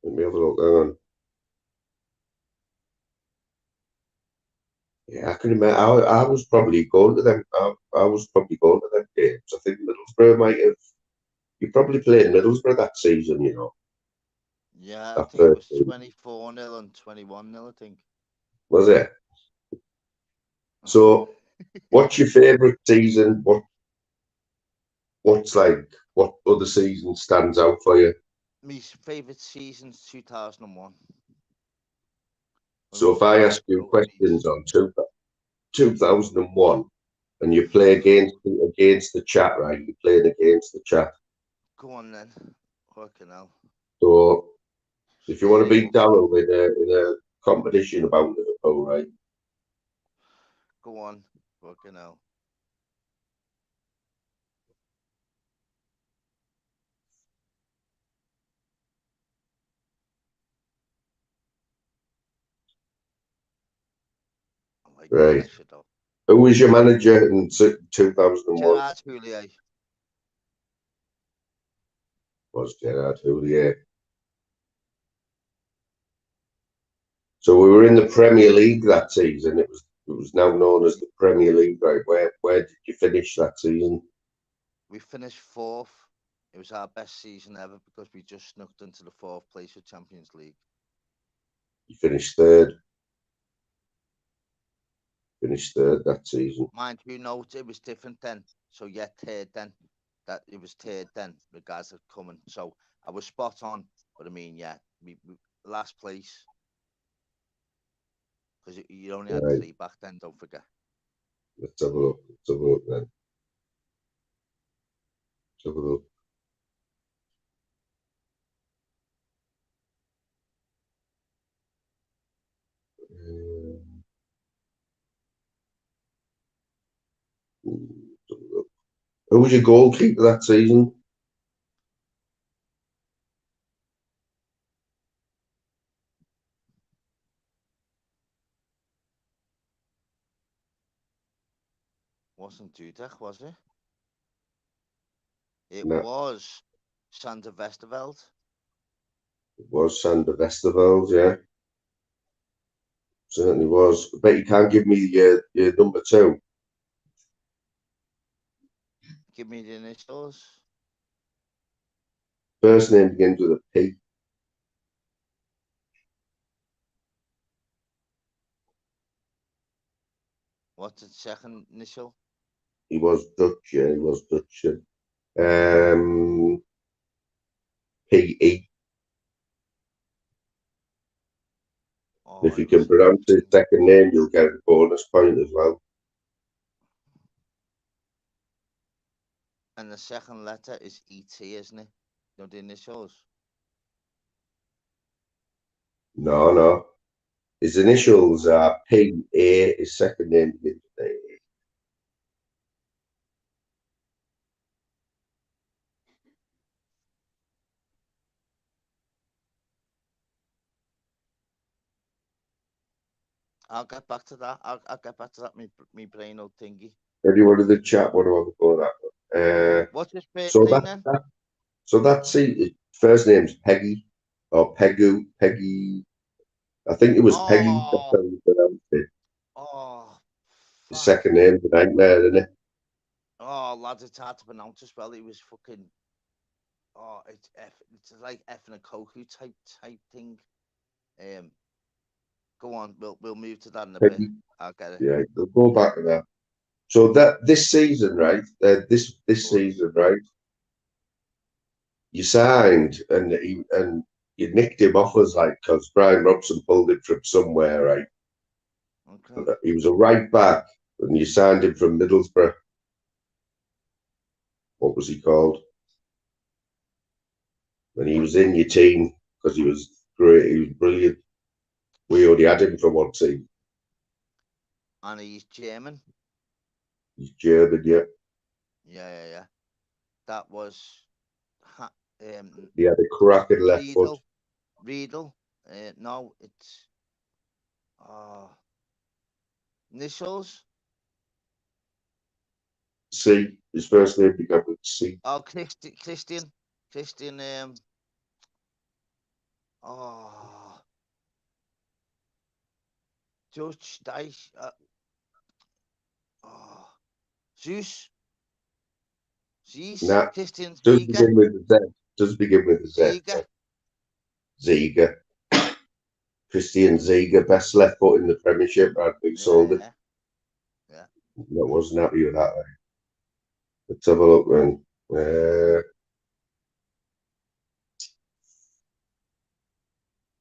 Let me have a look, hang on. Yeah, I can imagine. I was probably going to them. I was probably going to them games. I think Middlesbrough might have. You probably played Middlesbrough that season, you know. Yeah, I think it was 24-0 and 21-0, I think. Was it? So, what's your favourite season? What other season stands out for you? My favourite season's 2001. So if I ask you questions on 2001 and you play against the chat, right? You're playing against the chat. Go on then. Fucking hell. So if you want to beat Darryl in a competition about Liverpool, right? Go on. Fucking hell. Like Right. pressure, though. Who was your manager in 2001? Gerard Houllier. Was Gerard Houllier. So we were in the Premier League that season. It was now known as the Premier League, right? Where did you finish that season? We finished 4th. It was our best season ever because we just snuck into the 4th place of Champions League. You finished 3rd. Finished 3rd that season. Mind you, know it was different then. So yeah, 3rd then. That it was 3rd then. The guys are coming. So I was spot on. But I mean, yeah, we last place. because you only had Right. 3 back then. Don't forget. Let's have a look. Let's have a look then. Let's have a look. Who was your goalkeeper that season? Wasn't Dudek, was it? It No. was Sander Westerveld. It was Sander Westerveld, yeah. Certainly was. I bet you can't give me your number 2. Give me the initials. First name begins with a P. What's the second initial? He was Dutch, yeah, he was Dutch. P.E. Oh, If you can pronounce his second name, you'll get a bonus point as well. And the second letter is E.T., isn't it? You know the initials? No, no. His initials are P.A. His second name begins with A. I'll get back to that. I'll get back to that. Me brain old thingy. Anyone in the chat want to go that? What's his first So name then? So that's it. First name's Peggy or Pegu. Peggy. I think it was Peggy. That's how you pronounce it. Oh. His second name's a nightmare, isn't it? Oh, lads, it's hard to pronounce as well. He was fucking. Oh, it's like F and a Koku type thing. Go on, we'll move to that in a bit. I'll get it. Yeah, we'll go back to that. So this season, right? This season, right? You signed and you nicked him off us like because Brian Robson pulled it from somewhere, right? Okay. He was a right back, and you signed him from Middlesbrough. What was he called? And he was in your team because he was great. He was brilliant. We already had him for one team. And he's German. He's German, yeah. Yeah. That was. He had a cracking left foot. Riedel. No, it's. Initials. C. His first name began with C. Oh, Christian. Dutch Dice. Zeus. Nah, Christian does Ziege. begin with a Z. Does begin with a Z. Ziege. Christian Ziege, best left foot in the Premiership. I'd be sold it. Yeah. That wasn't happy with that. Let's have a look then.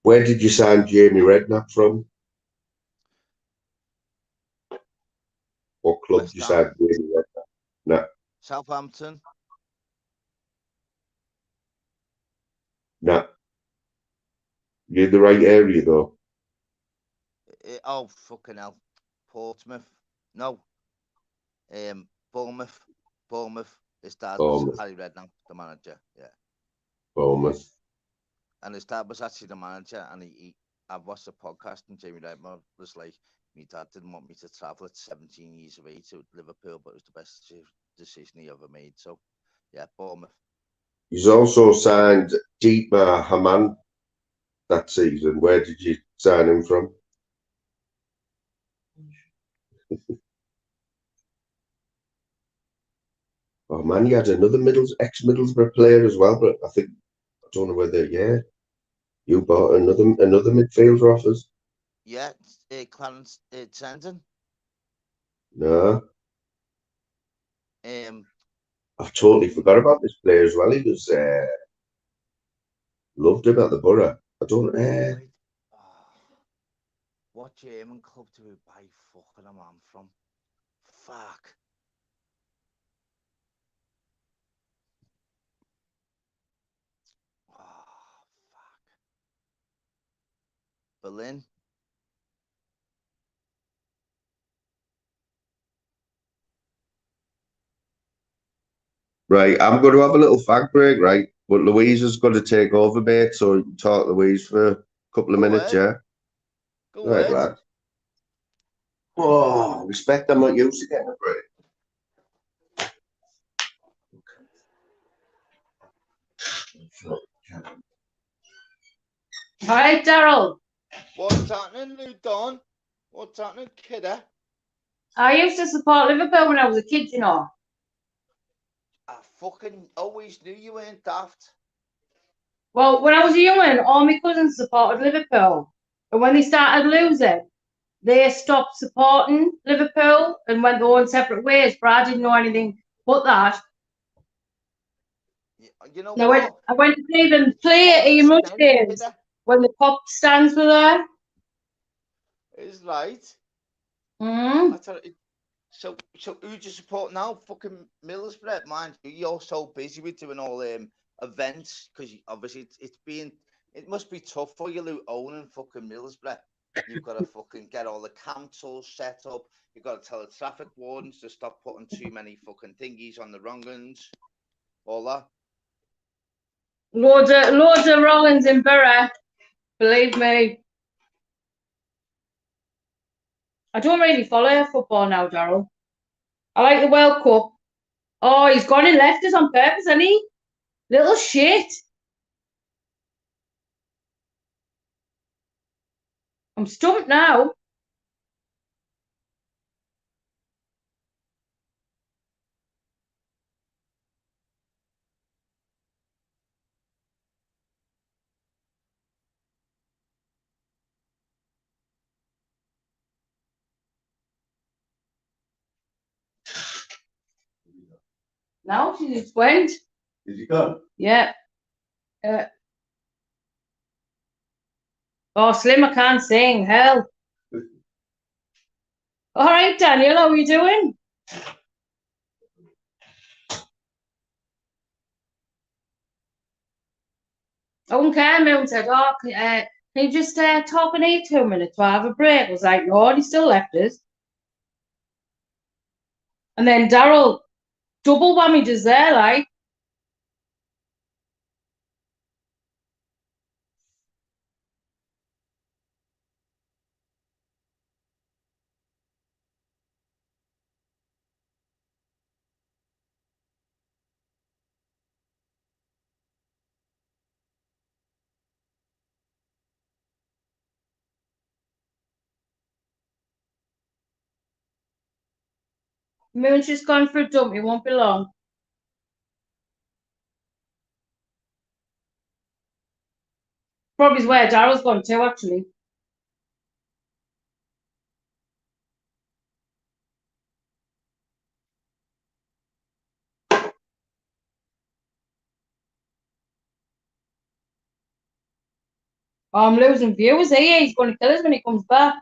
Where did you sign Jamie Redknapp from? What club did you sign Jamie Redknapp? No. Southampton. No. You're in the right area though. Oh, fucking hell. Portsmouth. No. Bournemouth. His dad was Harry Redknapp, the manager. Yeah. Bournemouth. And his dad was actually the manager, and I watched the podcast, and Jamie Redknapp was like, my dad didn't want me to travel at 17 years of age to Liverpool, but it was the best decision he ever made. So, yeah, Bournemouth. He's also signed Dietmar Hamann that season. Where did you sign him from? Oh man, he had another ex-Middlesbrough player as well, but I don't know whether you bought another midfielder off us. Yeah, Clarence Townsend. No. I've totally forgot about this player as well. He was loved him at the Borough. I don't What German club do we buy fucking a man from? Fuck. Oh, fuck. Berlin. Right, I'm going to have a little fag break, right? But Louise is going to take over, mate. So you can talk, Louise, for a couple of minutes, yeah? Go Right, ahead. lad. Oh, respect, I'm not used to getting a break. All right, Daryl. What's happening, Lou Don? What's happening, kidder? I used to support Liverpool when I was a kid, you know. I fucking always knew you weren't daft. Well, when I was a young one, all my cousins supported Liverpool. And when they started losing, they stopped supporting Liverpool and went their own separate ways. But I didn't know anything but that. You know what? I went to see them play at Ian Rush days when the pop stands were there. Is right. Mm-hmm. I tell you, so who do you support now? Fucking Middlesbrough, mind you. You're so busy with doing all events because obviously it must be tough for you, Lou, owning fucking Middlesbrough. You've got to fucking get all the councils set up. You've got to tell the traffic wardens to stop putting too many fucking thingies on the wrong ones. All that. Loads of wrong-uns in Borough. Believe me. I don't really follow football now, Daryl. I like the World Cup. Oh, he's gone and left us on purpose, hasn't he? Little shit. I'm stumped now. No, she just went. Is he gone? Yeah. Oh, Slim, I can't sing. Hell. All right, Daniel, how are you doing? Okay, Moon said, oh, can you just talk and eat 2 minutes while I have a break? I was like, no, he still left us. And then Daryl double whammy does there, like. Moon's just gone for a dump. It won't be long. Probably where Daryl's gone to, actually. Oh, I'm losing viewers here. He's going to kill us when he comes back.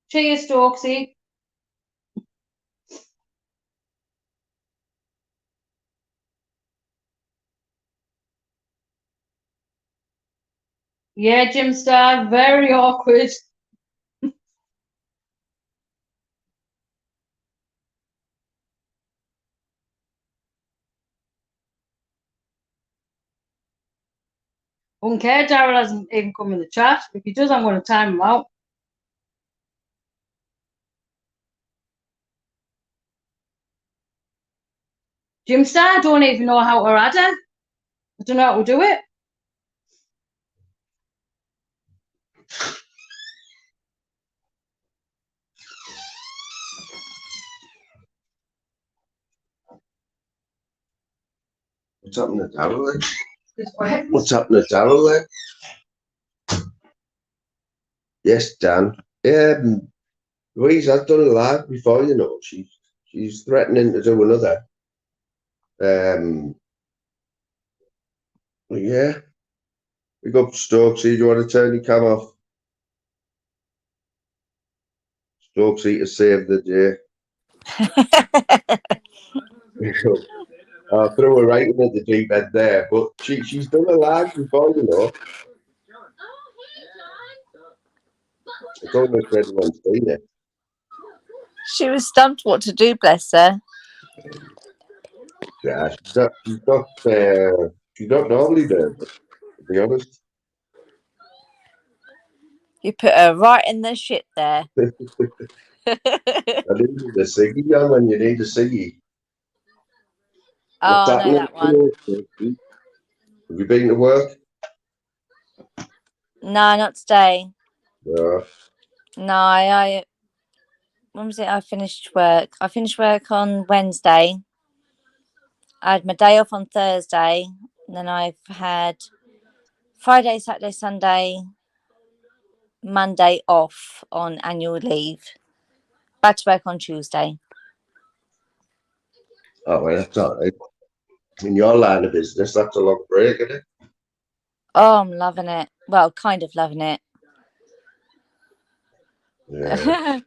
Cheers, Stokesy. Yeah, Jim Star, very awkward. Wouldn't care, Daryl hasn't even come in the chat. If he does, I'm going to time him out. Jim Star, I don't even know how to add her. I don't know how to do it. What's happened to Darryl then? What's happened to Darryl then? Yes, Dan. Louise has done a live before, you know. She's threatening to do another. Yeah. We got Stokesy. Do you want to turn your cam off? Stokesy to save the day. I threw her right into the deep end there, but she's done a live before, you know. I don't know if anyone's seen it. She was stumped what to do, bless her. Yeah, she's not normally there, but to be honest. You put her right in the shit there. I need a ciggy, young one. You need a ciggy. What's Oh, I know happening? that one. Have you been to work? No, not today. Yeah. No, when was it I finished work? I finished work on Wednesday. I had my day off on Thursday. And then I've had Friday, Saturday, Sunday, Monday off on annual leave. Back to work on Tuesday. Oh, well, that's all right. In your line of business, that's a long break, isn't it? Oh, I'm loving it. Well, kind of loving it. Yeah.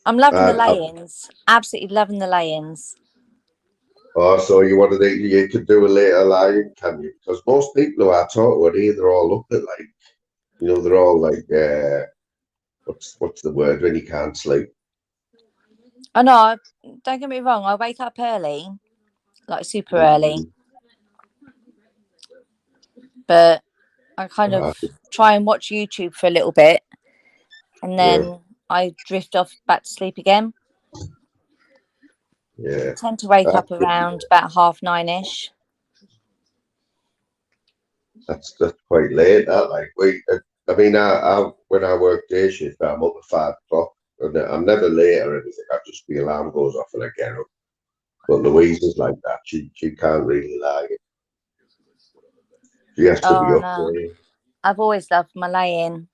I'm loving the lay-ins. Absolutely loving the lay-ins. Oh, so you could do a later line, can you? Because most people who I talk with here, they're all up at like, you know, they're all like, what's the word when you can't sleep? I know. Don't get me wrong. I wake up early, like super early, but I kind of try and watch YouTube for a little bit, and then I drift off back to sleep again. Yeah. I tend to wake up around about 9:30ish. That's quite late. That like I mean, I when I work day shift, I'm up at 5 o'clock, and I'm never late or anything. I just the alarm goes off and I get up. But Louise is like that. She can't really like it. She has to be up there. I've always loved my lay-in,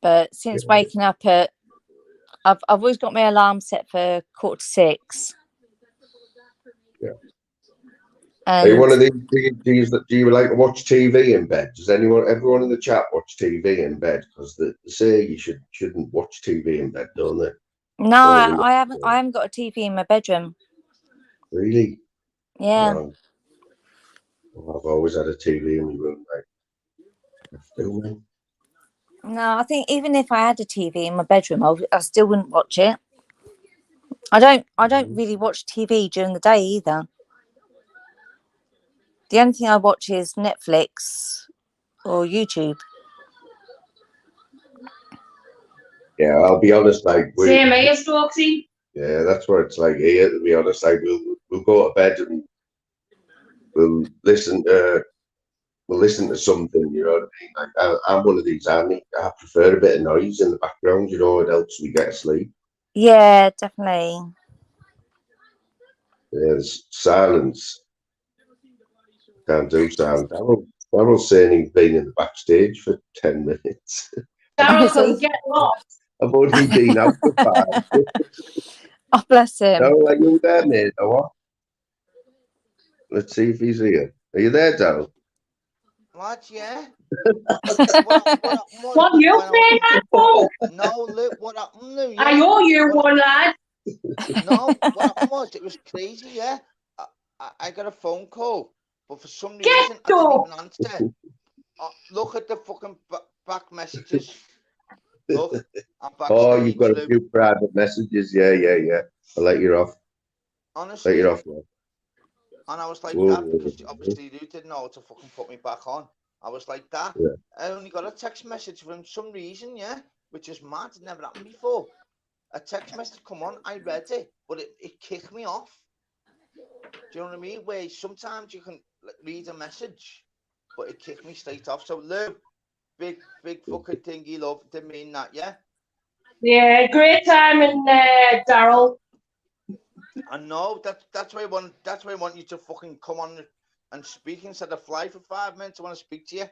but since waking up at, I've always got my alarm set for 5:45. Yeah. And are you one of these do you like to watch TV in bed? Does everyone in the chat watch TV in bed? Because they say you shouldn't watch TV in bed, don't they? No, I haven't got a TV in my bedroom. Really? Yeah. I've always had a TV in my room, like. No, I think even if I had a TV in my bedroom, I still wouldn't watch it. I don't really watch TV during the day either. The only thing I watch is Netflix or YouTube. Yeah, I'll be honest, like same here, Stokesy. Yeah, that's what it's like here, to be honest. Like we'll go to bed and we'll listen to something, you know what I mean? Like I'm one of these, I prefer a bit of noise in the background, you know, it helps me get asleep. Yeah, definitely. Yeah, there's silence. Can't do sound. Darryl's saying he's been in the backstage for 10 minutes. Darryl couldn't get lost. I've only been out for 5. Oh, bless him. Darryl, are you there, mate, or what? Let's see if he's here. Are you there, Darryl? What, yeah? What you saying that for? No, look, what happened, Lou? Yeah? I owe you one, lad. No, what happened was, it was crazy, yeah? I got a phone call, but for some reason, I didn't even answer. Look at the fucking back messages. Look, I'm backstage. Oh, you've got a few private messages. Yeah. I'll let you off. Honestly. Let you off, man. And I was like that because obviously you didn't know how to fucking put me back on. I was like that. Yeah. I only got a text message from some reason, yeah, which is mad. It never happened before. A text message come on, I read it, but it kicked me off. Do you know what I mean? Where sometimes you can read a message, but it kicked me straight off. So Lou, big fucking thingy love, didn't mean that, yeah? Yeah, great time in Darryl. I know that's why I want you to fucking come on and speak instead of fly for 5 minutes. I want to speak to you.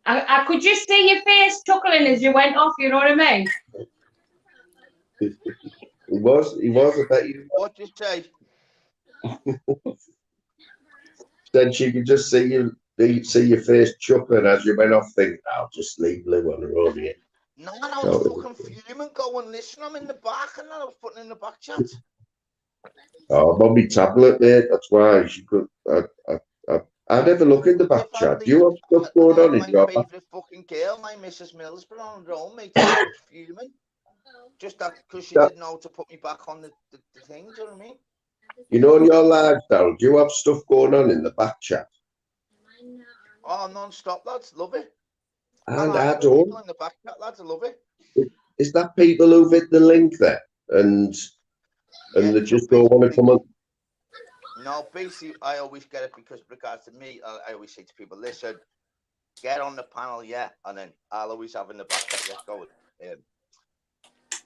I could just see your face chuckling as you went off, you know what I mean? He was, I bet you. What'd you say? Then she could just see your face chuckling as you went off, think, I'll just leave Lou on her own here. No, I was fucking fuming, going, listen, I'm in the back, and I was putting in the back chat. Oh, I'm on my tablet, mate. That's why she could. I never look in the back chat. Do you have stuff going on in your back? My favourite fucking girl, my Mrs. Millsborough, on her own, mate. I was fuming. Just that because she didn't know to put me back on the thing, do you know what I mean? You know, in your live, Darryl, do you have stuff going on in the back chat? Oh, non-stop, lads. Love it. And I don't. People in the back chat, lads. I love it. Is that people who've hit the link there and they just don't want to come on? No, basically, I always get it because, regards to me, I always say to people, listen, get on the panel, yeah, and then I'll always have in the back chat, let's go.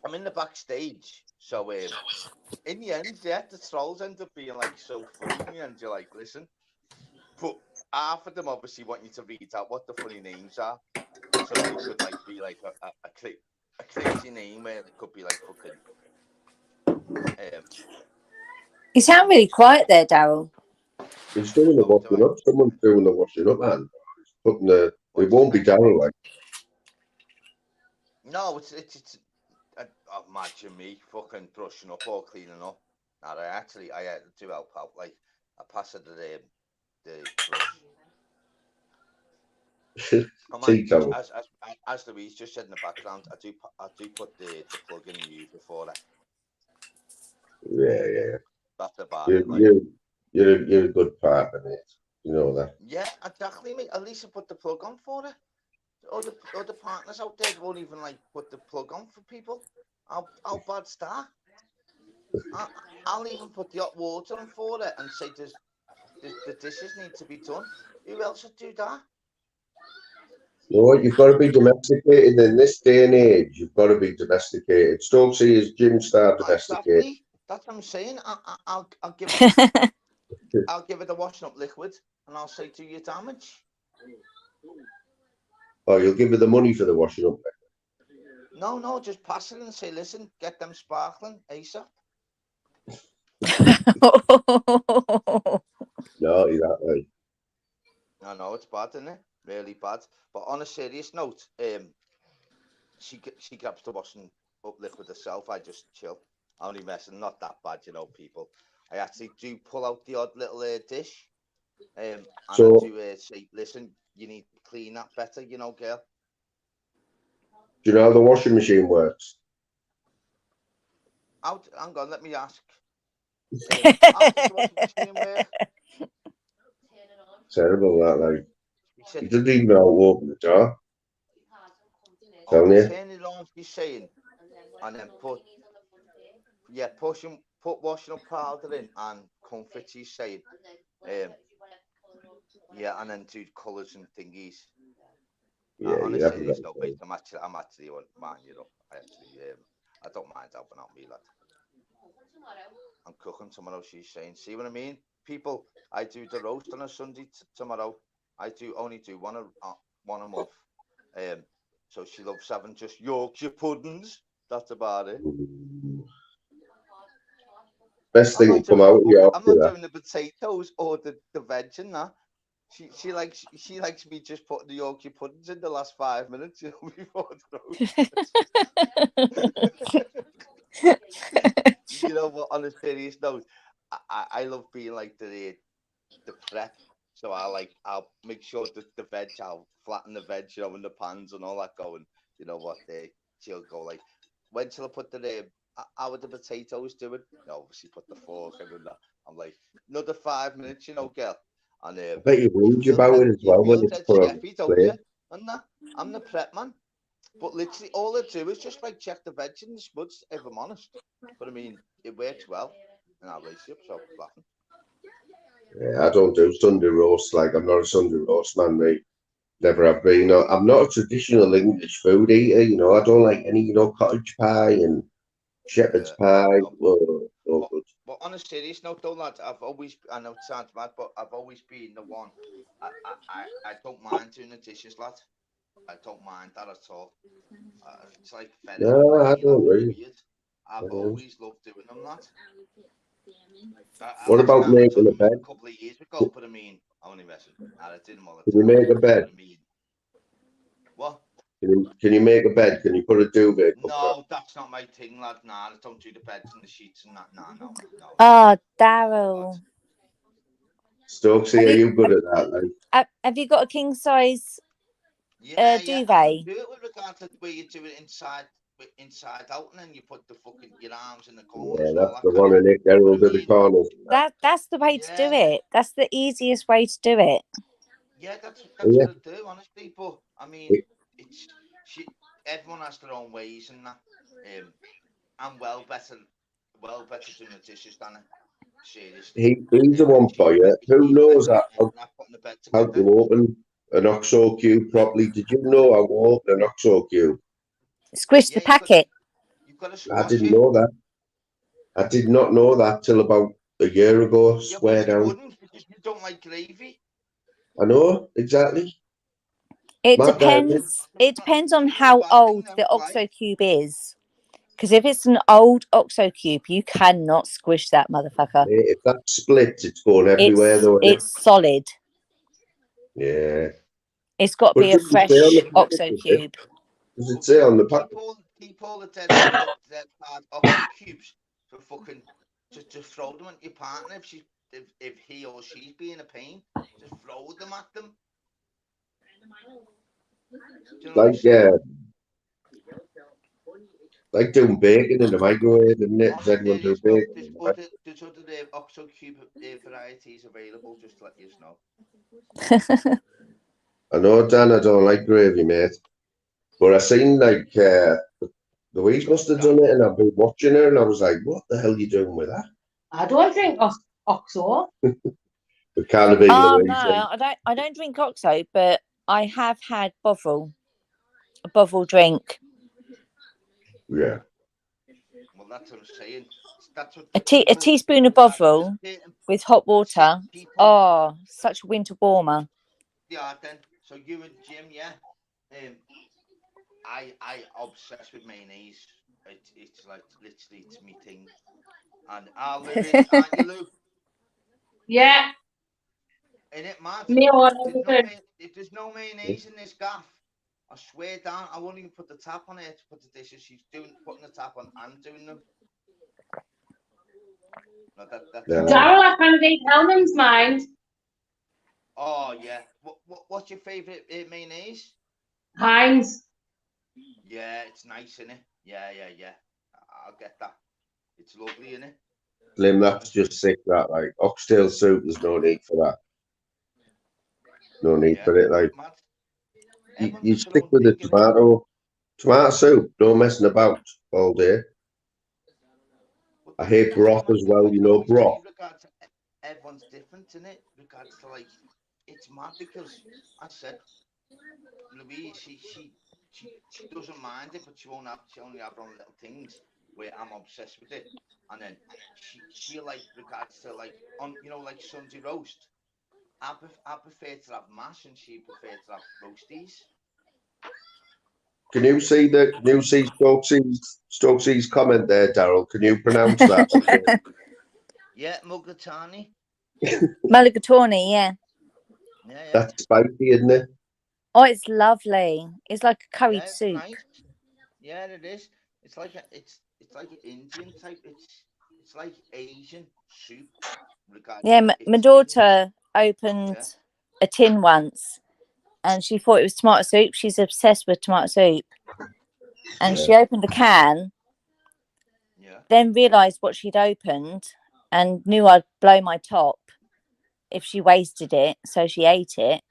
I'm in the backstage, so in the end, yeah, the trolls end up being like so funny, and you're like, listen, but half of them obviously want you to read out what the funny names are, so they could like be like a crazy name where it could be like fucking. You sound really quiet there, Darryl. He's doing the washing up. Someone's doing the washing up, man. Putting the. It won't be Darryl, like. No, it's imagine me fucking brushing up or cleaning up. Now I do help out. Like I pass it the brush. As Louise just said in the background, I do put the plug in the user for that. Yeah. That's about it. Like. You're a good partner, mate. You know that. Yeah, exactly, mate. At least I put the plug on for it. Other partners out there won't even like put the plug on for people. How bad's that? I'll even put the hot water on for it and say the dishes need to be done. Who else would do that? No, you've got to be domesticated in this day and age. You've got to be domesticated. Stokesy is Jim Star domesticated. Exactly. That's what I'm saying. I'll give it. I'll give it a washing up liquid, and I'll say do your damage. Oh, you'll give me the money for the washing up liquid? No, just pass it and say, listen, get them sparkling ASAP. No, you're that way. I know it's bad, isn't it? Really bad. But on a serious note, she grabs the washing up liquid herself. I just chill. Only messing, not that bad, you know, people. I actually do pull out the odd little dish, and so, I do say, listen, you need to clean that better, you know, girl. Do you know how the washing machine works? Hang on, let me ask. How does the washing machine work? Terrible, that, like. He doesn't even know how to open the door. Turn it on, she's saying, and then put washing up powder in and comfort, she's saying. Yeah, and then do colours and thingies. Yeah, on a serious note, mate, I'm actually on mine, you know. I don't mind helping out me, lad. I'm cooking tomorrow, she's saying. See what I mean? People, I do the roast on a Sunday tomorrow. I only do one a month. So she loves having just Yorkshire puddings. That's about it. Best thing to come out of Yorkshire. I'm not doing the potatoes or the veg and that. She likes me just putting the Yorkshire puddings in the last 5 minutes, you know, before the roast. You know what? On a serious note, I love being like the prep. So I'll make sure that the veg, I'll flatten the veg, you know, in the pans and all that going. You know what? She'll go like, when shall I put how would the potatoes do it? You know, obviously put the fork in that. I'm like, another 5 minutes, you know, girl. And I bet you whinge about it as well when it's put on plate. I'm the prep man. But literally all I do is just like check the veg in the spuds, if I'm honest. But I mean, it works well. And I'll race you up, so laughing. Yeah, I don't do Sunday roast. Like, I'm not a Sunday roast man, mate. Never have been. I'm not a traditional English food eater. You know, I don't like any, cottage pie and shepherd's pie. no good. But on a serious note, though, lads, I know it sounds bad, but I've always been the one. I don't mind doing the dishes, lad. I don't mind that at all. It's like therapy. No, I don't It's really. weird. I've always loved doing them, lad. What about making a bed? A couple of years ago, but I mean, I only messing. I did them all the Can time. you make a bed? I mean, what? Can you make a bed? Can you put a duvet? No, that's not my thing, lad. Nah, I don't do the beds and the sheets and that. Nah, no. Oh, Daryl. Stokesy, are you good at that? Like? Have you got a king size Yeah, duvet? I do it with regard to the way you do it inside out, and then you put the fucking your arms in the corners. Yeah, and all that's that the one in Nick Harold in the corners. That's the way to do it. That's the easiest way to do it. Yeah, that's what I do, honestly. But I mean, everyone has their own ways and that. I'm well better doing the dishes than it. Seriously. He's the one for you. Who knows how to open an OXO cube properly? Did you know how to open an OXO cube? Squish the packet. I didn't know that. I did not know that till about a year ago. Swear down. You wouldn't because you don't like gravy. I know exactly. It depends. It depends on how old the OXO cube is. Because if it's an old OXO cube, you cannot squish that motherfucker. If that's split, it's going everywhere though. It's solid. Yeah. It's got to be a fresh OXO cube. Does it say on the packet? Keep all the dead hard OXO cubes for fucking to throw them at your partner if he or she's being a pain. Just throw them at them. Like doing bacon in the microwave, isn't it? Does anyone do bacon? There's other OXO cube varieties available, just to let you know. I know, Dan, I don't like gravy, mate. But I seen like Louise must have done it, and I've been watching her, and I was like, "What the hell are you doing with that?" I don't drink OXO. It can't have been Louise. No, I don't drink OXO, but I have had Bovril, a Bovril drink. Yeah. Well, that's what I'm saying. A teaspoon of Bovril with hot water. Oh, such a winter warmer. Yeah, then. So you and Jim, yeah. I obsessed with mayonnaise. It's like literally it's me thing. And Lou is, aren't you, Lou? Yeah. In it, man. If there's no mayonnaise in this gaff, I swear down, I won't even put the tap on it to put the dishes. She's putting the tap on and doing them. No, Daryl, I kind of eat Hellman's mind. Oh yeah. What's your favourite mayonnaise? Heinz. Yeah, it's nice, isn't it? Yeah. I'll get that. It's lovely, isn't it? Slim, that's just sick. That like oxtail soup. There's no need for that. No need for it. Like you stick with the tomato soup. No messing about all day. I hate broth as well. You know broth. Everyone's different, isn't it? Regards to like, it's mad because I said Louise, she doesn't mind it, but she only have her own little things where I'm obsessed with it, and then she like regards to like on like Sunday roast. I prefer to have mash, and she prefers to have roasties. Can you see Stokesy's comment there, Daryl? Can you pronounce that? Yeah, mulligatawny. Mulligatawny, yeah. That's spicy, isn't it? Oh, it's lovely. It's like a curried soup. Nice. Yeah, it is. It's like it's like an Indian type. It's like Asian soup. Yeah, my daughter opened a tin once, and she thought it was tomato soup. She's obsessed with tomato soup, and she opened a can. Then realised what she'd opened, and knew I'd blow my top if she wasted it. So she ate it,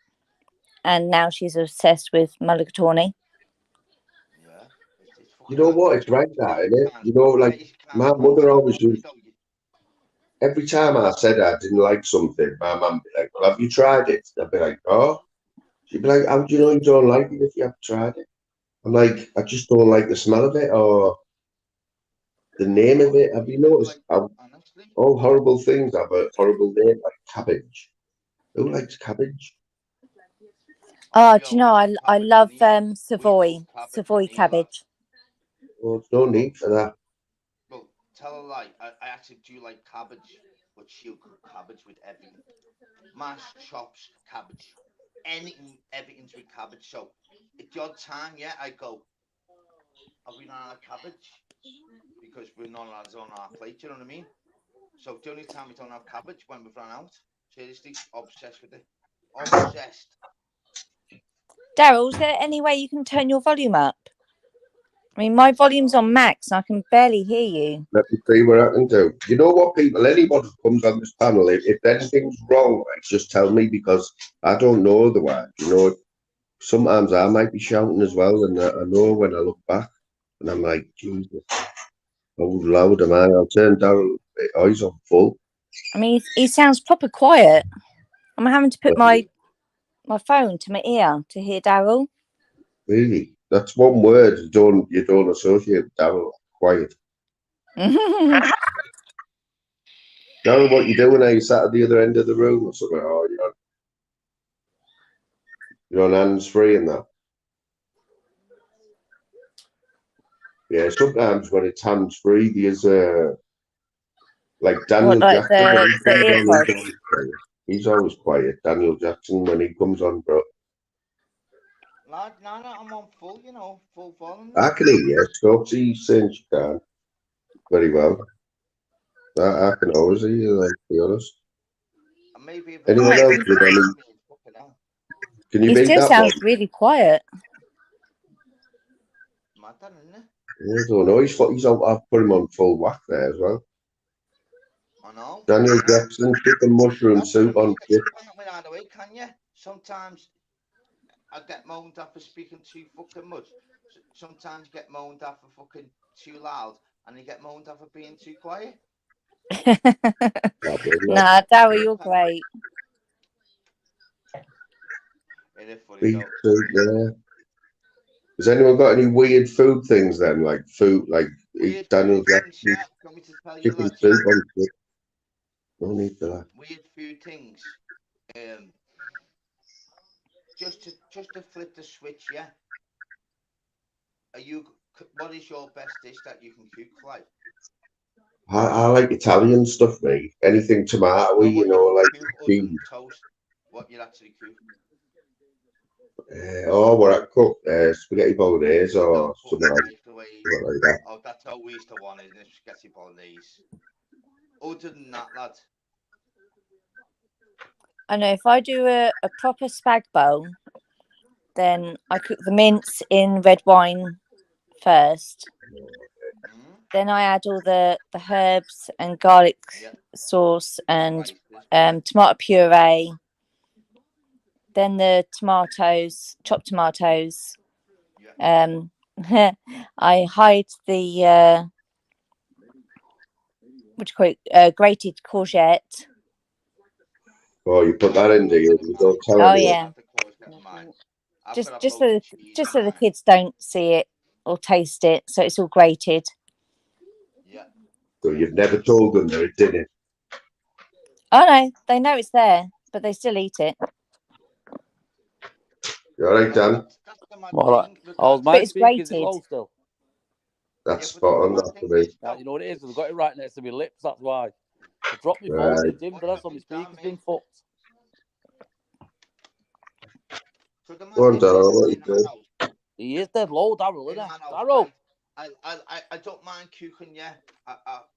and now she's obsessed with mulligatawny. You know what? It's right that, isn't it? You know, like my mother always used. Every time I said I didn't like something, my mum be like, "Well, have you tried it?" I'd be like, "Oh." She'd be like, "How do you know you don't like it if you haven't tried it?" I'm like, "I just don't like the smell of it or the name of it." Have you noticed? All horrible things have a horrible name, like cabbage. Who likes cabbage? Oh, do you know, I love Savoy cabbage. Well, there's no need for that. Well, tell a lie. I actually do like cabbage, but she'll cook cabbage with everything. Mash, chops, cabbage. Everything's with cabbage. So, at the odd time, yeah, I go, are we not out of cabbage? Because we're not allowed on our plate, you know what I mean? So, the only time we don't have cabbage when we've run out. Seriously, obsessed with it. Obsessed. Daryl, is there any way you can turn your volume up? I mean, my volume's on max and I can barely hear you. Let me see what I can do. You know what, people? Anyone who comes on this panel, if anything's wrong, just tell me, because I don't know otherwise. You know, sometimes I might be shouting as well, and I know when I look back, and I'm like, Jesus, how loud am I? I'll turn down. Oh, he's on full. I mean, he sounds proper quiet. I'm having to put my phone to my ear to hear Daryl. Really? That's one word you don't associate with Daryl. Quiet. Daryl, what you doing? Are you sat at the other end of the room or something? Oh, you're on hands free and that. Yeah, sometimes when it's hands free, there's like Daniel Jackson. He's always quiet. Daniel Jackson when he comes on, bro. No, I'm on full, you know, full volume. I can hear you. Scotty saying she can very well. I can always hear you, like, to be honest. Anyone else with any? Can you he beat still that sounds one? really quiet. I don't know. He's on. I've put him on full whack there as well. I know. Daniel Jackson, chicken mushroom soup on chip. Either way, can you? Sometimes I get moaned at for speaking too fucking much. Sometimes you get moaned at for fucking too loud, and you get moaned at for being too quiet. Nah, Daryl, you're great. Beef soup, yeah. Has anyone got any weird food things then? Like food, like Daniel Jackson, chicken soup on chip. No need for that. Weird food things. Just to flip the switch, yeah. What is your best dish that you can cook, like? I like Italian stuff, mate. Anything tomato, you know, like cheese. Toast. What you actually cook? What I cook, spaghetti bolognese or something like that. Oh, that's always the one, isn't it? Spaghetti bolognese. Other than that, lad. I know if I do a proper spag bowl, then I cook the mince in red wine first. Then I add all the herbs and garlic sauce and tomato puree. Then the tomatoes, chopped tomatoes. I hide the what do you call it? Grated courgette. Oh, you put that in, do you? You don't tell Oh anyone. yeah. Just so the kids don't see it or taste it, so it's all grated. Yeah. So you've never told them they're at dinner? Oh no, they know it's there, but they still eat it. You all right, Dan? All right. Oh, my speaker's low still. That's spot on, that for me. You know what it is? I've got it right next to my lips, that's why. I dropped my phone in the gym, but that's on my speaker's been fucked. Go on, Darryl, what you doing? He is dead low, Darryl, isn't he? Darryl! I don't mind cooking, yeah.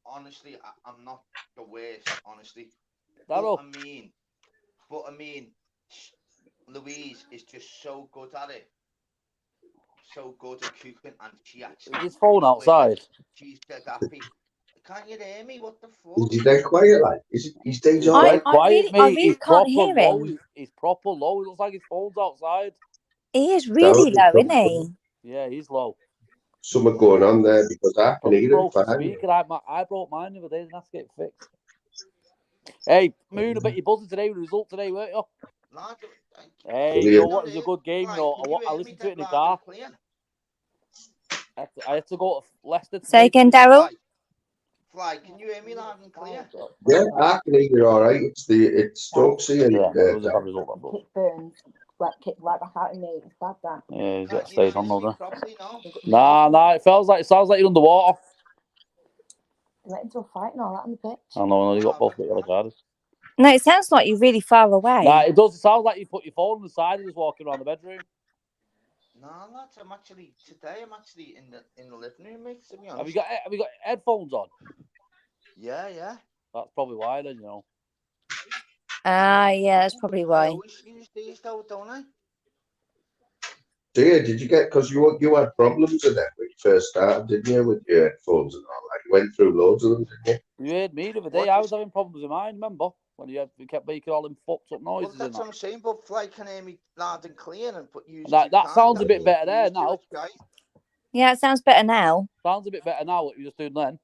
Honestly, I'm not the worst, honestly. Darryl. But I mean, Louise is just so good at it. So good at cooking, and she actually. Is his phone outside? She's dead happy. Can't you hear me? What the fuck? Is he dead quiet, like? He's dead all right? I really can't hear him. He's proper low. It looks like his phone's outside. He is really low, isn't he? Yeah, he's low. Something going on there because I can hear him fine. I broke mine the other day and have to get it fixed. Hey, Moon, I bet you're buzzing today with the result today, weren't you? Hey, you know what? It was a good game, you know. I listened to it in the car. I had to go to Leicester today. Say again, Daryl. Fly, can you hear me loud and clear? Yeah, I can hear you all right. It's Stokesy and it was a bad result. That was. Kick Burns, kick right back out of me. It's bad that. Yeah, he's got Can't to you stay on hear me though. properly now? Nah, it sounds like you're underwater. Let into a fight and all that on the pitch. I know, you got both the yellow cards. No, it sounds like you're really far away. Nah, it does. It sounds like you put your phone on the side and just walking around the bedroom. No, lads, I'm actually in the living room, mate. To be honest. Have you got headphones on? Yeah. That's probably why then, you know. Yeah, that's probably why. I always use these though, don't I? Dear, did you get, because you had problems with that when you first started, didn't you, with your headphones and all that? You went through loads of them, didn't you? You heard me the other day. I was having problems with mine, remember? When you kept making all them fucked up noises. Well, that's what I'm saying, but Fly can hear me loud and clear and put you. That sounds a bit better there now. Yeah, it sounds better now. Sounds a bit better now, what you were just doing then.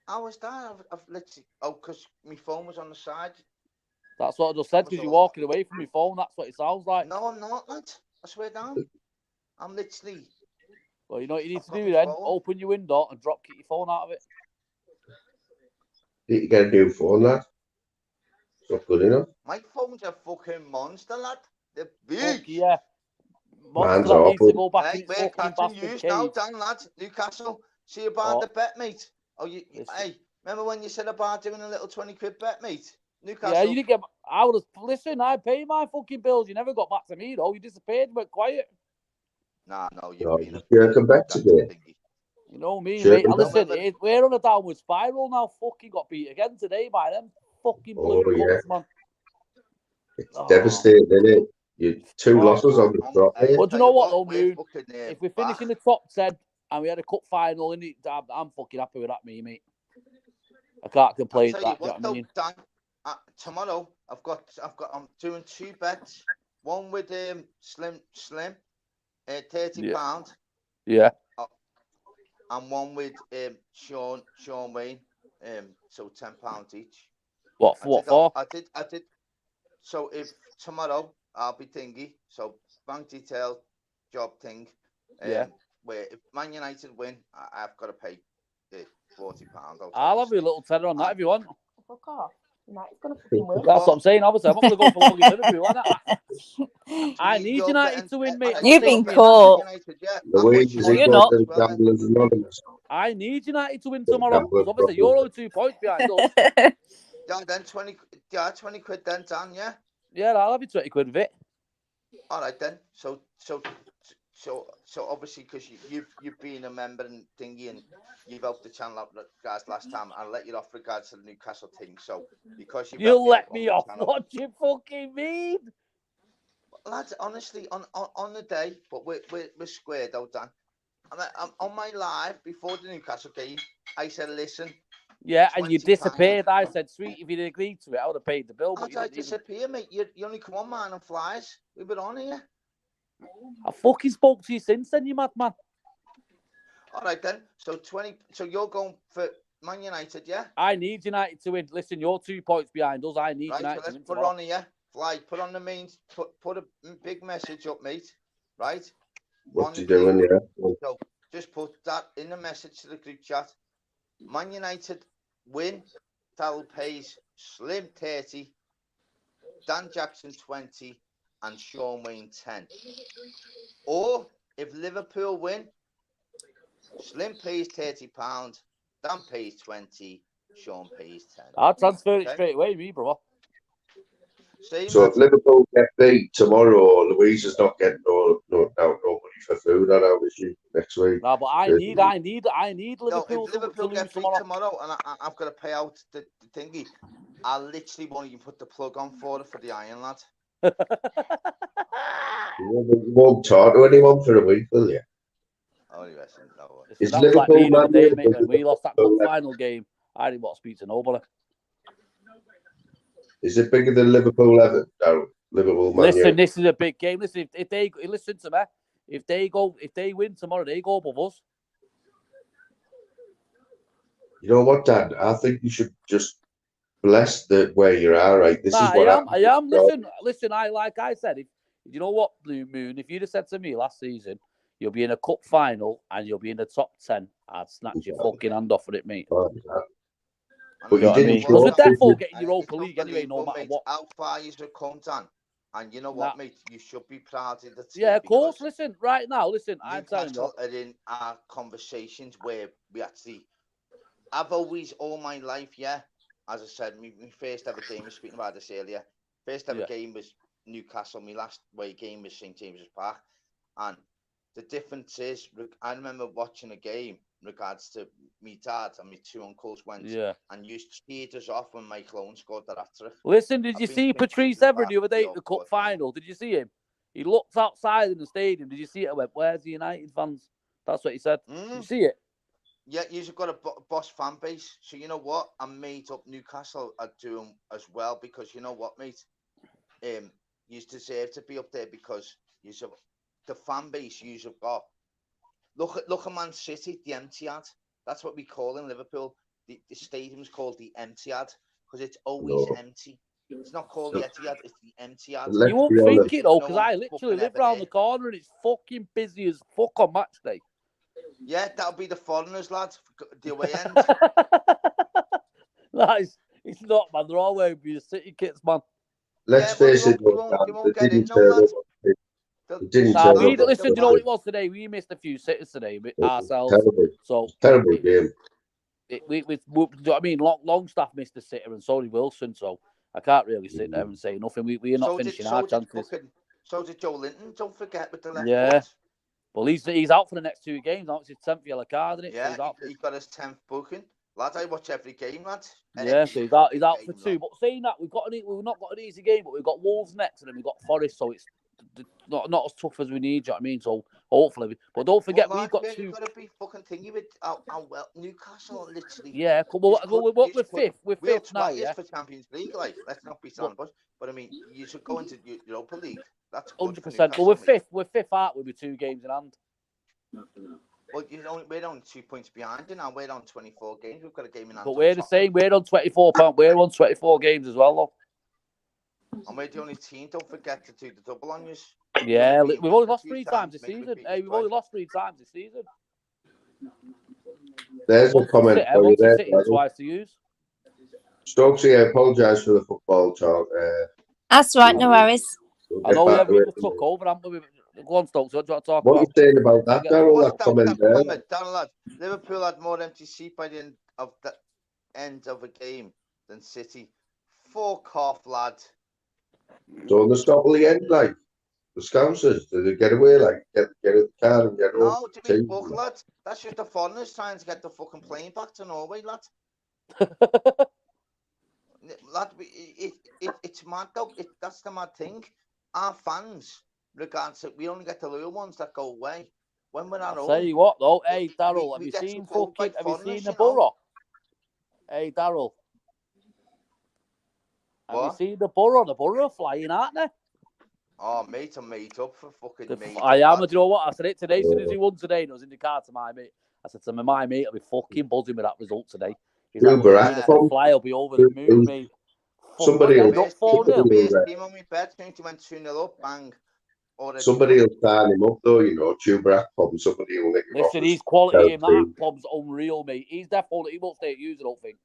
How was that? I've literally, because my phone was on the side. That's what I just said, because you're walking away from your phone. That's what it sounds like. No, I'm not, lad. I swear down. I'm literally. Well, you know what you need to do then? Open your window and kick your phone out of it. Did you get a new phone, lad? It's not good enough. My phone's a fucking monster, lad. They're big. Fuck yeah. Mine's Monster needs to awful. go back in Hey, its we're fucking catching bastard you cage. now, Dan, lad. Newcastle. See about the bet, mate. Oh, hey, remember when you said about doing a little 20 quid bet, mate? Newcastle. Yeah, you didn't get. Listen, I pay my fucking bills. You never got back to me though. You disappeared, went quiet. Nah, no, you've been. You're come back today. You know me, Sure, mate. Listen, we're on a downward spiral now. Fucking got beat again today by them fucking blue cunts, man. It's devastating, isn't it? You 2 losses on the trot. But you know what, though, Moon? If we finish in the top 10 and we had a cup final in it, I'm fucking happy with that, mate. I can't complain. I'll tell you what, though, Dan, tomorrow I'm doing 2 bets. One with Slim, £30. Yeah. And one with Sean Wayne, so £10 each. What for? I did. So if tomorrow I'll be thingy, so bank detail, job thing. Yeah. Where if Man United win, I've got to pay £40. I'll have you a little tenner on that if you want. Fuck off. United's gonna fucking win. That's what I'm saying. Obviously, I'm not gonna go for long Liverpool. I need United to win, mate. You've been caught. You're not. I need United to win tomorrow because obviously you're only 2 points behind us. Yeah, then 20 quid then, Dan, yeah? Yeah, I'll have you 20 quid of it. All right then. So obviously because you've been a member and thingy and you've helped the channel out, guys, last time, I'll let you off regards to the Newcastle thing. So because you'll let me off. What do you fucking mean? Lads, honestly, on the day, but we're square though, Dan. I'm on my live before the Newcastle game, I said, listen. Yeah, and you disappeared. I said, sweet, if you'd agreed to it, I would have paid the bill. But I disappear, mate. You only come on, man, and flies. We've been on here. I fucking spoke to you since then, you madman. All right then. So you're going for Man United, yeah? I need United to win. Listen, you're 2 points behind us. I need United to win. Put it on here. Fly. Put on the mains. Put a big message up, mate. Right. What you doing, yeah? So just put that in the message to the group chat. Man United win. That'll pays Slim 30, Dan Jackson 20, and Sean Wayne 10. Or if Liverpool win, Slim pays £30, Dan pays 20, Sean pays 10. I'll transfer it straight away, me, brother. So if Liverpool get beat tomorrow, Louise is not getting no money for food. I know she next week. No, but I need Liverpool. No, if Liverpool get beat tomorrow and I've got to pay out the thingy, I literally won't even put the plug on for the iron, lad. You won't talk to anyone for a week, will you? Oh, you reckon? No. Is Liverpool like day, mate, when we lost that final game, I didn't want to speak to nobody. Is it bigger than Liverpool ever? No, Liverpool. Listen, this is a big game. Listen, if they listen to me, if they win tomorrow, they go above us. You know what, Dad? I think you should just bless where you are. Right, this is what I am. Listen. Like I said, if you know what, Blue Moon, if you'd have said to me last season, you'll be in a cup final and you'll be in the top 10, I'd snatch your fucking hand off of it, mate. But you didn't Because we're draw. definitely getting Europa League anyway, no matter mate, what. how far you have come, Dan. And you know what, mate? You should be proud of the team. Yeah, of course. Listen, right now, listen, I'm telling you. Newcastle are in our conversations where we actually... I've always, all my life, yeah, as I said, my first ever game, I was speaking about this earlier, first ever game was Newcastle, my last away game was St James's Park. And the difference is, I remember watching a game in regards to me dad and my two uncles went and you cheered us off when Michael Owen scored that after. Listen, did you see Patrice Evra the other day at the cup final? Did you see him? He looked outside in the stadium. Did you see it? I went, where's the United fans? That's what he said. Did you see it? Yeah, you've got a boss fan base. So you know what? I made up Newcastle are doing as well because you know what, mate? You deserve to be up there because the fan base you've got. Look at Man City, the Etihad. That's what we call in Liverpool. The stadium's called the Etihad because it's always empty. It's not called the Etihad, it's the Etihad. You won't think it though, because I literally live round the corner and it's fucking busy as fuck on match day. Yeah, that'll be the foreigners, lads. The away end. Nice. It's not, man. They're all wearing your City kits, man. Let's face it, they didn't turn up. Listen, do you know what it was today? We missed a few sitters today ourselves. Terrible. So terrible game. Do you know what I mean? Longstaff missed a sitter and so did Wilson. So I can't really sit there and say nothing. We are not finishing our chances. So did Joe Linton. Don't forget with the left foot. Well, he's out for the next 2 games. Now it's his 10th yellow card, isn't it? Yeah, so he got his 10th booking. Lads, I watch every game, lads. Yeah, so he's out for 2. But saying that, we've not got an easy game, but we've got Wolves next, and then we've got Forest, so it's not as tough as we need. You know what I mean? So hopefully, but don't forget we've got 2. You've got to be fucking thinking with how well Newcastle literally. Yeah, we're fifth. We're fifth now. Yeah, for Champions League. Like, let's not be sound, but I mean, you should go into Europa League. That's 100%. Well, we're fifth. We're fifth, aren't we? With 2 games in hand. Well, we're only 2 points behind you now. We're on 24 games. We've got a game in hand. But we're the same. We're on 24 points. We're on 24 games as well, though. And we're the only team. Don't forget to do the double on you. Yeah, we've only lost 3 times this season. Hey, we've only lost 3 times this season. There's a comment for you there. Twice to use. Stokesy, I apologise for the football talk. That's right, no worries. I know we took over, haven't we? Go on, Stokes. What do you want to talk about? What are you saying about that, Darryl? That comment there. Darryl, lad, Liverpool had more empty seat by the end of a game than City. Fuck off, lad. So the stop at the end, like the Scousers, did they get away? Like get in the car and get off? No, to be fuck, lad. That's just the foreigners trying to get the fucking plane back to Norway, lad. Lad, it's mad though. That's the mad thing. Our fans. Regards to, we only get the loyal ones that go away. When we're not home. Tell you what though, hey Darryl, have you seen the Borough? Hey Darryl. Have you seen the Borough? The Borough flying, aren't they? Oh mate, I'm made up for fucking mate. I am, do you know what? I said it today, as soon as he won today, and I was in the car to my mate. I said to my mate, I'll be fucking buzzing with that result today. He's like, the fly will be over the moon, mate. Somebody else. Not 4-0. Team on my bet, he went 2-0 up, bang. Somebody will sign him up though, you know, Tuber Pub, somebody will make him. Listen, he's quality in that pub's unreal, mate. He's definitely, he won't stay at use, I don't think.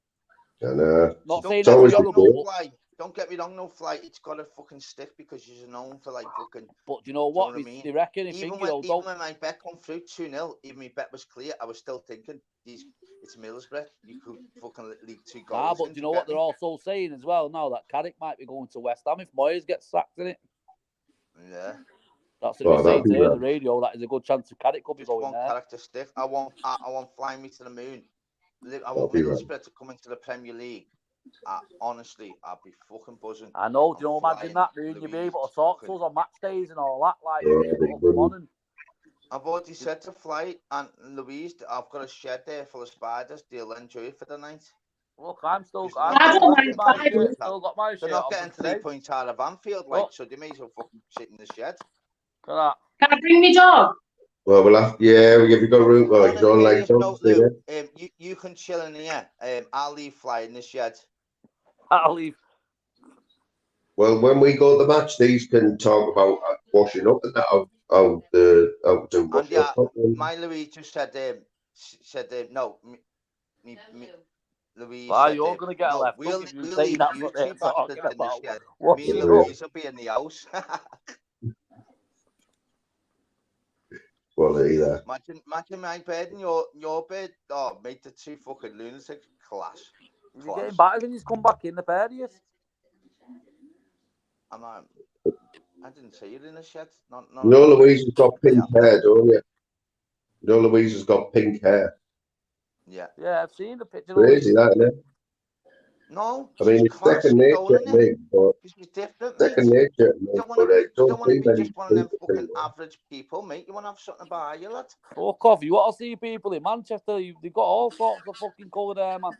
I know. Not saying that's honourable, but don't get me wrong, no flight. It's got to fucking stick because he's known for like fucking. But do you know what? They reckon even when my bet come through 2-0, even my bet was clear, I was still thinking, it's Middlesbrough. You could fucking leak 2 goals. Ah, but do you know what they're also saying as well now? That Carrick might be going to West Ham if Moyes gets sacked in it. Yeah. That's what they're saying today on the radio. That is a good chance of Carrick could be going there. Character stiff. I want Fly Me to the Moon. I want Middlesbrough to come into the Premier League. Honestly, I'd be fucking buzzing. I know. Do you imagine that, dude? You'd be able to talk to us on match days and all that. Like, I've already said to Fly and Louise, I've got a shed there full of spiders. They'll enjoy it for the night. Look, I'm still got my shirt. They're not getting 3 points out of Anfield, like, so they may as well fucking sit in the shed. Can I bring me dog? Well, we've got room. Well, you don't like dogs, you can chill in here. I'll leave Fly in the shed. I'll leave. Well, when we go to the match, these can talk about washing up and that. My Louise just said no. Louise Why, said, you're going to get no, left we'll if you say leave that's you what they're two talking bastards in the about. shed. What's Me and your Louise will be in the house. Quality there. Imagine my bed and your bed. Oh, mate, the two fucking lunatics. Class. You're getting battered when you come back in the pair of you. I didn't see it in the shed. No, Louise has got pink hair, don't you? Louise has got pink hair. Yeah. Yeah, I've seen the picture. Crazy, that, isn't it? No, I mean, it's second nature to me, but she's different, second mate. nature to me. You don't want to be just one of them fucking average people, mate. You want to have something about you, lad. Fuck off. You want to see people in Manchester, they've got all sorts of fucking colour there, man.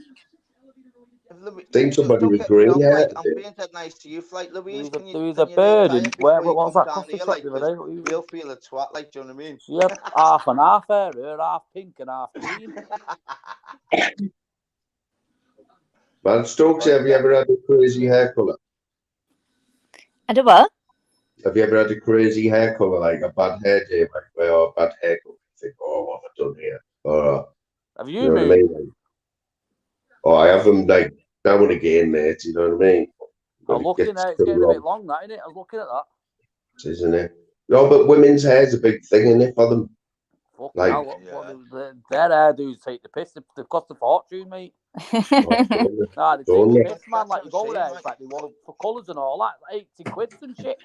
Think somebody with green hair. I'm being dead nice to you, like Louise. There was a bird in where what was that coffee shop the other day? We'll feel a twat, like, do you know what I mean? She had half and half hair, half pink and half green. Man, Stokes, have you ever had a crazy hair colour? I do what? Have you ever had a crazy hair colour, like a bad hair day, like, well, a bad hair colour? You think, oh, what have I done here? Or, have you, know what I mean? Like, oh, I have them, like, now and again, mate, you know what I mean? I'm looking at it, it's getting a bit long, that, isn't it? I was looking at that. Isn't it? No, but women's hair is a big thing, isn't it, for them? Fucking like, hell, their hairdos take the piss. They cost a fortune, mate. Nah, they take the piss, man. Like, you go there, it's like they want for colours and all that. 80 quid and shit.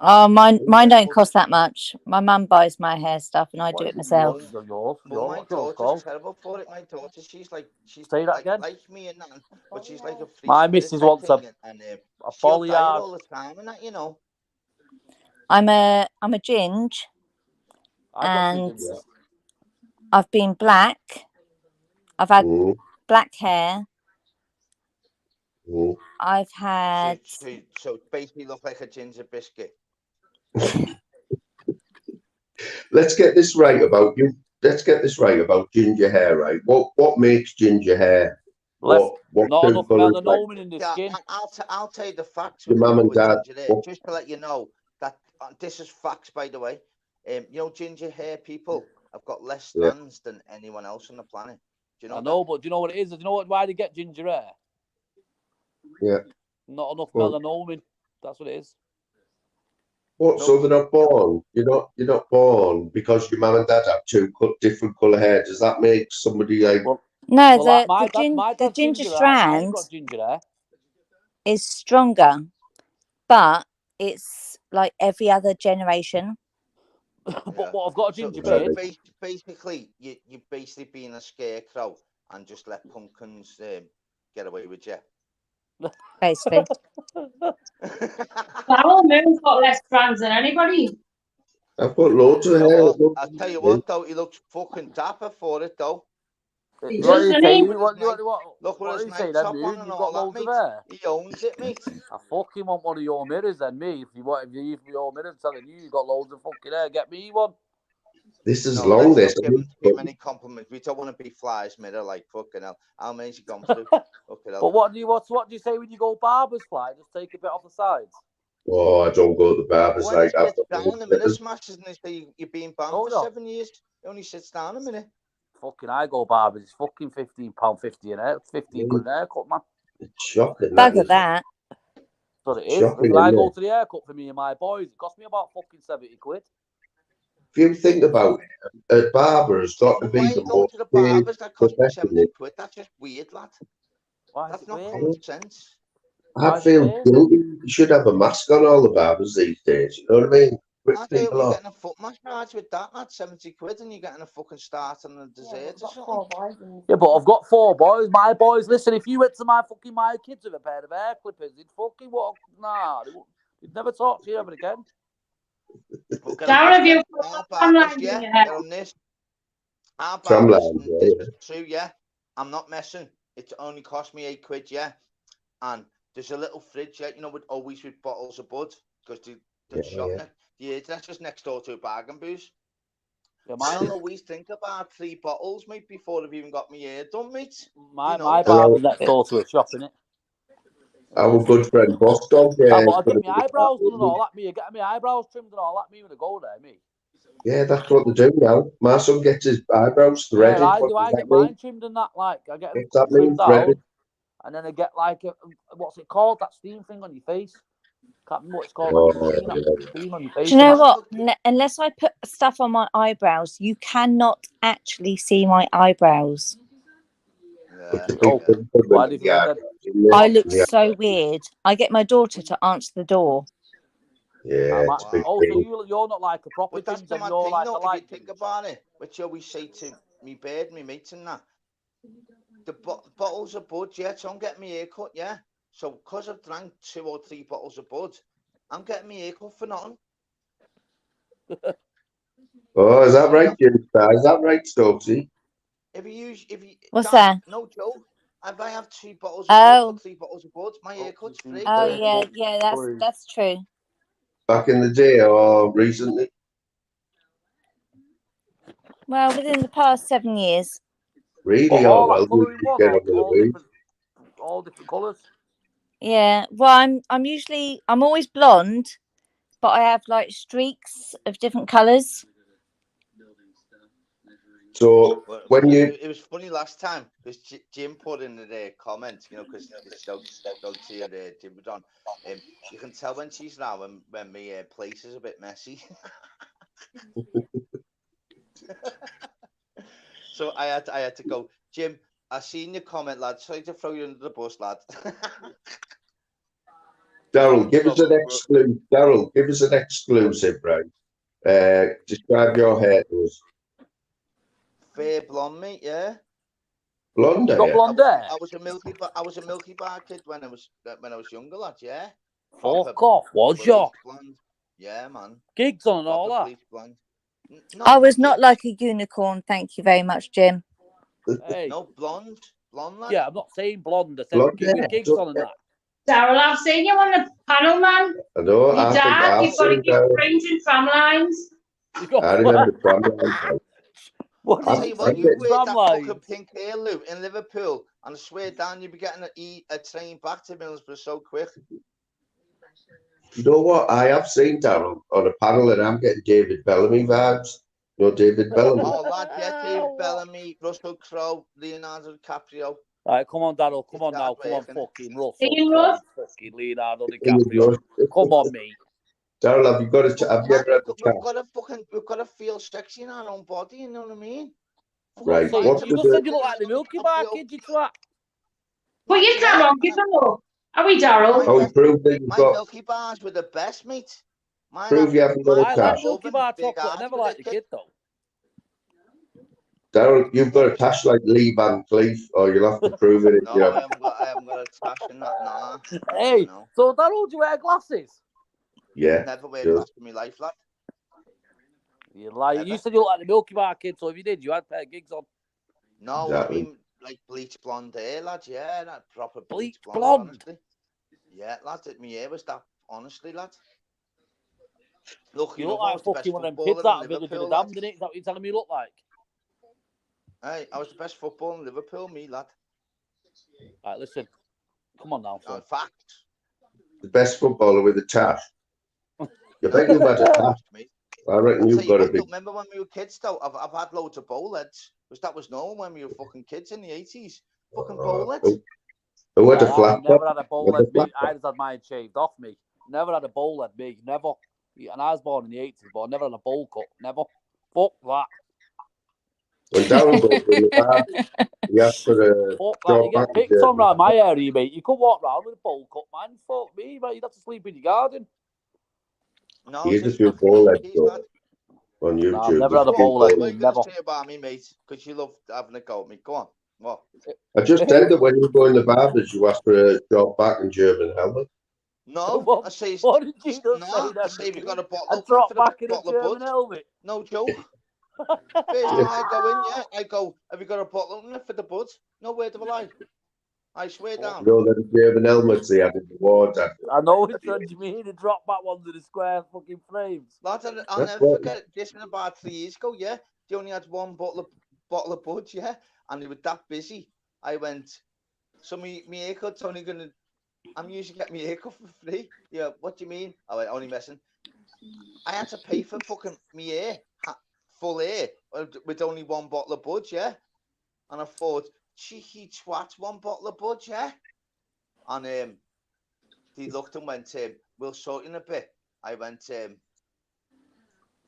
Oh, mine don't cost that much. My mum buys my hair stuff and I do it myself. My daughter's terrible for it. My daughter, she's like me and that, but she's like a free my missus wants a she'll dye it all the time and that, you know. I'm a ginge, and I've been black. I've had black hair. I've had. So basically, look like a ginger biscuit. Let's get this right about you. Let's get this right about ginger hair, right? What makes ginger hair? What not enough melanoma in the skin. I'll tell you the facts. Your mum and dad. Just to let you know that this is facts, by the way. You know, ginger hair people have got less strands than anyone else on the planet. Do you know? I know, but do you know what it is? Do you know why they get ginger hair? Yeah. Not enough melanoma. That's what it is. What? So they're not born? You're not born because your mum and dad have two different colour hair. Does that make somebody like? No, the ginger strand is stronger, but it's like every other generation. But what I've got a ginger beard. Basically, you're basically being a scarecrow and just let pumpkins get away with you. Basically. Carol Moon's got less strands than anybody. I've got loads of hair. I'll tell you what, though, he looks fucking dapper for it, though. He does, doesn't he? Look what his night top on and all that, mate. He owns it, mate. I fucking want one of your mirrors then, me. If you use your mirror, I'm telling you, you've got loads of fucking hair. Get me one. This is long, this. Give him any compliments. We don't want to be flies, mirror, like fucking hell. How many's he gone through? But what do you say when you go barber's fly? Just take a bit off the sides. Oh, I don't go to the barbers like that. Down a minute, smashes, and they say you've been banned for 7 years. It only sits down a minute. Fucking, I go barbers. It's fucking £15.50 an hair. It's 15 quid an haircut, man. It's shocking. Bugger that. But it is. When I go to the haircut for me and my boys, it cost me about fucking 70 quid. If you think about it, a barber has got to be the most barbers that cost me 70 quid. That's just weird, lad. That's not common sense. I feel guilty. You should have a mask on all the barbers these days. You know what I mean? You're getting a foot massage with that, lad. 70 quid, and you're getting a fucking start and a dessert or something. Yeah, but I've got 4 boys. My boys, listen, if you went to my kids with a pair of hair clippers, they'd fucking walk. Nah, they'd never talk to you ever again. Darren, have you on this? Our barbers, this is true, yeah. I'm not messing. It only cost me 8 quid, yeah. And there's a little fridge, yeah, you know, always with bottles of bud, because the shop that's just next door to a bargain booze. Yeah, I always think about 3 bottles, mate, before I've even got my hair done, mate. My barber's next door to a shop, innit? Our good friend Boston. Yeah, but I get my eyebrows done and all that. Me, I get my eyebrows trimmed and all that. Me when I go there, me. Yeah, that's what they do now. My son gets his eyebrows threaded. Yeah, I What do. does I that get mean? mine trimmed and that. Like, I get them What's that mean, trimmed down, threaded? and then I get like what's it called? That steam thing on your face. Can't remember what it's called. Oh, Like, yeah. steam on your face. Do you know and that. what? Unless I put stuff on my eyebrows, you cannot actually see my eyebrows. Yeah. It's a big Oh, why do you think that? I look so weird. I get my daughter to answer the door. Yeah, it's a big Oh, so thing. you're not like a proper But that's the ginger. mad You're thing, like though. a If you light think ginger. about it, which I always say to me bird, me mates and that, the bottles of bud, yeah, so I'm getting my hair cut, yeah. So because I've drank 2 or 3 bottles of bud, I'm getting my hair cut for nothing. Oh, is that right, Jim? Is that right, Stokesy? What's that? No joke. If I have 2 bottles of bud or 3 bottles of bud, my haircut's free. Oh yeah, that's true. Back in the day or recently? Well, within the past 7 years. Really? But Oh, all well, that colour in you one, get or under the weeds. all different colours. Yeah, well, I'm always blonde, but I have like streaks of different colours. So when it was funny last time because Jim put in the comment, you know, because Stokes here, Jim was on. You can tell when she's now when my place is a bit messy. So I had to go, Jim. I seen your comment, lad. Sorry to throw you under the bus, lad. Daryl, give us an exclusive. Daryl, give us an exclusive, right? Describe your hair to us. Fair blonde, mate. Yeah. Blonde You got hair. blonde hair? I was a milky bar kid when I was younger, lad. Yeah. Fuck off, was you? Blonde. Yeah, man. Gigs on and all that. Blonde. I was not like a unicorn, thank you very much, Jim. Hey. No, blonde, lad. Yeah, I'm not saying blonde. I said Blonde with hair. gigs on and that. Darryl, I've seen you on the panel, man. I know. Your dad, you've got to keep fringe and tram lines. I remember tram lines. What I'll is tell you it? what, you wear that lines? fucking pink hair, Lou, in Liverpool, and I swear down you'll be getting a train back to Middlesbrough so quick. You know what? I have seen Daryl on a panel, and I'm getting David Bellamy vibes. You know David Bellamy? Oh, lad, yeah, David Bellamy, Russell Crowe, Leonardo DiCaprio. All right, come on, Daryl. Come on now. Come on, fucking Russell Ian Crowe, Russ? fucking Leonardo DiCaprio. Come on, mate. Daryl, have you got to? Have you ever had the chance? We've got to feel sexy in our own body. You know what I mean? Right. You What's just said you look like the Milky Bar kid, you twat. Put your tab on, give them up. Are we, Daryl? Oh, prove that you've My got. Milky Bars were the best, mate. Prove you haven't got a I like tash. Milky Bar chocolate. I never liked the kid though. Daryl, you've got a tash like Lee Van Cleef, or you'll have to prove it. No, I haven't got a tash in that. Nah. Hey, no. so Daryl, do you wear glasses? Yeah. Never wear glasses in my life, lad. You lie. You said you look like the Milky Bar kid, so if you did, you had a pair of gigs on. No, Exactly. I mean like bleach blonde hair, lad. Yeah, that proper bleach blonde. Blonde. Honestly. Yeah, lad. My hair was that. Honestly, lad. Look, You look like fucking one of them kids out of Village of the Damned, innit? Is that what you're telling me you look like? Hey, I was the best footballer in Liverpool, me, lad. Right, listen. Come on now, son. Fact. The best footballer with a tash. You bet you've had a tash. I reckon you've got a big. Remember when we were kids, though? I've had loads of bowl heads. Because that was known when we were fucking kids in the 80s. Fucking bowl heads. Who had a flat I never had a bowl head, me. I just had mine shaved off me. Never had a bowl head, me. Never. And I was born in the 80s, but I never had a bowl cut. Never. Fuck that. When Daryl goes in the bar, he asked for a Fuck that. You get picked on around my area, mate. You could walk around with a bowl cut, man. Fuck me, mate. You'd have to sleep in your garden. No, here's a few ball heads on YouTube. Nah, I've never had a bowl head, me. Never. Say about me, mate, because you love having a go at me. Go on. What? I just said that when you go in the barbers, you ask for a short back and German helmet. No, I say. What did you just say? I say if you got a bottle. A drop back in a German helmet. No joke. First time I go in, yeah, I go. Have you got a bottle opener for the bud? No word of a lie. I swear down. You know that the German helmets they had in the wars. I know which one you mean. The drop back ones with the square fucking frames. Lads, I'll never forget this was about 3 years ago, yeah. They only had one bottle of bud, yeah, and they were that busy. I went, so my haircut's only gonna. I'm usually getting my haircut for free. Yeah, what do you mean? I went, only messing. I had to pay for fucking my hair full air with only one bottle of Bud, yeah. And I thought, cheeky twat, one bottle of Bud, yeah. And he looked and went, we'll sort in a bit. I went,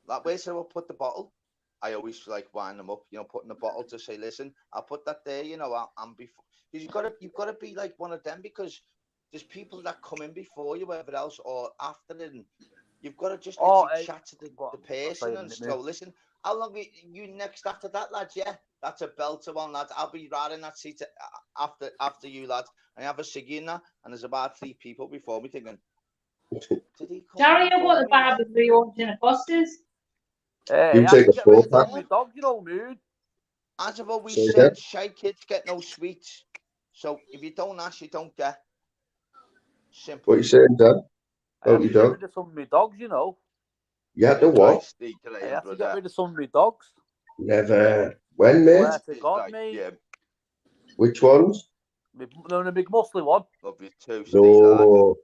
that way, so I'll put the bottle. I always like wind them up, you know, putting the bottle to say, listen, I'll put that there, you know, and before, because you've got to be like one of them, because there's people that come in before you, whatever else, or after, and you've got to just chat to the person and so, listen, how long are you next after that, lads? Yeah, that's a belter one, lads. I'll be right in that seat after you, lads. I have a ciggy in that, and there's about 3 people before me thinking, did he come Darry, in you got the bar with the origin of Foster's. You take a 4-pack. My dog, you know, mood. As I've always said, shy kids get no sweets. So if you don't ask, you don't get. Simple. What are you saying, Dan? I have to get rid of some of my dogs, you know. You had to what? I have to get rid of some of my dogs. Never. When, mate? Swear to God, mate. Yeah. Which ones? The big muscly one. Love you too, Steve. No.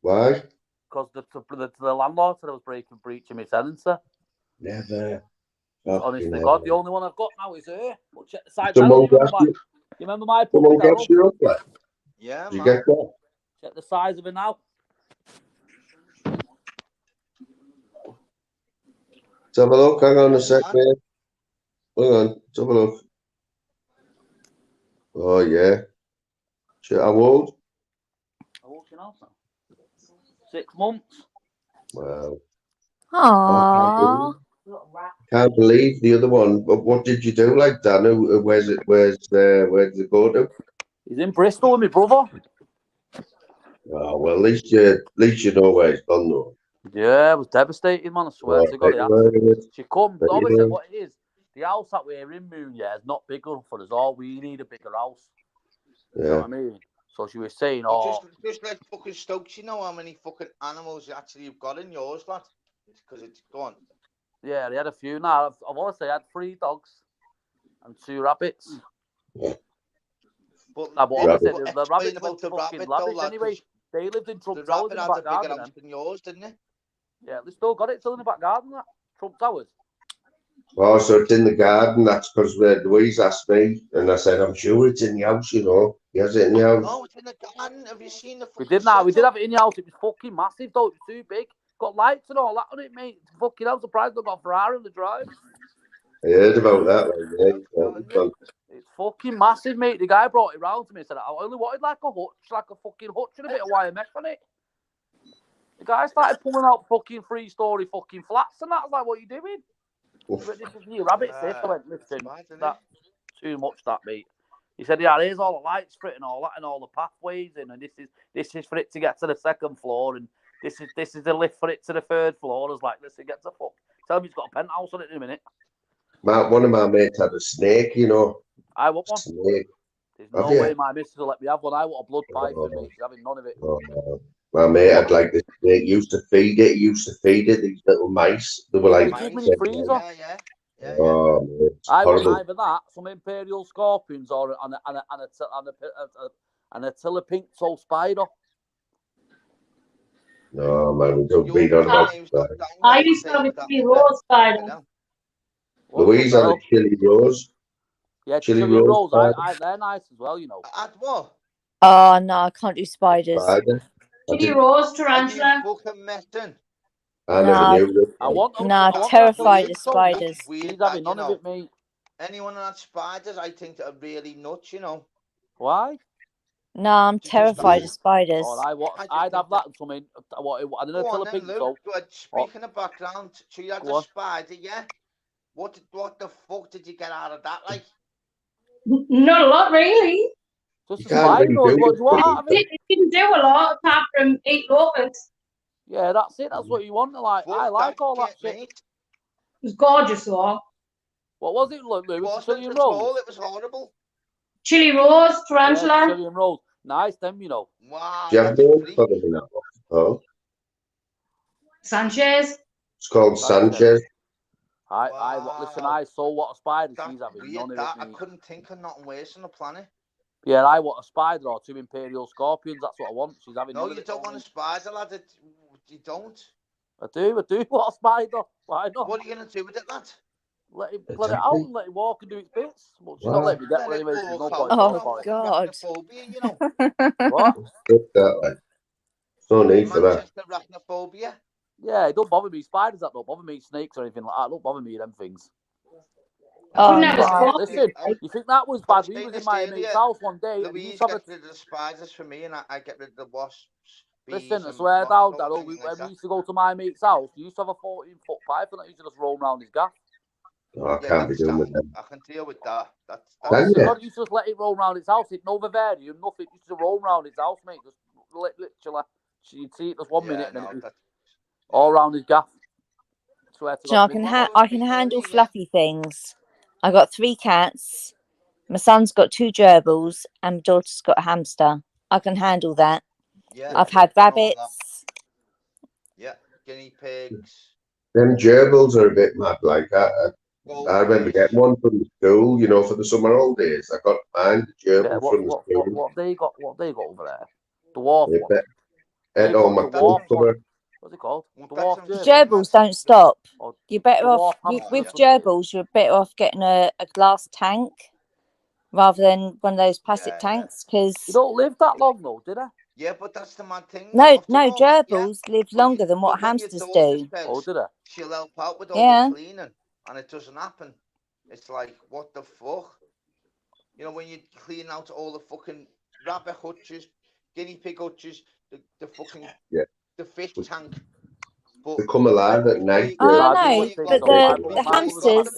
Why? Because the landlord said I was breaching my tenancy. Never. Honest to God, the only one I've got now is her. But check the size. Someone You remember my puppy? Someone gets you up there? Yeah, Did you get that? Check the size of her now. Let's have a look. Hang on a sec, mate. Hang on. Let's have a look. Oh, yeah. Shit, how old? How old you now, son? 6 months. Wow. Aww. Can't believe the other one. But what did you do, like, Dan? Where did it go to? He's in Bristol with my brother. Oh, well, at least you know where it's gone, though. Yeah, I was devastated, man. I swear to God. She come. Obviously, what it is, the house that we're in, Moon, yeah, is not big enough for us all. We need a bigger house. Yeah. You know what I mean? So she was saying, just like fucking Stokes, you know how many fucking animals actually you've got in yours, lad? Because it's gone. Yeah, they had a few. Now, I've honestly had 3 dogs and 2 rabbits. But obviously, the rabbits about went the fucking rabbit, lavish though, lad, anyway. They lived in Trump the Towers rabbit in the had back a bigger garden. house than yours, didn't it? Yeah, they still got it. Still in the back garden, that. Trump Towers. Oh, so it's in the garden. That's because Louise asked me, and I said, I'm sure it's in the house, you know. He has it in the house. No, it's in the garden. Have you seen the fucking We did have it in the house. It was fucking massive, though. It was too big. Got lights and all that on it, mate. It's fucking hell. Surprised I got a Ferrari on the drive. I heard about that. Yeah. It's fucking massive, mate. The guy brought it round to me and said, I only wanted like a fucking hutch and a bit of wire mesh on it. The guy started pulling out fucking 3-story fucking flats and that. I was like, what are you doing? But this is new rabbits, this. I went, listen, that's too much, that, mate. He said, yeah, here's all the lights for it and all that and all the pathways in, and this is for it to get to the 2nd floor, and this is the lift for it to the 3rd floor. I was like, listen, get the fuck. Tell him he's got a penthouse on it in a minute. One of my mates had a snake, you know. I want one. Snake. There's no way my missus will let me have one. I want a blood python, mate. She's having none of it. Oh, my mate had like this snake. Used to feed it. These little mice. They were like. Yeah. Oh, man, I horrible. want either that, some imperial scorpions, or an Attila pink soul spider. No, man, we don't beat on about that. I used to have a chili rose spider. Louise had a chili rose. Yeah, chili rose. They're nice as well, you know. At what? Oh no, I can't do spiders. Chili rose tarantula. I never knew that. I want them. Nah, terrified of spiders. She's having none of it, mate. Anyone that had spiders, I think, are really nuts, you know. Why? No, I'm terrified of spiders. Oh, I'd have that and something. I don't know, Attila pink soul. Speaking of background, so you had a spider, yeah? What the fuck did you get out of that, like? Not a lot, really. Just a spider. It didn't do a lot apart from eat locusts. Yeah, that's it. That's what you want. I like all that shit. It was gorgeous, though. What was it, Lou? It was chili and rose. rose. It was horrible. Chili rose, tarantula. Yeah, chili and rose. Nice, them, you know. Wow. Do you have names for them in that one? Oh. Sanchez. It's called Sanchez. Listen, I saw what a spider she's having. None of it, I couldn't think of nothing worse on the planet. Yeah, I want a spider or 2 imperial scorpions. That's what I want. She's having. No, you don't want a spider, lad. You don't. I do want a spider. Why not? What are you gonna do with it, lad? Let it out and let it walk and do its bits. Well, she's not Wow. letting me get Let one it anyway, so there's no walk point out. talking Not about it. God. arachnophobia, you know. What? Stop that, like. No need for that. Manchester arachnophobia. Yeah, it don't bother me. Spiders, that don't bother me. Snakes or anything like that, don't bother me, them things. Oh, Couldn't have a no. Listen, you think that was I bad? was We saying was in this my mate's earlier. house one day, and he Louise used to have gets rid of the spiders for me, and I get rid of the wasps, bees, Listen, I and swear wasps, down, or Daryl, anything when like we that. used to go to my mate's house, he used to have a 14-foot python that used to just roam around his gaff. Oh, I can't be doing with that. I can deal with that. That's Honestly, you? God used to just let it roam around his house. It no vivarium, nothing. It used to roam around his house, mate. Just literally, you'd see it just 1 minute, and then it'd be all around his gaff. Swear to Do you know, God. I can handle fluffy things. I got 3 cats. My son's got 2 gerbils, and my daughter's got a hamster. I can handle that. Yeah, I've had done all that. rabbits. Yeah, guinea pigs. Them gerbils are a bit mad. Like I remember getting one from the school, you know, for the summer holidays. I got mine, the gerbil Yeah, from the school. what they got over there? Dwarf They one. bet- They on got my dwarf cover. one. What's it called? Dwarf The gerbil. gerbils don't stop. Or You're better dwarf off hamster with or something. gerbils. You're better off getting a glass tank rather than one of those plastic tanks, because You don't live that long though, did I? Yeah, but that's the mad thing. no, After no, all that, gerbils live longer than what but when your hamsters daughter do. says Oh, did I? she'll help out with all Yeah. the cleaning, and it doesn't happen, it's like, what the fuck? You know, when you clean out all the fucking rabbit hutches, guinea pig hutches, the fucking the fish tank. They come alive at night. Oh no, but the hamsters,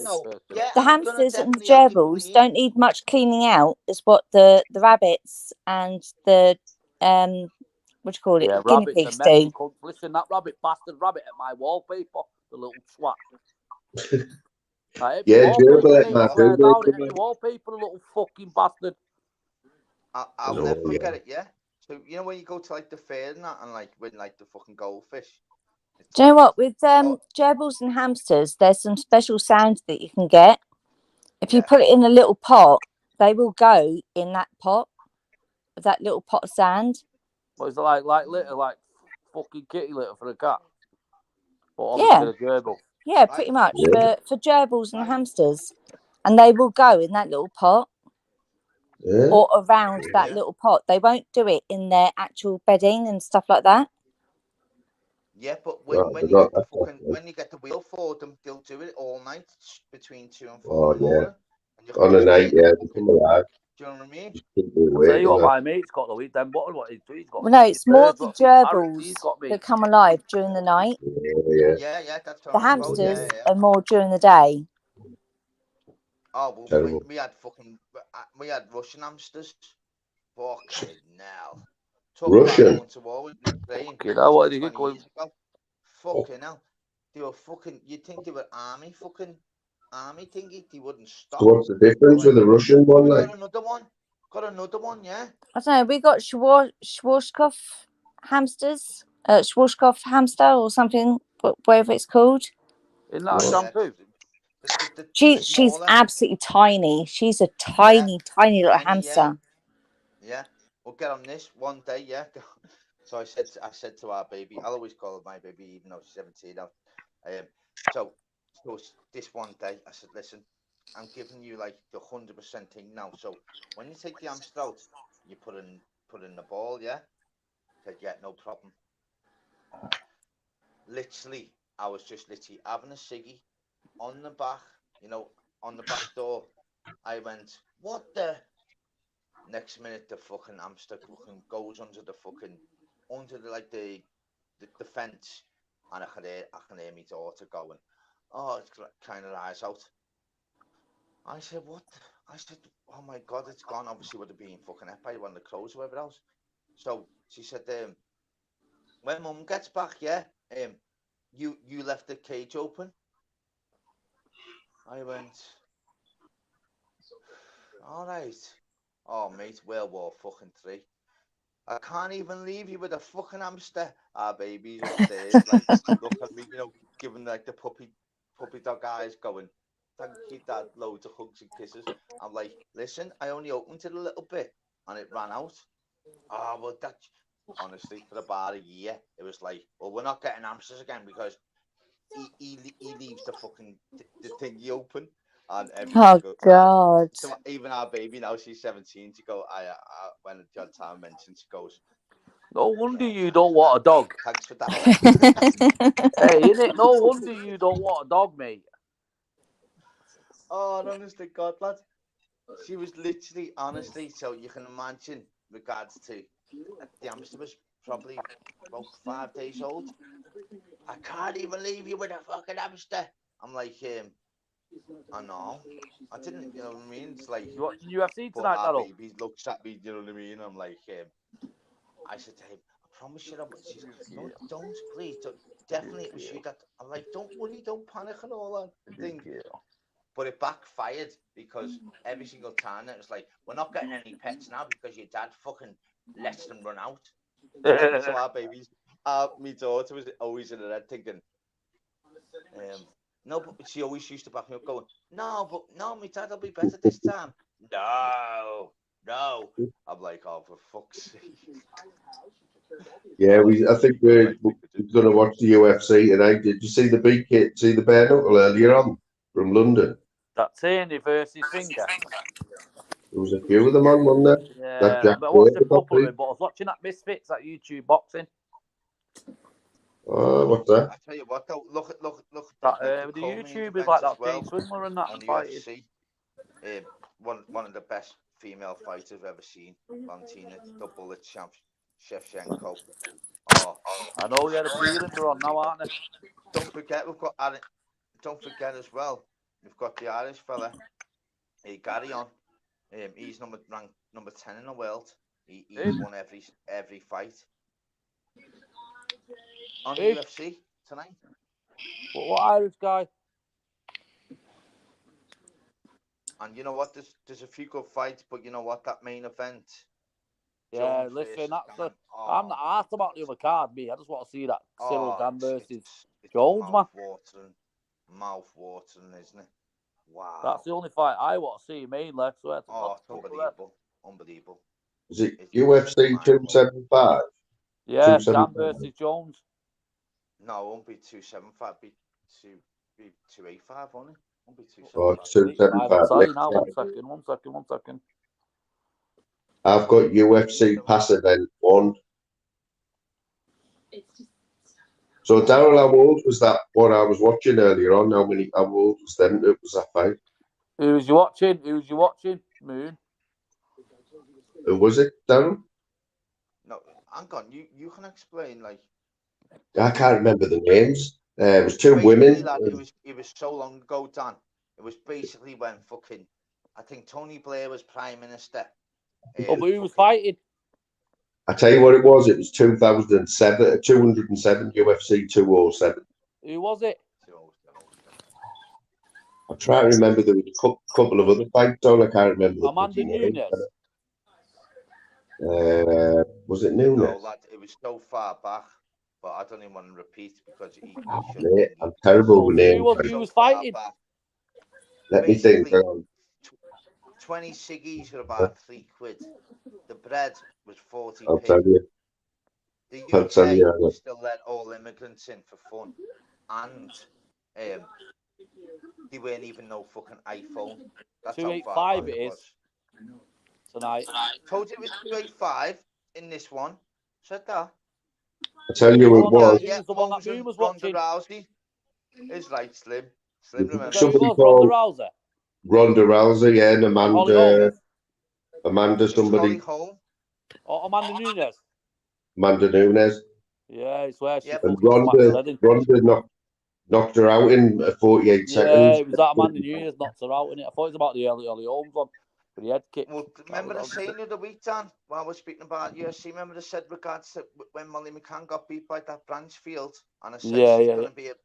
the hamsters and the gerbils don't need much cleaning out. Is what the rabbits and the what do you call it, Yeah, guinea rabbits pigs are messy do. cunts. Listen, that bastard rabbit at my wallpaper, the little twat. Yeah, gerbil at mate, my swear food. down, it hit my wallpaper, the little fucking bastard. I'll never forget it. Yeah. So you know when you go to like the fair and that, and like with like the fucking goldfish. Do you know what? With gerbils and hamsters, there's some special sounds that you can get. If you put it in a little pot, they will go in that pot, that little pot of sand. What is it like litter, like fucking kitty litter for a cat? But obviously Yeah, with a gerbil. yeah, pretty much for gerbils and hamsters, and they will go in that little pot or around that little pot. They won't do it in their actual bedding and stuff like that. Yeah, but when you get the fucking when you get the wheel for them, they'll do it all night between 2 and 4 in the morning. And you On a night, yeah, they come alive. Do you know what I mean? I'll tell you what my mate's got though. Then what he's doing, he's got. Well, no, it's more the gerbils gerbils that come alive during the night. Yeah, that's what The I'm about. hamsters Yeah. are more during the day. Oh, well, we had Russian hamsters. Fucking hell. Talk about going to war with Ukraine. You know what? 20 years ago. Fucking hell. They were fucking, you'd think they were army thingy. They wouldn't stop. What's the difference with the Russian one? Like, Got another one, yeah. I don't know. We got Schwarzkopf hamsters, Schwarzkopf hamster or something, whatever it's called. Isn't that a shampoo? She's absolutely tiny. She's a tiny little hamster. Yeah, we'll get on this one day. Yeah. So I said to our baby, I'll always call her my baby, even though she's 17 now. So this one day, I said, listen, I'm giving you like the 100% thing now. So when you take the hamster out, you put in the ball, yeah. I said, yeah, no problem. Literally, I was just having a ciggy on the back, on the back door. I went, what the? Next minute, the fucking hamster fucking goes under the fence, and I can hear my daughter going, oh, it's kind of eyes out. I said, what? I said, oh my God, it's gone. Obviously, would have been fucking hit by one of the crows or whatever else. So she said, when Mum gets back, yeah, you left the cage open. I went, all right. Oh, mate, World War fucking 3. I can't even leave you with a fucking hamster. Our baby's upstairs, like, look at me, giving like the puppy dog eyes going, thank you, Dad, loads of hugs and kisses. I'm like, listen, I only opened it a little bit and it ran out. Oh, well, honestly, for about a year, it was like, well, we're not getting hamsters again because he leaves leaves the fucking the thingy open, and every Oh single time. God. So even our baby now, she's 17. To go, when John Town mentioned, she goes, No wonder you don't want a dog. Thanks for that. Hey, innit? No wonder you don't want a dog, mate. Oh, honest to God, lad. She was literally, honestly, so you can imagine, regards to the hamster was probably about 5 days old. I can't even leave you with a fucking hamster. I'm like, I know. I didn't, you know what I mean? It's like, You watching UFC but tonight, our Daryl? baby looks at me, you know what I mean? I'm like, I said to him, I promise you, she's like, don't, please, don't, definitely it was you that, I'm like, don't worry, don't panic and all that thing. But it backfired because every single time it was like, we're not getting any pets now because your dad fucking lets them run out. So our babies, my daughter was always in her head thinking, no, but she always used to back me up going, no, my dad will be better this time. No. I'm like, oh, for fuck's sake. Yeah, I think we're going to watch the UFC tonight. Did you see the bare knuckle earlier on from London? That Tierney versus Finger. There was a few of them on, wasn't there? Yeah, Jack I watched a Baker got couple of beat. it, but I was watching that Misfits, that YouTube boxing. Oh, what's that? I tell you what, though, look at The co-main YouTubers event like as that well Jay Swindler and that on fighting. UFC. One of the best female fighters I've ever seen. Valentina, the Bullet champ, Shevchenko. Oh, I know, yeah, the prelims are on now, aren't they? don't forget don't forget as well, we've got the Irish fella, Gary on. He's ranked number 10 in the world. He's won every fight on the UFC tonight. What Irish guy? And you know what? There's a few good fights, but you know what? That main event. Yeah, Jones listen, versus Gan. I'm not asked about the other card, me. I just want to see that Cyril Gan versus it's Jones, man. Mouth-watering, isn't it? Wow. That's the only fight I want to see, mainly. So it's unbelievable. Is it UFC 275? Yeah, Gan versus Jones. No, it won't be 275. Be 285 only. Won't be 275. Oh, 275. I'll tell you now. One second. I've got UFC Pass Event 1. So, Daryl, how old was that one I was watching earlier on? How old was them? It was that fight. Who was you watching? Moon. Who was it, Daryl? No, hang on. You can explain, like. I can't remember the names. It was two women. Lad, it was so long ago, Dan. It was basically when fucking, I think Tony Blair was Prime Minister. But who was fighting? I tell you what it was. It was 2007, 207 UFC 207. Who was it? I'm trying to remember. There was a couple of other fights on. I can't remember. Amanda Nunes. Was it Nunes? No, lad, it was so far back, but I don't even want to repeat because I'm terrible with names. Who was fighting? Let me think. 20 ciggies were about £3. The bread was 40p. I'll tell you. The I'll tell you. UK still let all immigrants in for fun, and they weren't even no fucking iPhone. That's 285 it is tonight. Told you it was 285 in this one. Said that. I tell you who it was. Yeah, the one that Moon was watching. Rousey is right, Slim. Remember. Somebody called Ronda Rousey. Ronda Rousey, yeah, and Amanda somebody. Oh, Amanda Nunes. Amanda Nunes. Yeah, I swear she and Ronda knocked her out in 48 seconds. Yeah, it was that Amanda Nunes knocked her out in it. I thought it was about the early Holmes one. But he had kicked. Well, remember the saying the other week, Dan, while we're speaking about UFC, remember they said regards to when Molly McCann got beat by that Branchfield, and I said she's going to be a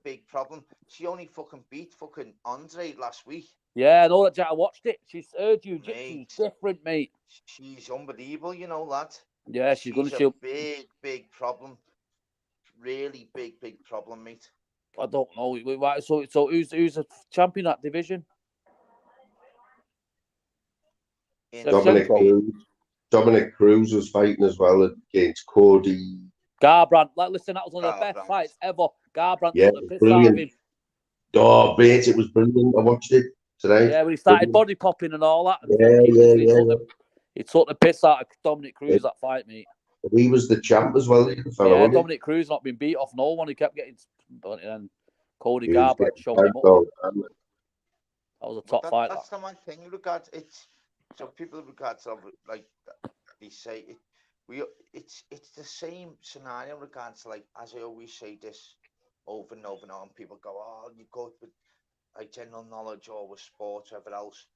big problem. She only fucking beat fucking Andre last week. Yeah, I know that, Jack. I watched it. Her jiu-jitsu's different, mate. She's unbelievable, you know, lad. Yeah, she's going to shoot. Big problem. Really big problem, mate. I don't know. So who's a champion that division? Dominic Cruz was fighting as well against Cody Garbrandt. Like, listen, that was one of the best fights ever. Garbrandt took the piss out of him. Oh, mate, it was brilliant. I watched it today. Yeah, when he started body popping and all that. And Yeah. He took the piss out of Dominic Cruz that fight, mate. He was the champ as well, the fella, Yeah, wasn't he? Dominic Cruz not been beat off no one. He kept getting, and Cody Garbrandt showed him up. That was a top fight. That's the one thing regards it's so people regards of like they say it's the same scenario regards like as I always say this over and over and over and people go, oh, you go with like general knowledge or with sports or whatever else,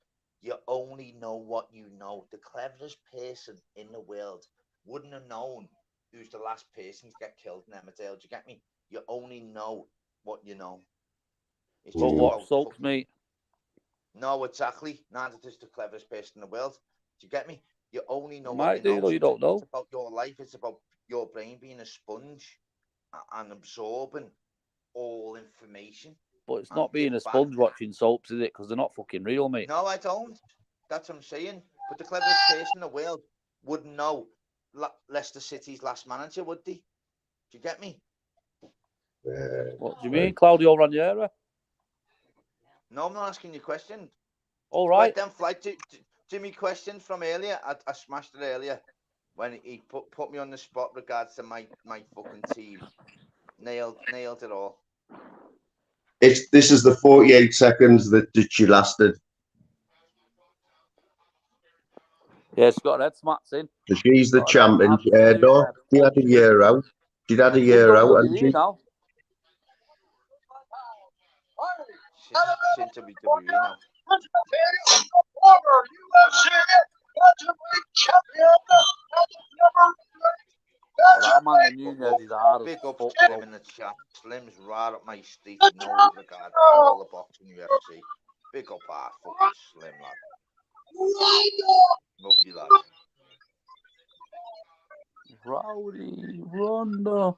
you only know what you know. The cleverest person in the world wouldn't have known who's the last person to get killed in Emmerdale. Do you get me? You only know what you know. It's But what soaks, mate? No, exactly. Neither does the cleverest person in the world. Do you get me? You only know what you know. You don't know. It's about your life. It's about your brain being a sponge and absorbing all information. But it's not being a sponge watching soaps, is it? Because they're not fucking real, mate. No, I don't. That's what I'm saying. But the cleverest person in the world wouldn't know Leicester City's last manager, would they? Do you get me? What do you mean, Claudio Ranieri? No, I'm not asking you a question. All right. Let them fly. Jimmy question from earlier. I smashed it earlier when he put me on the spot regards to my fucking team. Nailed it all. This is the 48 seconds that she lasted. Yeah, she's got her head smacks in. So she's the champion. She had a year out. She'd had a year out, and she. Now. She's in WWE now. That man Nunez is hard. Big up Slim in the chat. Slim's right up my street. No regard to all the boxing UFC. Big up our fucking Slim, lad. Love you, lad. Rowdy Ronda.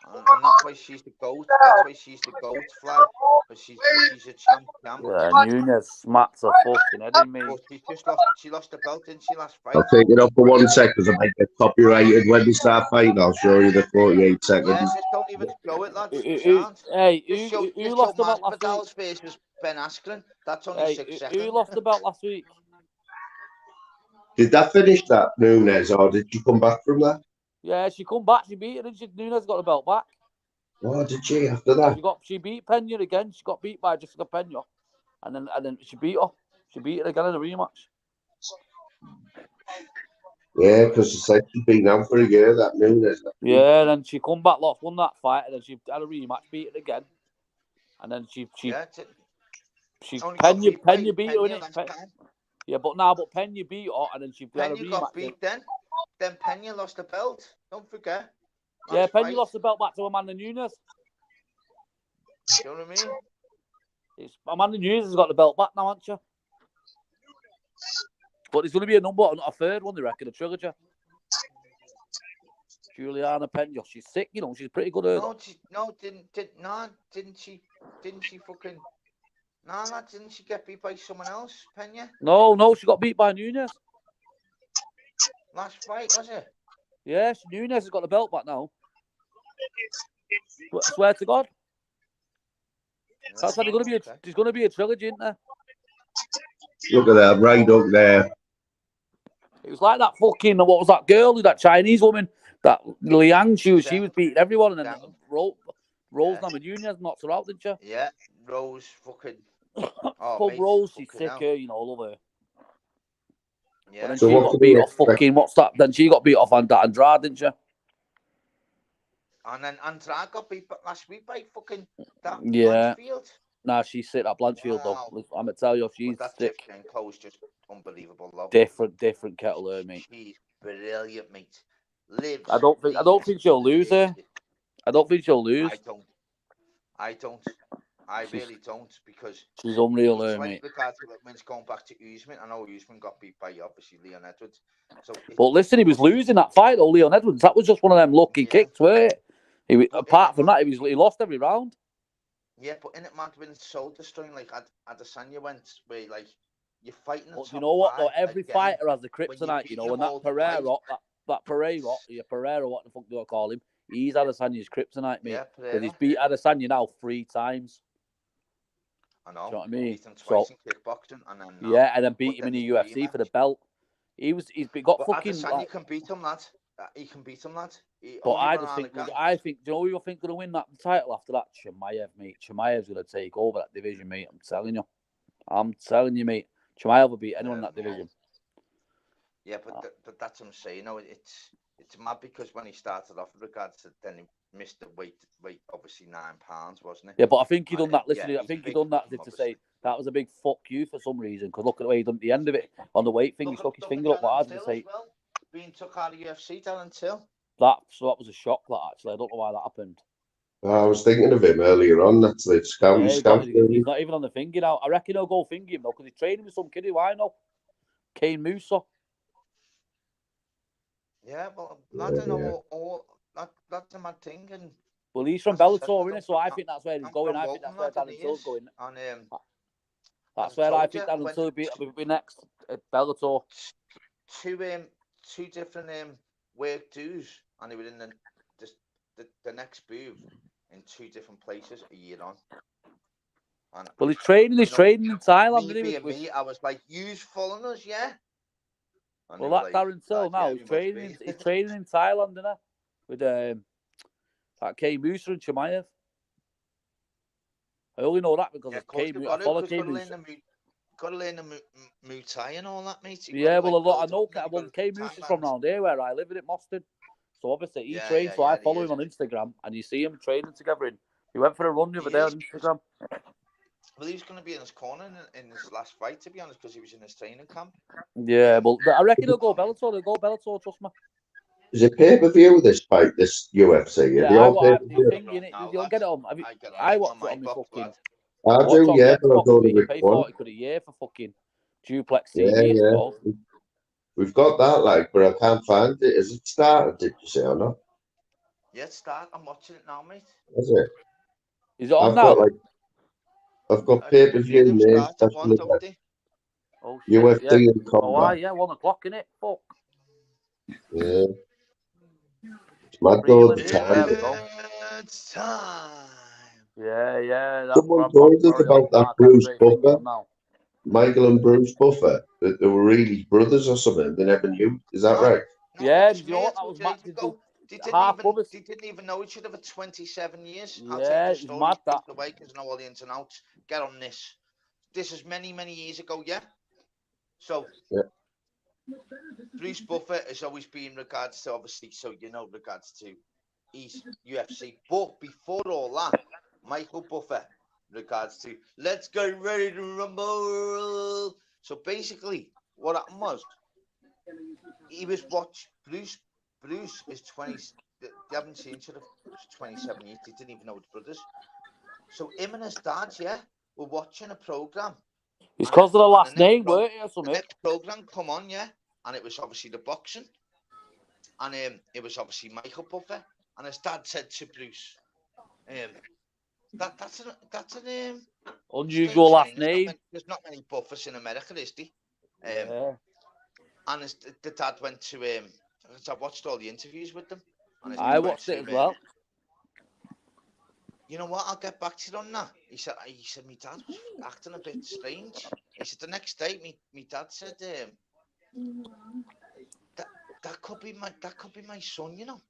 And that's why she's the GOAT. That's why she's the GOAT flag. Because she's a champ. Yeah, Nunez smacks her fucking head in me. But she lost the belt, didn't she, last fight? I'll take it off for 1 second because I might get copyrighted when we start fighting. I'll show you the 48 seconds. Yeah, just don't even show it, lads. Who lost the belt last week? Versus Ben Askren. That's only 6 seconds. Who lost the belt last week? Did that finish that, Nunez, or did you come back from that? Yeah, she come back. She beat her, and Nunez got the belt back. Oh, did she after that? She beat Pena again. She got beat by Jessica Pena, and then she beat her. She beat her again in a rematch. Yeah, because she said she'd been out for a year, that Nunez. Yeah, then she come back, won that fight, and then she had a rematch, beat it again, and then she Pena beat her in it. Yeah, but Pena beat her, and then she had a rematch. Got beat then Pena lost the belt. Don't forget. Yeah, Pena lost the belt back to Amanda Nunes. You know what I mean? Amanda Nunes has got the belt back now, hasn't she? But there's going to be a not a third one, they reckon, a trilogy. Juliana Pena, she's sick, you know, she's pretty good. Didn't she fucking... No, didn't she get beat by someone else, Pena? No, she got beat by Nunes. Last fight, was it? Yeah, Nunes has got the belt back now. Swear to God. That's why there's going to be a trilogy, isn't there? Look at that, right up there. It was like that fucking, what was that girl, that Chinese woman, that Liang, she was beating everyone, and then Rose Namajunas knocked her out, didn't she? Yeah, Rose fucking... Rose, she's sick, you know, love her. Yeah. But then she got beat off fucking, what's that? Then she got beat off Andrade, didn't she? And then Andrade got beat last week by fucking that Blanchfield. Nah, she's sick, that Blanchfield, though. I'm going to tell you, she's sick. That Cole's just unbelievable, though. Different kettle her, mate. She's brilliant, mate. I don't think she'll lose her. I don't think she'll lose. I don't. I really don't, because she's unreal, her, mate. When it's going back to Usman, I know Usman got beat by obviously Leon Edwards. But listen, he was losing that fight, though, Leon Edwards. That was just one of them lucky kicks, weren't it? Apart from that, he lost every round. Yeah, but in it might have been so destroying, like Adesanya went, where you're fighting. But you know what? Though every fighter has the kryptonite, you know, and that Pereira, that Pereira, what the fuck do I call him? He's Adesanya's kryptonite, mate. Yeah, Because he's Pereira. beat Adesanya now 3 times. I know. Do you know what I mean? Beat him twice in kickboxing, and then yeah, and then beat him in the UFC for the belt. He's got but fucking. Adesanya can beat him, lad. He can beat him, lad. But I just think, do you know who I think going to win that title after that? Chimaev, mate. Chimaev's going to take over that division, mate. I'm telling you, mate. Chimaev will beat anyone in that division. Yeah, but that's what I'm saying. You know, it's mad because when he started off with regards to then he missed the weight obviously 9 pounds, wasn't it? Yeah, but I think he done that. Listen, yeah, I think he done that as if to say that was a big fuck you for some reason. Because look at the way he done at the end of it on the weight thing. He stuck his finger up hard and say, well, being took out of UFC, Darren Till. That was a shock. That actually, I don't know why that happened. I was thinking of him earlier on. Actually, He's not even on the finger now. I reckon he'll go finger him though because he's training with some kid who I know, Kane Musa. Yeah, well, I don't know. That's a mad thing. And well, he's from Bellator, isn't it? So I think that's where he's going. I think that's where Darren Till's going. That's where I think Darren Till will be next at Bellator. Two different work dues, and they were in the next move in 2 different places a year on. And, well, he's training in Thailand. Me, I was like, "You's following us, yeah." And well, that Darren Till now he's training in Thailand, isn't he? With that Kane Musa and Chimaev. I only know that because of Kane Musa. I follow Kane Musa. Got to learn the Muay Thai and all that, mate. Yeah, well, I know. Well, Kane Musa's from around here where I live in Moston. So obviously he trains. So I follow him on Instagram, and you see him training together. And he went for a run the other day on Instagram. Well, he was going to be in his corner in his last fight, to be honest, because he was in his training camp. Yeah, well, I reckon he'll go Bellator. They'll go Bellator, trust me. Is it pay-per-view, this fight, this UFC? Yeah, you'll get it on. I watch it on my fucking... I do, yeah, but I've only you pay 40 quid a year for fucking duplex TV. Yeah. We've got that, like, but I can't find it. Has it started, did you say, or not? Yeah, it's started. I'm watching it now, mate. Is it? Is it on now? I've got pay-per-view names. Oh, UFC and combat. Oh, yeah, 1 o'clock, innit? Fuck. Yeah. It's mad though at the time. It's time. Yeah. Someone told us about that Bruce Buffer. Michael and Bruce Buffer. That they were really brothers or something. They never knew. Is that right? Yeah, you know what? That was mad. They didn't even know each other for 27 years. Yeah, it's mad that. Away because I know all the ins and outs. Get on this. This is many years ago, yeah? So, yeah. Bruce Buffer has always been regards to, obviously, regards to UFC. But before all that, Michael Buffer, regards to, let's get ready to rumble. So basically, what happened was, he was Bruce is 20, they haven't seen each other for 27 years, they didn't even know his brothers. So him and his dad, were watching a program. It's because of the last name, weren't it, or something? The next program come on, and it was obviously the boxing. And it was obviously Michael Buffer. And his dad said to Bruce, that's an unusual last name. There's not many Buffers in America, is there? And the dad went to I watched all the interviews with them. And I watched it as well. You know what? I'll get back to you on that. He said, my dad was acting a bit strange. He said the next day, my dad said, that could be my son, you know.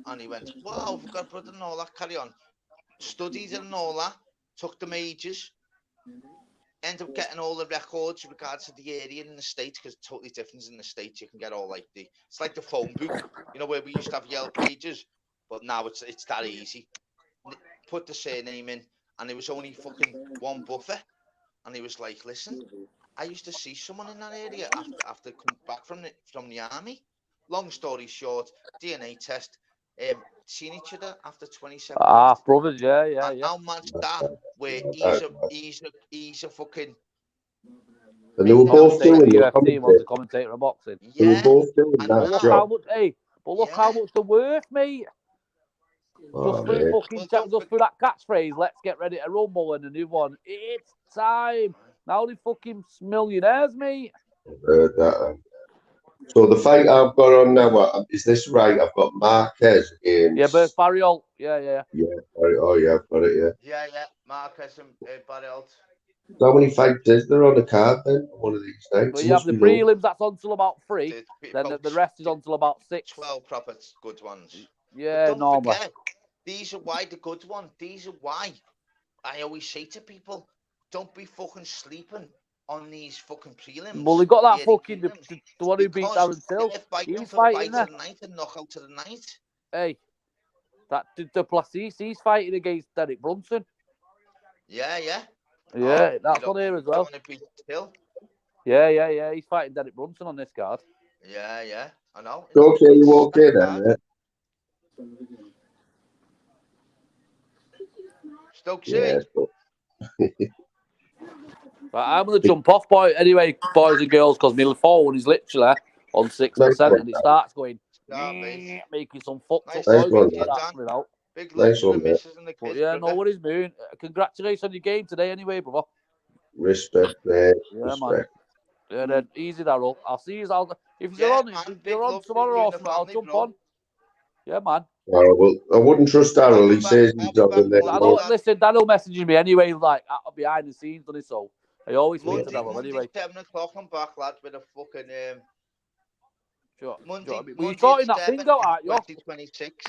And he went, wow, we've got a brother and all that. Carry on. Studied and all that. Took them ages. Ended up getting all the records in regards to the area in the States, because it's totally different in the States. You can get all it's like the phone book, where we used to have yellow pages, but now it's that easy. Put the surname in, and it was only fucking one Buffer. And he was like, listen, I used to see someone in that area after coming back from the army. Long story short, DNA test, seen each other after 27 years. Brothers, yeah. How much that, where he's a fucking... And they were both doing the UFC, was the commentator of boxing. Yeah. They were both doing that job. Look how much they're worth, mate. Just for that catchphrase, let's get ready to rumble, and a new one. It's time. Now they fucking millionaires, mate. Heard that. So the fight I've got on now, is this right? I've got Marquez against... Yeah, but Barriol. Yeah. Yeah, oh yeah, I've got it, Yeah, Marquez and Barriol. How many fights is there on the card then? One of these nights? But you have the prelims, that's on till about 3. Then the rest is on till about 6. 12 proper good ones. Yeah, but don't normally. Forget, these are why the good ones. These are why I always say to people, don't be fucking sleeping on these fucking prelims. Well, they got that fucking the one who beat Darren Till. He was fighting the night and knockout to the night. Hey, that Duplessis, he's fighting against Derek Brunson. Yeah. Yeah, that's on here as well. Yeah. He's fighting Derek Brunson on this card. Yeah. I know. Okay, you okay then, mate? Stoke City. Right, I'm going to jump off, anyway, boys and girls, because my phone is literally on 6% and it starts going, making some fucked up noises. Big love to the missus and the kids. Yeah, no worries, man. Congratulations on your game today, anyway, brother. Respect, mate. Yeah, man. Yeah, then easy, Darryl. I'll see you. If you're on tomorrow or something, I'll jump on. Yeah, man. Well, I wouldn't trust Darryl. He says he's on the next one. Listen, Darryl messages me anyway, like behind the scenes, doesn't he? So I always speak to Darryl anyway. 7 o'clock, I'm back, lad, with a fucking Sure. Monday, you're sorting that thing out, aren't you? 2026.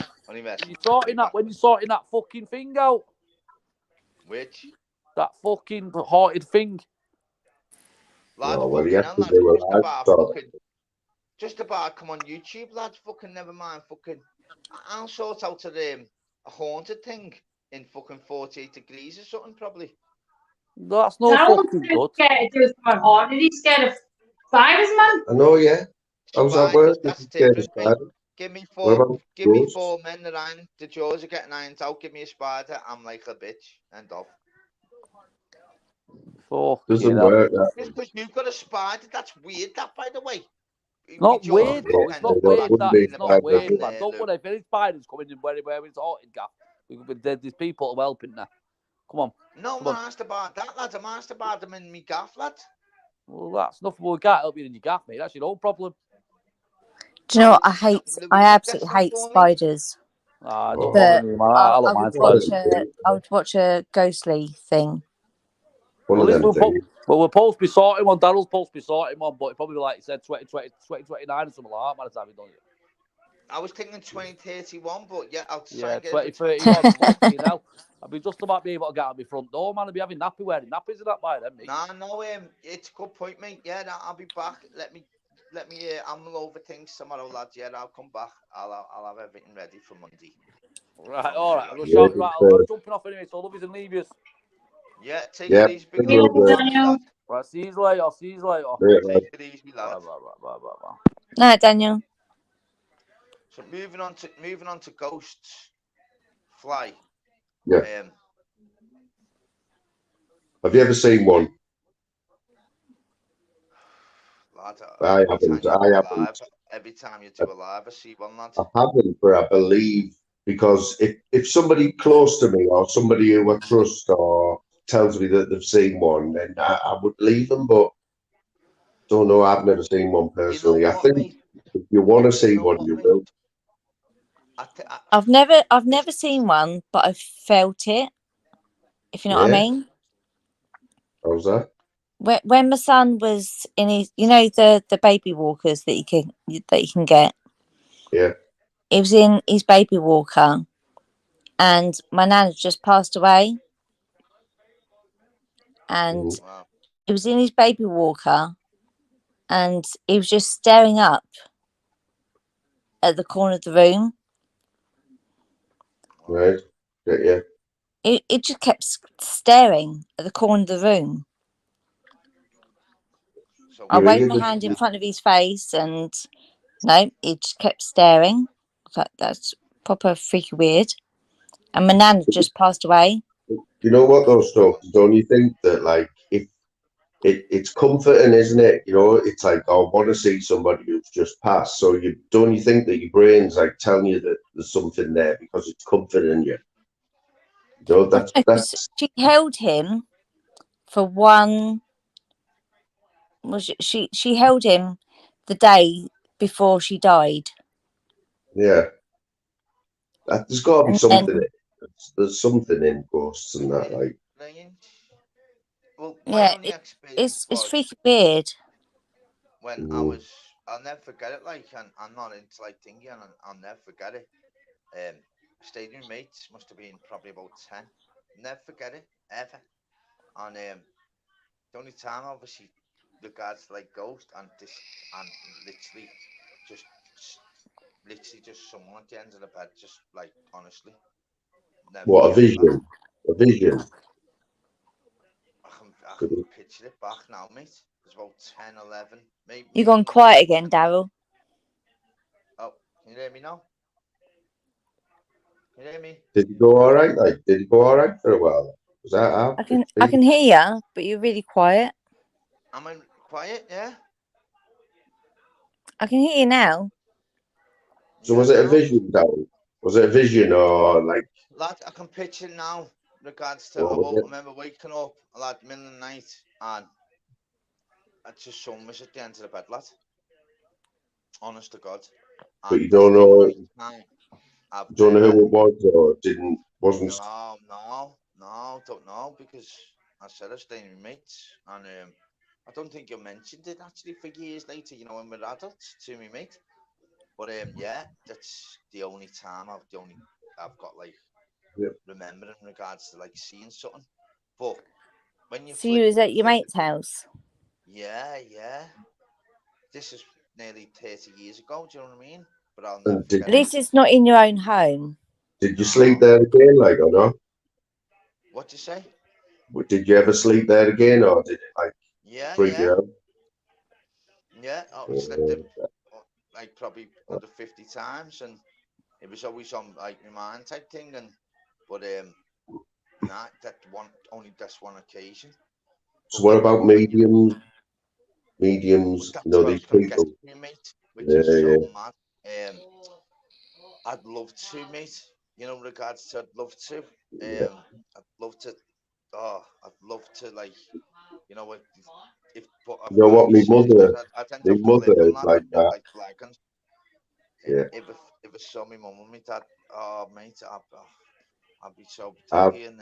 You're sorting that when you're sorting that fucking thing out. Which? That fucking haunted thing. Lad, well, you have to lad, do just about come on YouTube, lads. Fucking never mind. Fucking, I'll sort out a haunted thing in fucking 48 degrees or something, probably. That's no fucking good. He's scared of spiders, man. I know, yeah. How's that work? Give me 4 men around. The jaws are getting irons out. Give me a spider. I'm like a bitch. End off. Doesn't work. Just because you've got a spider, that's weird. That, by the way. Not weird, bro. It's not weird. It's not weird, man. Don't worry. If any spiders coming in where it's haunted, gaff, there's people helping there. Come on. No, I'm asked about that, lad. I'm asked about them in me gaff, lad. Well, that's nothing. We can't help you in your gaff, mate. That's your own problem. Do you know what I absolutely hate spiders. I don't bother me, man. I don't mind spiders. I would watch a ghostly thing. We're supposed to be sorting one. Daryl's supposed to be sorting one, but it probably like you said 2029 or something like that by the time he done it. I was thinking 2031, but yeah, I'll try and get 2031. You know, I'll be just about be able to get out my front door, man. I'll be having wearing nappies and that by then, mate. Nah, no, it's a good point, mate. Yeah, I'll be back. Let me amble over things tomorrow, lads. Yeah, I'll come back. I'll have everything ready for Monday. Right, all right. I'm jumping off anyway, so love yous and leave yous. Yeah, take it easy. Right, see you later. Take it easy, lad. Bye. No, Daniel. So moving on to Ghosts Fly. Yeah. Have you ever seen one? Lad, I haven't. Every time you do a live, I see one, lad. I haven't, but I believe, because if somebody close to me or somebody who I trust or tells me that they've seen one, then I would leave them, but don't know. I've never seen one personally. I think if you want to see one, you will. I've never seen one, but I've felt it. If you know what I mean. How's that? When my son was in his, the baby walkers that you can get. Yeah. He was in his baby walker, and my nan had just passed away. And he was in his baby walker, and he was just staring up at the corner of the room. Right. Yeah. It just kept staring at the corner of the room. I waved my hand in front of his face, and no, it just kept staring. That's proper freaky weird. And my nan just passed away. You know what, though, Stokes? Don't you think that, like, if it's comforting, isn't it? It's like, I want to see somebody who's just passed. So don't you think that your brain's like telling you that there's something there because it's comforting you? She held him for one. She held him the day before she died. Yeah. There's got to be And something then, in it. There's something in ghosts and that, like. Well, my yeah, only experience it's was freaking weird. when I'll never forget it, like, and I'm not into, like, thinking, and I'll never forget it. Stayed with mates, must have been probably about 10. Never forget it, ever. And the only time, obviously, regards to, like, ghost, and literally just someone at the end of the bed, just, like, honestly, never What, a forget it, vision? A vision? I can picture it back now, mate. It's about 10, 11, maybe. You've gone quiet again, Daryl. Oh, can you hear me now? Can you hear me? Did he go all right? Like, did he go all right for a while? Was that how? I can hear you, but you're really quiet. Am I quiet? Yeah. I can hear you now. So was it a vision, Darren? Was it a vision or like? Lad, I can picture now. Regards to, What was I it? remember waking up, lad, middle of the night, and I just saw us at the end of the bed, lad. Honest to God. But And you that's don't the know. only time I've You don't know ever. who it was or wasn't. No, don't know, because I said I was staying with mates, and I don't think you mentioned it actually for years later, you know, when we're adults, to me mate. But yeah, that's the only time I've got, like, remembering in regards to, like, seeing something. But when you So you was at your mate's house? yeah, this is nearly 30 years ago, do you know what I mean? But I'll never And forget At least it's not in your own home. did you sleep there again, like, or not? What'd you say? Did you ever sleep there again, or did it like freak you out? Yeah, I slept there like probably 150 times, and it was always on, like, my mind type thing, but nah, that's one occasion. So what about mediums? Mediums, That's you know, what I was these gonna get people. to, mate, which Yeah, is so yeah. mad. I'd love to, mate. You know, in regards to, I'd love to. I'd love to. Oh, I'd love to, like, you know what? But I've You know got to what, be serious. I'd end my up mother flipping, is lad. like I'd look that. like Blagons. Yeah. If I saw my mum and my dad, oh mate, I'd be so thingy, and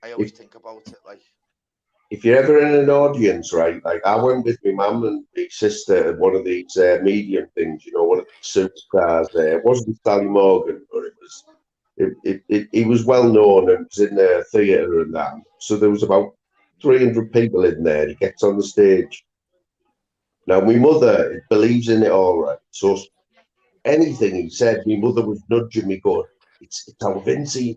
I always think about it, like. If you're ever in an audience, right? Like I went with my mum and my sister at one of these medium things, you know, one of the superstars there. It wasn't Sally Morgan, but he was well known and was in the theatre and that. So there was about 300 people in there. He gets on the stage. Now my mother believes in it all, right? So anything he said, my mother was nudging me, going, "It's our Vincey,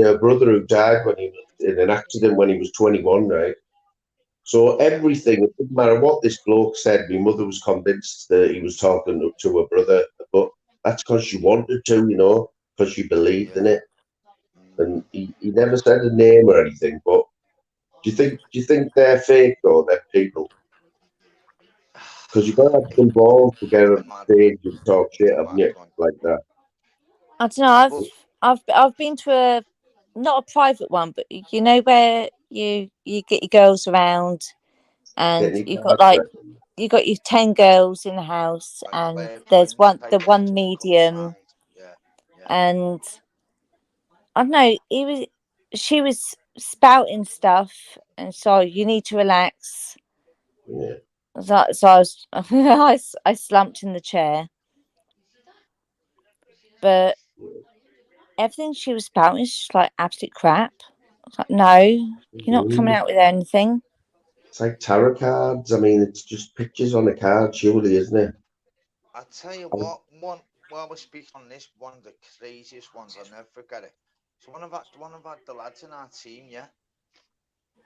her brother who died when he was in an accident when he was 21, right?" So everything, it didn't matter what this bloke said, my mother was convinced that he was talking to her brother, but that's because she wanted to, you know, because she believed in it. And he never said a name or anything, but do you think they're fake though, they're people? Because you've got to have some balls to get on stage and talk shit, haven't you? Like that. I don't know. I've been to a not a private one, but you know where you get your girls around, and you've got like you got your 10 girls in the house, and there's the one medium, and I don't know. She was spouting stuff, and so you need to relax. Yeah. So I was I slumped in the chair, but everything she was spouting is just like absolute crap. I was like, no, you're not coming out with anything. It's like tarot cards. I mean, it's just pictures on a card, surely, isn't it? I tell you what, while we're speaking on this, one of the craziest ones, I'll never forget it. So one of the lads in our team, yeah.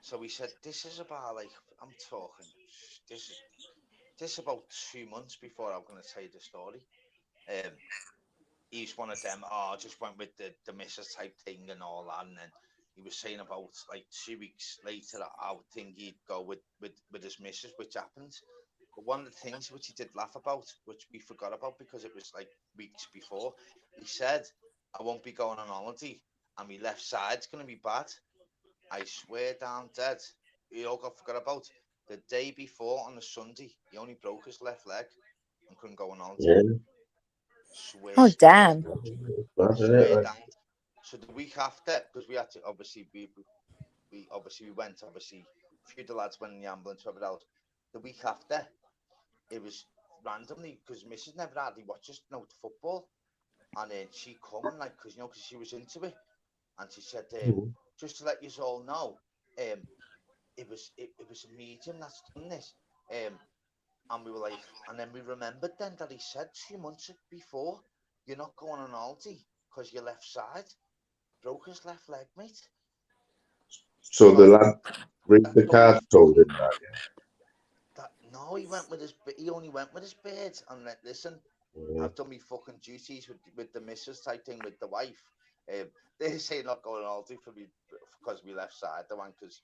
So we said, this is about, like, I'm talking, this is about 2 months before I'm gonna tell you the story. He's one of them. Oh, I just went with the missus type thing and all that, and then he was saying about, like, 2 weeks later, I would think he'd go with his missus, which happened. But one of the things which he did laugh about, which we forgot about because it was like weeks before, he said, "I won't be going on holiday, and my left side's gonna be bad." I swear down dead. He all got forgot about. The day before on a Sunday, he only broke his left leg. and couldn't go on holiday. Yeah. Swear. Oh, damn. That's it, Swear like. down. So the week after, because we had to obviously we went a few of the lads went in the ambulance, whatever else. The week after, it was randomly because Mrs. never hardly watches no football, and then she come and like because she was into it, and she said just to let you all know, it was a medium that's done this, and we were like, and then we remembered then that he said 2 months before, you're not going on holiday because your left side broke his left leg, mate. So the lad read the card told him that, No, he only went with his bird. And like, listen, I've done me fucking duties with the missus type thing with the wife. They say not going on holiday for me because we left side the one because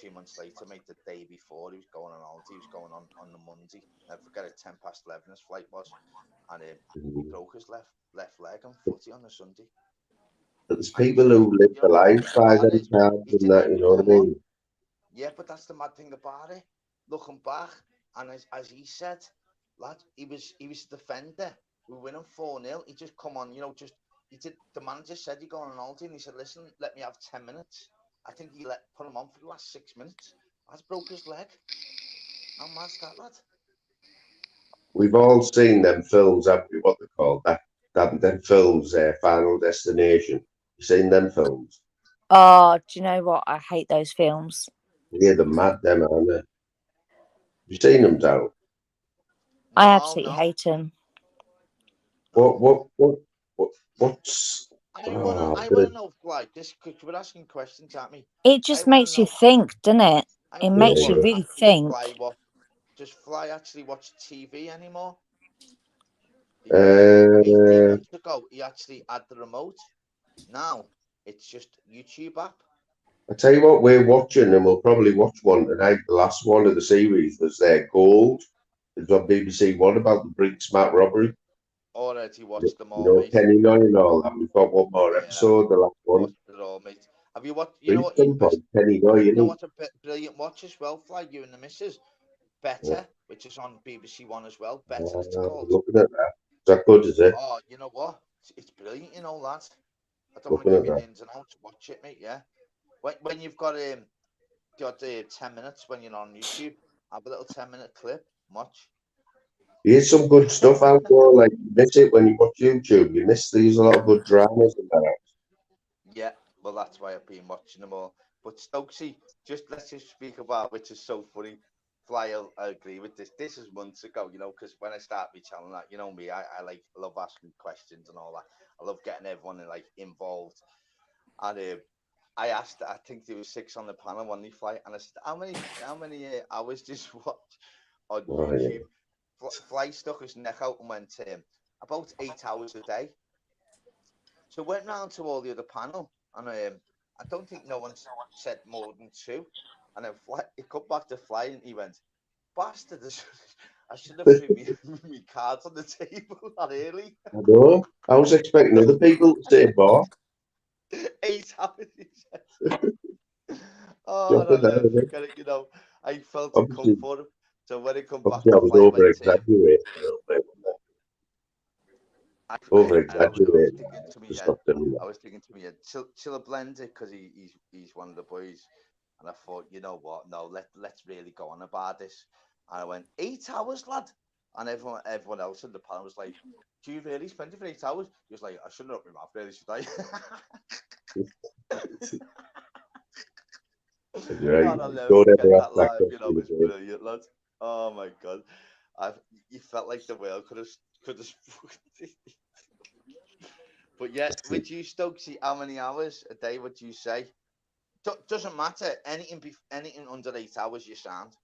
2 months later, mate, the day before he was going on holiday, he was going on the Monday. I forget it, 11:10 his flight was, and he broke his left leg and footy on the Sunday. But there's people who live their lives by them cards and that, you know what I mean? Yeah, but that's the mad thing about it. Looking back, and as he said, lad, he was a defender. We were winning 4-0. He just come on, the manager said he going on holiday, and he said, listen, let me have 10 minutes. I think he put him on for the last 6 minutes. That's broke his leg. How mad's that, lad? We've all seen them films, haven't we? What they call them films, Final Destination. You seen them films? Oh, do you know what? I hate those films. Yeah, they're mad, them, aren't they? You seen them, Darryl? I absolutely hate them. What's? I wanna know, like this. We're asking questions, aren't we? It just makes you think, doesn't it? It makes you really think. Does Fly actually watch TV anymore? 18 months ago, he actually had the remote. Now it's just YouTube app. I tell you what, we're watching, and we'll probably watch one tonight. The last one of the series was Gold. It's on BBC One about the Brig Smart robbery. Already watched them all, mate. Penny Nine and all that. We've got one more episode, the last one. Watched it all, mate. Have you watched? You know what? Penny Nine, you know what a brilliant watch as well, Fly, you and the missus. Better, which is on BBC One as well. Better, it's called. Looking at that. Is that good, is it? Oh, you know what? It's brilliant, you know, lad. I don't want to give you the ins and outs. Watch it, mate, yeah. When you've got 10 minutes when you're on YouTube, have a little 10-minute clip, watch. Here's some good stuff out there. Like, you miss it when you watch YouTube. You miss these a lot of good dramas and that. Yeah, well, that's why I've been watching them all. But Stokesy, let's just speak about, which is so funny. Fly, I agree with this. This is months ago, because when I start my channel, that, you know me, I love asking questions and all that. I love getting everyone involved. And I asked, I think there was 6 on the panel when they Fly, and I said, how many hours did you watch on YouTube? Yeah. Fly stuck his neck out and went about 8 hours a day. So went round to all the other panel, and I don't think no one said more than 2. And then he come back to Fly, and he went, bastard, I should have put my cards on the table that early. I know. I was expecting other people to say bar. 8 hours, he said. Oh, I'll never forget it, I felt it come for him. So when he come back to I was over-exaggerating a little bit. Over-exaggerating. I was thinking to me, chill a blend it, because he's one of the boys. And I thought, you know what? No, let's really go on about this. And I went, 8 hours, lad. And everyone else in the panel was like, do you really spend it for 8 hours? He was like, I shouldn't have opened my mouth, really, should I? Right. God, I'll never forget that live. It was brilliant, lad. Oh my God, you felt like the world could have. But yeah, would you, Stokesy, how many hours a day would you say? Doesn't matter. Anything under 8 hours, you sound.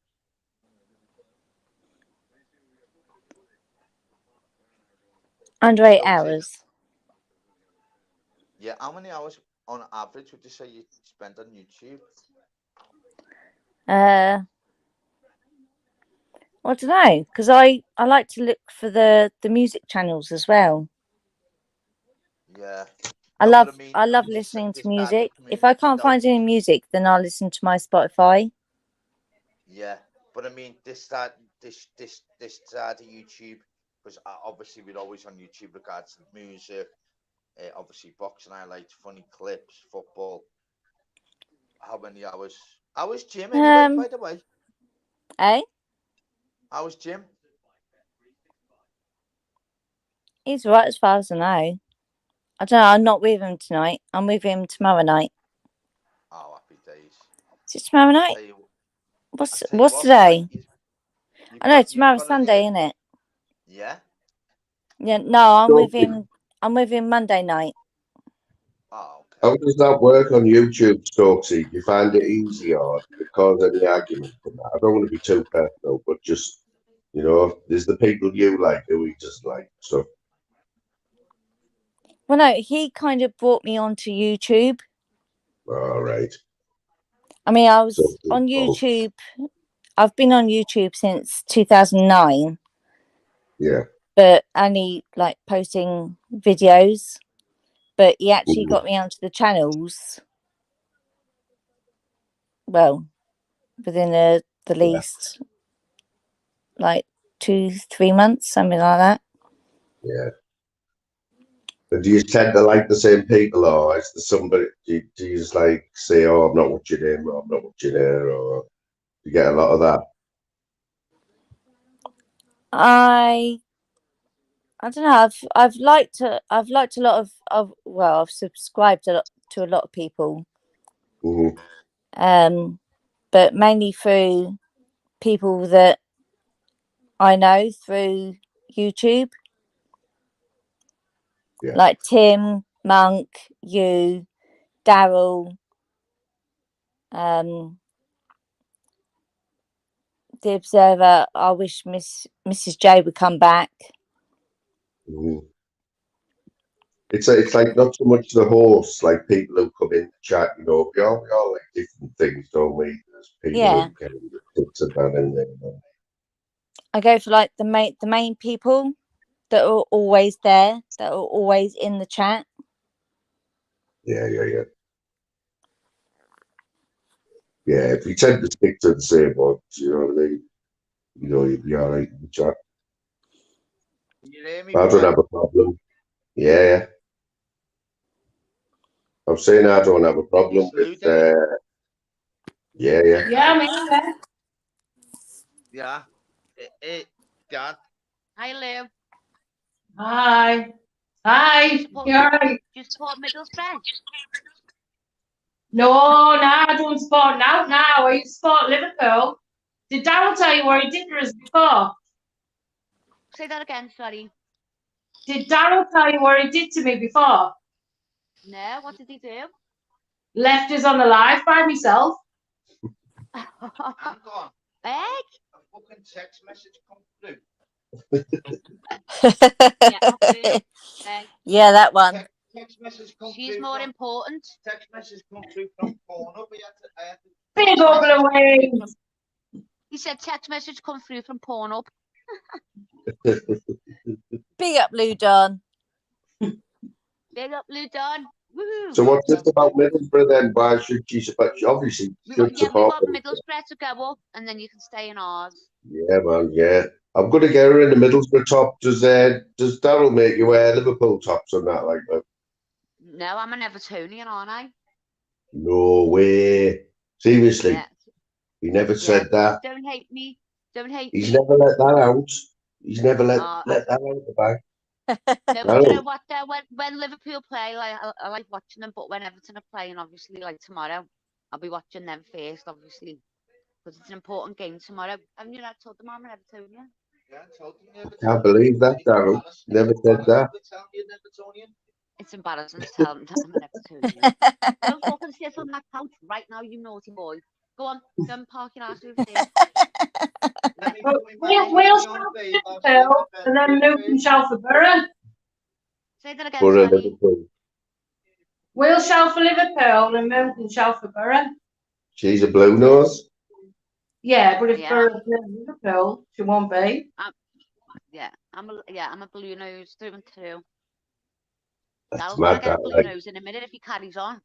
Under 8 hours. Yeah, how many hours on average would you say you spend on YouTube? I don't know, because I like to look for the music channels as well. Yeah. I love listening to music. If I can't find any music, then I'll listen to my Spotify. Yeah, but I mean, this side of YouTube, because obviously we're always on YouTube regards to music, obviously boxing highlights, funny clips, football. How many hours? How was Jim anyway, by the way? Eh? How was Jim? He's right as far as I know. I don't know. I'm not with him tonight. I'm with him tomorrow night. Oh, happy days. Is it tomorrow night? What's today? I know tomorrow's Sunday, isn't it? Yeah. Yeah. No, I'm with him. I'm with him Monday night. Oh, okay. How does that work on YouTube, Stokesy? Do you find it easy or does it cause any argument from that? I don't want to be too personal, but just, you know, there's the people you like who we just like. So. Well, no, he kind of brought me onto YouTube. All right. I mean, I was on YouTube. I've been on YouTube since 2009. Yeah. But only like posting videos. But he actually got me onto the channels. Well, within the least like 2-3 months, something like that. Yeah. But do you tend to like the same people, or is there somebody? Do you just like say, "Oh, I'm not watching him," or "I'm not watching her," or you get a lot of that? I don't know. I've liked a lot of well, I've subscribed to a lot of people. But mainly through people that I know through YouTube. Yeah. Like Tim, Monk, you, Daryl, the Observer. I wish Mrs. J would come back. It's like not so much the hosts, like people who come in the chat. You know, we all like different things, don't we? There's people who can tips and that in there. I go for like the main people that are always there, that are always in the chat. Yeah. Yeah, if you tend to stick to the same ones, you know what I mean? You know, you'll be all right in the chat. You hear me, I don't have a problem. Yeah. I'm saying I don't have a problem with yeah. Yeah, I'm in there. Yeah. Dad. Hi, Lou. Hi. You alright? You support Middlesbrough? No, I don't support now. I support Liverpool. Did Darryl tell you what he did for us before? Say that again, sorry. Did Darryl tell you what he did to me before? No, what did he do? Left us on the live by myself. Hang on. Egg? A fucking text message come through. Yeah, that one. Text message come She's through more important. Text message come through from Pornhub. Big over wings. He said text message come through from Pornhub. Big up, Lou Don. Big up, Lou Don. Woohoo. So what's this about Middlesbrough then? Why should she support? She obviously should We support want Middlesbrough to go up, and then you can stay in ours. Yeah, man. Yeah, I'm gonna get her in the Middlesbrough top. Does Darryl make you wear Liverpool tops on that like that? No, I'm an Evertonian, aren't I? No way. Seriously, he never said that. Don't hate me. He's never let that out. He's never let that out the bag. No, but you know what? When Liverpool play, I like watching them. But when Everton are playing, obviously, like tomorrow, I'll be watching them first, obviously, because it's an important game tomorrow. Haven't you not told them I'm an Evertonian? Yeah, I told you. Can't believe that, Darryl. Never said that. It's embarrassing to tell them that I'm an Evertonian. Go fucking sit on that couch right now, you naughty boy. Go on, go and park your ass over there. We'll shout for Liverpool, and then Luke can shout for Borough. Say that again, sorry. We'll shout for Liverpool, and Luke can shout for Borough. She's a blue nose. Yeah, but if Borough plays Liverpool, she won't be. I'm a blue nose through and through. That's I'll mad. get a blue nose in a minute if he carries on.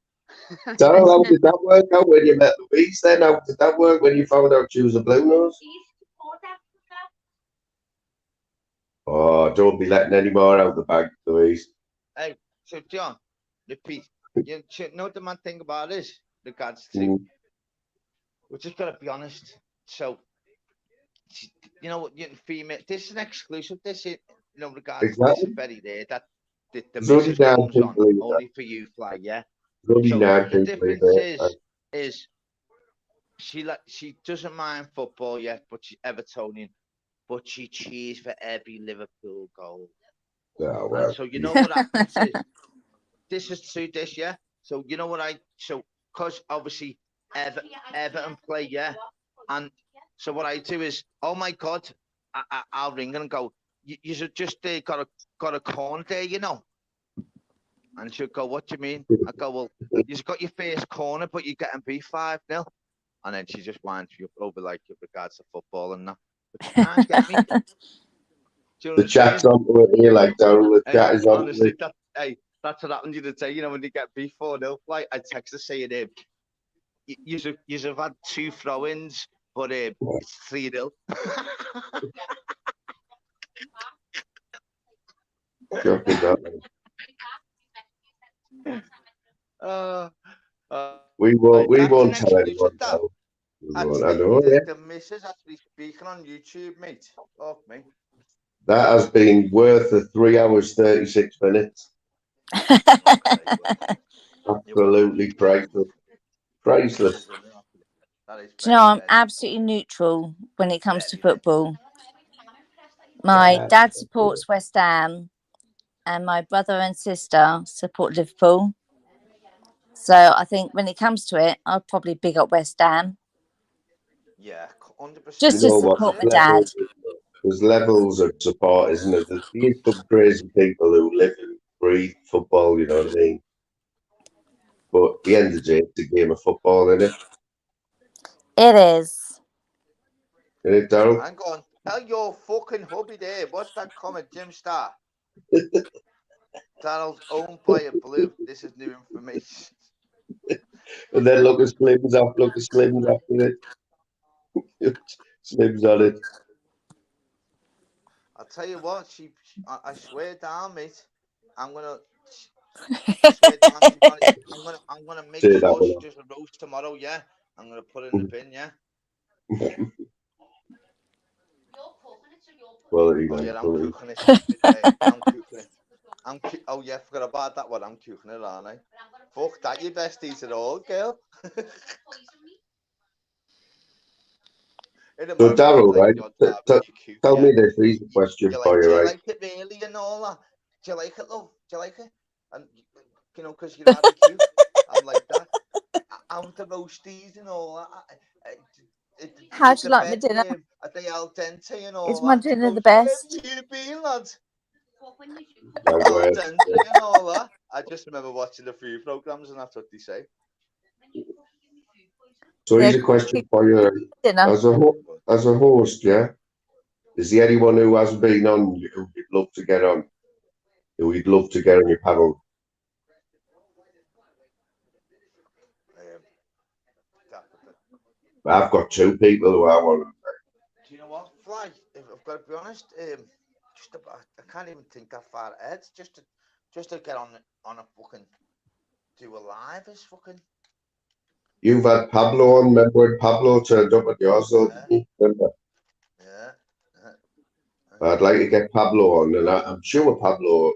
Darryl, how did that work out when you met Louise then? How did that work when you found out she was a blue nose? Oh, don't be letting any more out the bag, Louise. Hey, so John, repeat. You know what the mad thing about is regards to. We're just gotta be honest. So, you know what? Female. This is an exclusive. This is, regards to this is very rare that the There's only missus 9 comes on people in only for you, Fly. Yeah. There's only So 9 the people in difference there. is she doesn't mind football yet, but she's Evertonian, but she cheers for every Liverpool goal. Oh, well. And so you know what happens is this is through this, yeah. So you know what because obviously Everton play, yeah, and so what I do is, oh my God, I'll ring and go, you should just got a corner there, you know. And she'll go, what do you mean? I go, well, you've got your first corner, but you're getting beat 5-0. And then she just winds you over like with regards to football and that. But you can't get me. The chat's on to it here, like Daryl. The chat is on honestly, that's what happened the other day. You know, when they get beat 4-0, like I text her saying, you have had 2 throw-ins, but it's 3-0. We won't tell anyone. The missus actually speaking on YouTube, mate. Fuck me. That has been worth the 3 hours 36 minutes. Absolutely priceless. Priceless. Do you know, I'm absolutely neutral when it comes to football. My dad supports West Ham, and my brother and sister support Liverpool. So I think when it comes to it, I'll probably big up West Ham. Yeah, 100%. Just to support my dad. There's levels of support, isn't there? There's some crazy people who live and breathe football, you know what I mean? But at the end of the day, it's a game of football, isn't it? It is. Isn't it, Daryl? Hang on. Tell your fucking hubby there. What's that comment, Jim Star? Daryl's owned by a blue. This is new information. And then look at Slim's after it. Slim's on it. I'll tell you what, I swear down, mate. I'm gonna swear down. I'm gonna make sure she does a roast tomorrow. Yeah, I'm gonna put it in the bin. Yeah. Well, yeah, I'm cooking it. I'm cooking it. Oh yeah, forgot about that one. I'm cooking it, aren't I? Fuck that, you best eat it all, girl. So Daryl, right? Tell me this easy question for you, Do you right? like it really and all that? Do you like it, love? Do you like it? And you know, because you're rather cute. I'm like that. I'm the roasties and all that. How do you like my dinner? Are they al dente and all Is my that? dinner the best? Where you been, lads? Al dente and all that. I just remember watching the food programs and that's what they say. So here's a question for you. As a host, yeah? Is there anyone who hasn't been on who you'd love to get on? Who you'd love to get on your panel? I've got 2 people who I want. Do you know what, Fly? If I've got to be honest, I can't even think that far ahead. Just to get on a fucking do a live is fucking. You've had Pablo on. Remember when Pablo turned up at yours? Remember? Yeah. I'd like to get Pablo on, and I'm sure Pablo.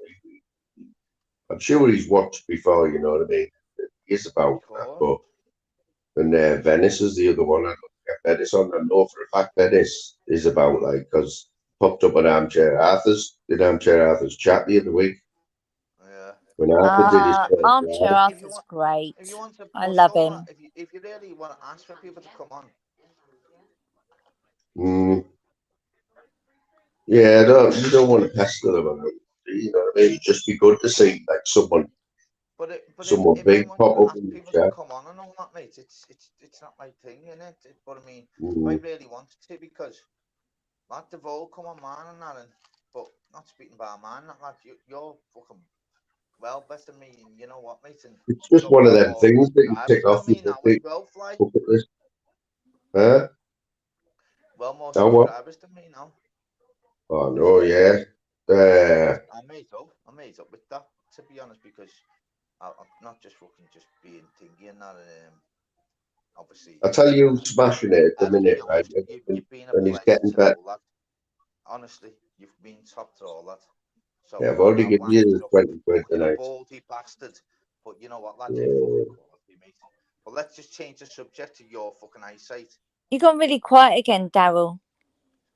I'm sure he's watched before. You know what I mean? He's about that, but. And Venice is the other one. I'd love to get Venice on. I know for a fact Venice is about because popped up on Armchair Arthur's chat the other week. Yeah. When Arthur did his Armchair Arthur's great. I love him. If you really want to ask for people to come on. Yeah, you don't want to pester them. You know what I mean? Just be good to see someone. Someone big pop up in the chat. Come on and all that, mate. It's not my thing, innit? But I mean, I really wanted to because Matt DeVoe come on, man, and that, but not speaking about man, that lad. You're fucking well better than me. And you know what, mate? And it's just one of them things that you tick off your bucket list. Huh? Well, more subscribers than me now. Oh no, yeah. I made up with that, to be honest, because I'm not just being thingy and that. Obviously, I tell you, smashing it at the to be minute, right? honest, you've been a And he's pleasure getting to better. know, lad. Honestly, you've been top draw, lad. So Yeah, I've already I given want you you 20 quid fucking tonight. baldy bastard. But you know what, lad, Yeah. you're fucking quality, mate. But let's just change the subject to your fucking eyesight. You got really quiet again, Daryl.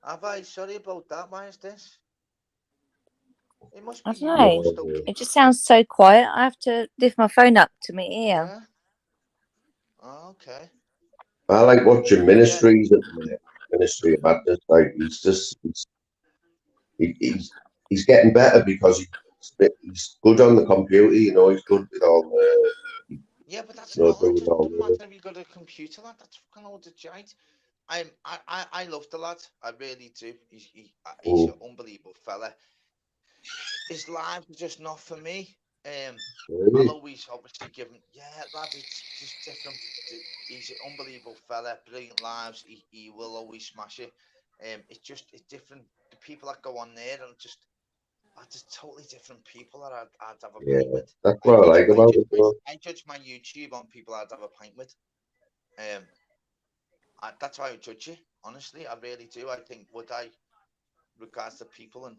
Have I? Sorry about that. Why is this? It must I be don't you. know. Must okay. It just sounds so quiet. I have to lift my phone up to my ear. Yeah. Oh, okay. I like watching Ministries at the minute. Ministry of Madness. Like he's getting better because he's good on the computer. You know, he's good with all the. Yeah, but that's not not. It doesn't matter if you got a computer, lad. That's fucking all the shite. I love the lad. I really do. He's an unbelievable fella. His lives are just not for me. Really? I'll always obviously give him. Yeah, lad. It's just different. He's an unbelievable fella. Brilliant lives. He will always smash it. It's different. The people that go on there are just totally different people that I'd have a pint with. That's what I like about it. I judge my YouTube on people I'd have a pint with. That's how I judge it. Honestly, I really do. I think regards to people, and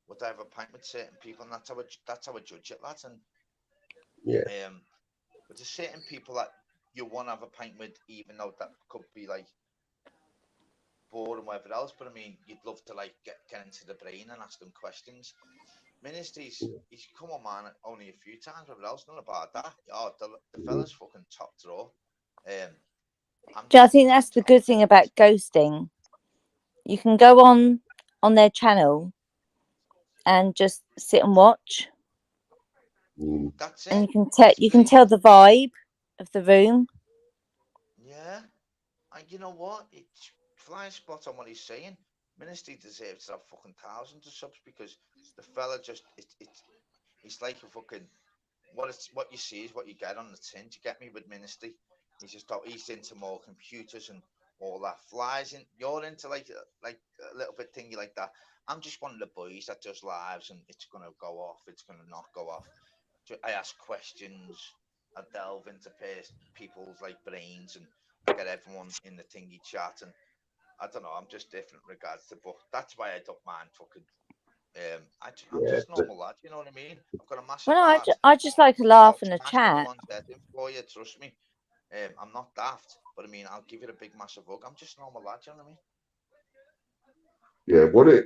would I have a pint with certain people, and that's how I judge it, lads. And but there's certain people that you want to have a pint with, even though that could be like bored and whatever else. But I mean, you'd love to like get into the brain and ask them questions. Ministry's he's come on, man, only a few times, whatever else. None about that. Oh, the fella's fucking top draw. I think that's the good thing about ghosting. You can go on their channel and just sit and watch. That's it. And you can tell the vibe of the room. Yeah, and you know what? It's flying spot on what he's saying. Ministry deserves to have fucking thousands of subs because the fella just it's like a fucking what you see is what you get on the tin. Do you get me with Ministry? He's into more computers and all that. Flies in. You're into like a little bit thingy like that. I'm just one of the boys that does lives, and it's gonna go off. It's gonna not go off. I ask questions. I delve into people's like brains and get everyone in the thingy chat. And I don't know. I'm just different in regards to, but that's why I don't mind fucking. I'm just normal lad. You know what I mean? I've got a massive heart. I just like a laugh and a Smash chat. anyone's head in for you. Trust me. I'm not daft, but I mean, I'll give you a big massive hug. I'm just normal lad. You know what I mean? Yeah,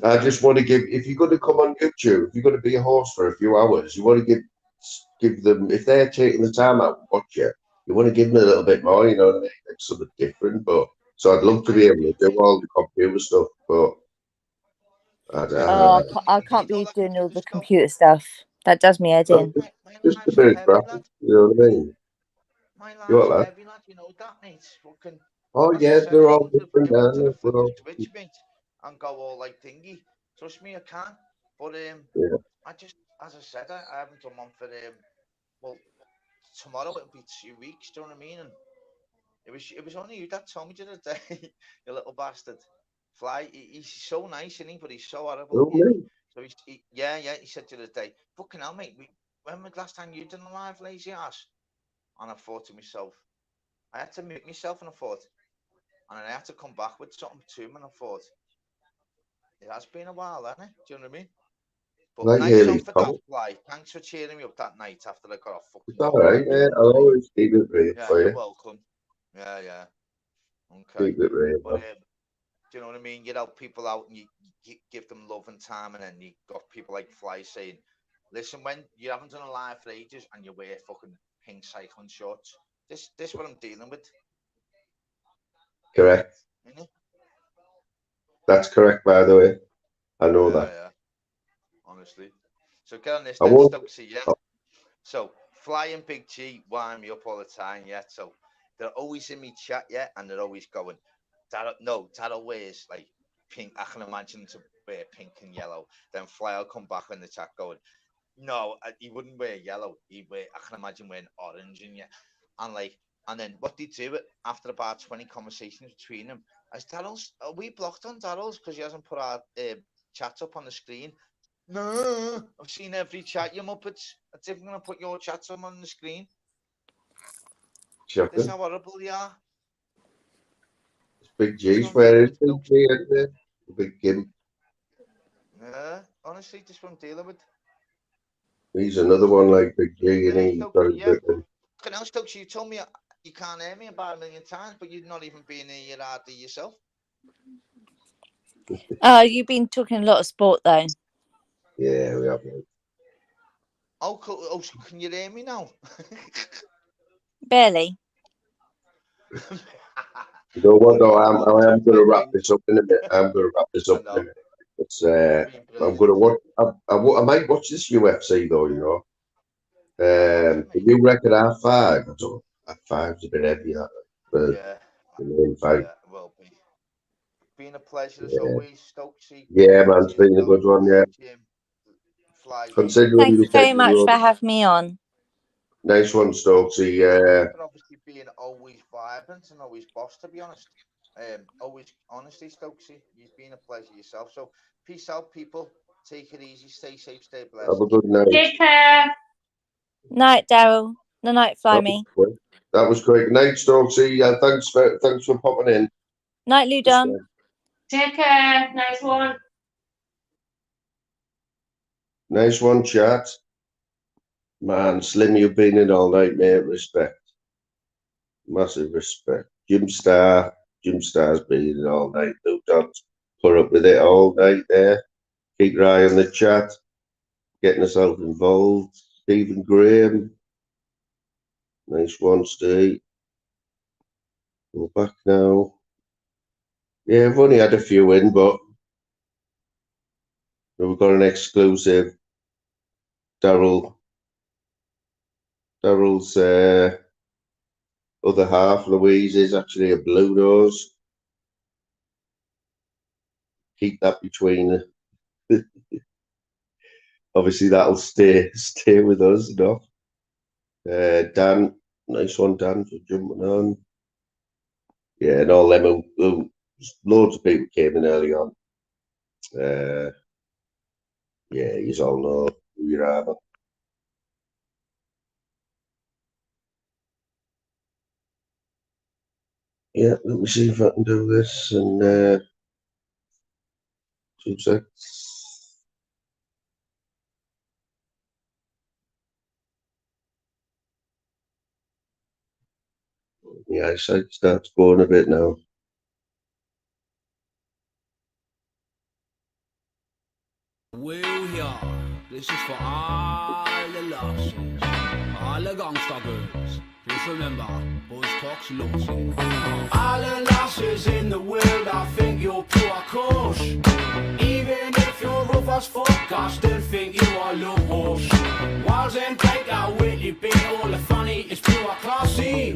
I just want to give. If you're going to come on YouTube, if you're going to be a host for a few hours, you want to give them, if they're taking the time out to watch you want to give them a little bit more. You know what I mean? Like something different. But so I'd love to be able to do all the computer stuff, but I can't be doing all the computer stuff. That does me head in. Just a bit of graphics. You know what I mean? My lives are heavy, lad. You know that, mate. Fucking. Oh yeah, they're all different. To the Twitch, mate, and go all like thingy. Trust me, I can. But I just, as I said, I haven't done one for well, tomorrow it'll be 2 weeks. Do you know what I mean? And it was only you that told me the other day, you little bastard. Fly, he's so nice, isn't he? But he's so horrible. So he said the other day, fucking hell, mate. When was the last time you done a live, lazy ass? And I thought to myself, I had to mute myself, and I thought, and I had to come back with something to him, and I thought, it has been a while, hasn't it? Do you know what I mean? But like nice one for that, Fly. Thanks for cheering me up that night after I got off fucking. It's all right, yeah. I'll always keep it real for you. You're welcome. Yeah. Okay. Keep it real. But do you know what I mean? You help people out, and you give them love and time, and then you got people like Fly saying, listen, when you haven't done a live for ages and you wear fucking pink cycling shorts, this what I'm dealing with. Correct. Mm-hmm. That's correct, by the way. I know that. Yeah. Honestly. So get on this then, Stokesy, yeah? So Fly and Big G wind me up all the time, yeah? So they're always in me chat, yeah? And they're always going, Daryl wears like pink. I can imagine to wear pink and yellow. Then Fly will come back in the chat going, no, he wouldn't wear yellow. I can imagine wearing orange and then what they do after about 20 conversations between them, is Daryl's, are we blocked on Daryl's because he hasn't put our chats up on the screen. No, I've seen every chat, you muppets. That's if I'm going to put your chats on the screen. This is how horrible they are. Big G's, where is Big G? Big Kim. Yeah, honestly, just what I'm dealing with. He's another one like Big G, and he's got a bit of... Now, Stokes, you told me you can't hear me about 1 million times, but you've not even been in your RD yourself. Oh, you've been talking a lot of sport though. Yeah, we have. Oh, cool. Oh, can you hear me now? Barely. You know what, though, I am going to wrap this up in a minute. I'm going to wrap this up in a minute. It's, I'm going to watch, I might watch this UFC, though, you know. The new record R5, I don't know, R5's a bit heavy, but the main fight. Yeah, it will be. Been a pleasure as always, Stokesy. Yeah, man, it's been a good one, yeah. Considering Thank you very much for having me on. Nice one, Stokesy. For obviously being always vibrant and always boss, to be honest. Always, honestly, Stokesy, you've been a pleasure yourself. So, peace out, people. Take it easy, stay safe, stay blessed. Have a good night. Take care. Night, Daryl. The night, Flyme. That was great. Night, Stokesy. Thanks for popping in. Night, Ludon. Take care. Nice one. Nice one, chat. Man, Slim, you've been in all night, mate. Respect. Massive respect. Jim Star's been in all night. Don't put up with it all night there. Keep your eye on the chat. Getting yourself involved. Stephen Graham. Nice one, Steve. We're back now. Yeah, I've only had a few in, but we've got an exclusive. Daryl's other half, Louise, is actually a blue nose. Keep that between. Obviously, that'll stay with us, you know. Dan, nice one, Dan, for jumping on. Yeah, and all them who loads of people came in early on. Yeah, you all know who you are. Man. Yeah, let me see if I can do this in 2 seconds. Yeah, eyesight starts going a bit now. Well, yeah, this is for all the losses, all the gangster girls. Just remember, boys talks losing. All the losses in the world, I think you're pure course. Even if you're rough as fuck, I still think you are low horse. Walls and take out with you, be all the funny is pure classy.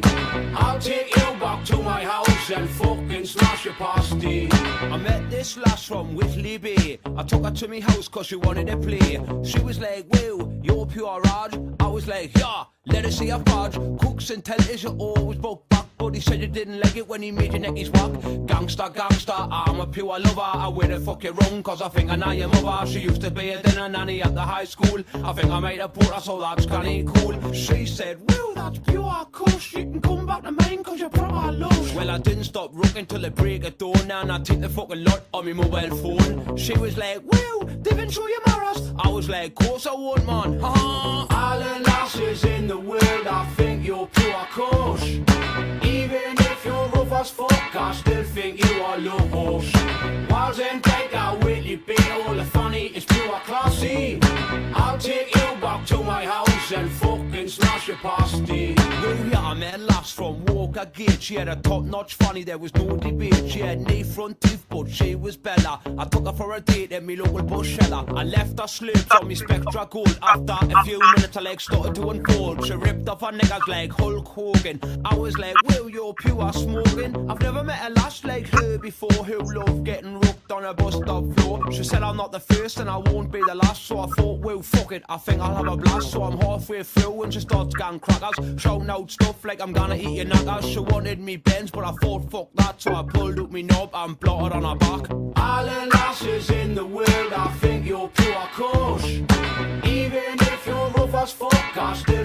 I'll take you back to my house and fucking smash your pasty. I met this lass from Whitley Bay. I took her to me house cause she wanted to play. She was like, well, you're pure Raj. I was like, yeah, let her see a fudge. Cooks and tellers you always broke back. But he said you didn't like it when he made your neckies walk. Gangster, gangster, I'm a pure lover. I wear the fuck it wrong cause I think I know your mother. She used to be a dinner nanny at the high school. I think I made her put her so that's kinda cool. She said, well, that's pure course. You can come back to mine cause you're proper lost. Well, I didn't stop rocking till the break of dawn. Now I take the fucking lot on my mobile phone. She was like, well, didn't show you mirrors. I was like, course I won't, man. All the lasses in the world, I think you're pure course. Even if you're rough as fuck, I still think you are low horse. Walls and take out with you, be all the funny is pure classy. I'll take you back to my house and fucking smash your pasty. Well, yeah, I met a lass from Walker Gate. She had a top-notch funny, there was no debate. She had no front teeth, but she was better. I took her for a date at me local bushella. I left her slipped on me Spectra Gold. After a few minutes, her legs started to unfold. She ripped off her niggas like Hulk Hogan. I was like, well, you're pure smoking. I've never met a lass like her before who loved getting rooked on a bus stop floor. She said I'm not the first and I won't be the last. So I thought, well, fuck it, I think I'll have a blast. So I'm halfway through and she starts going crackers, shouting out stuff like I'm gonna eat your knackers. cause she wanted me Benz, but I thought fuck that, so I pulled up me knob and blotted on her back. All the lasses in the world, I think you're pure kush. Even if you're rough as fuck, I still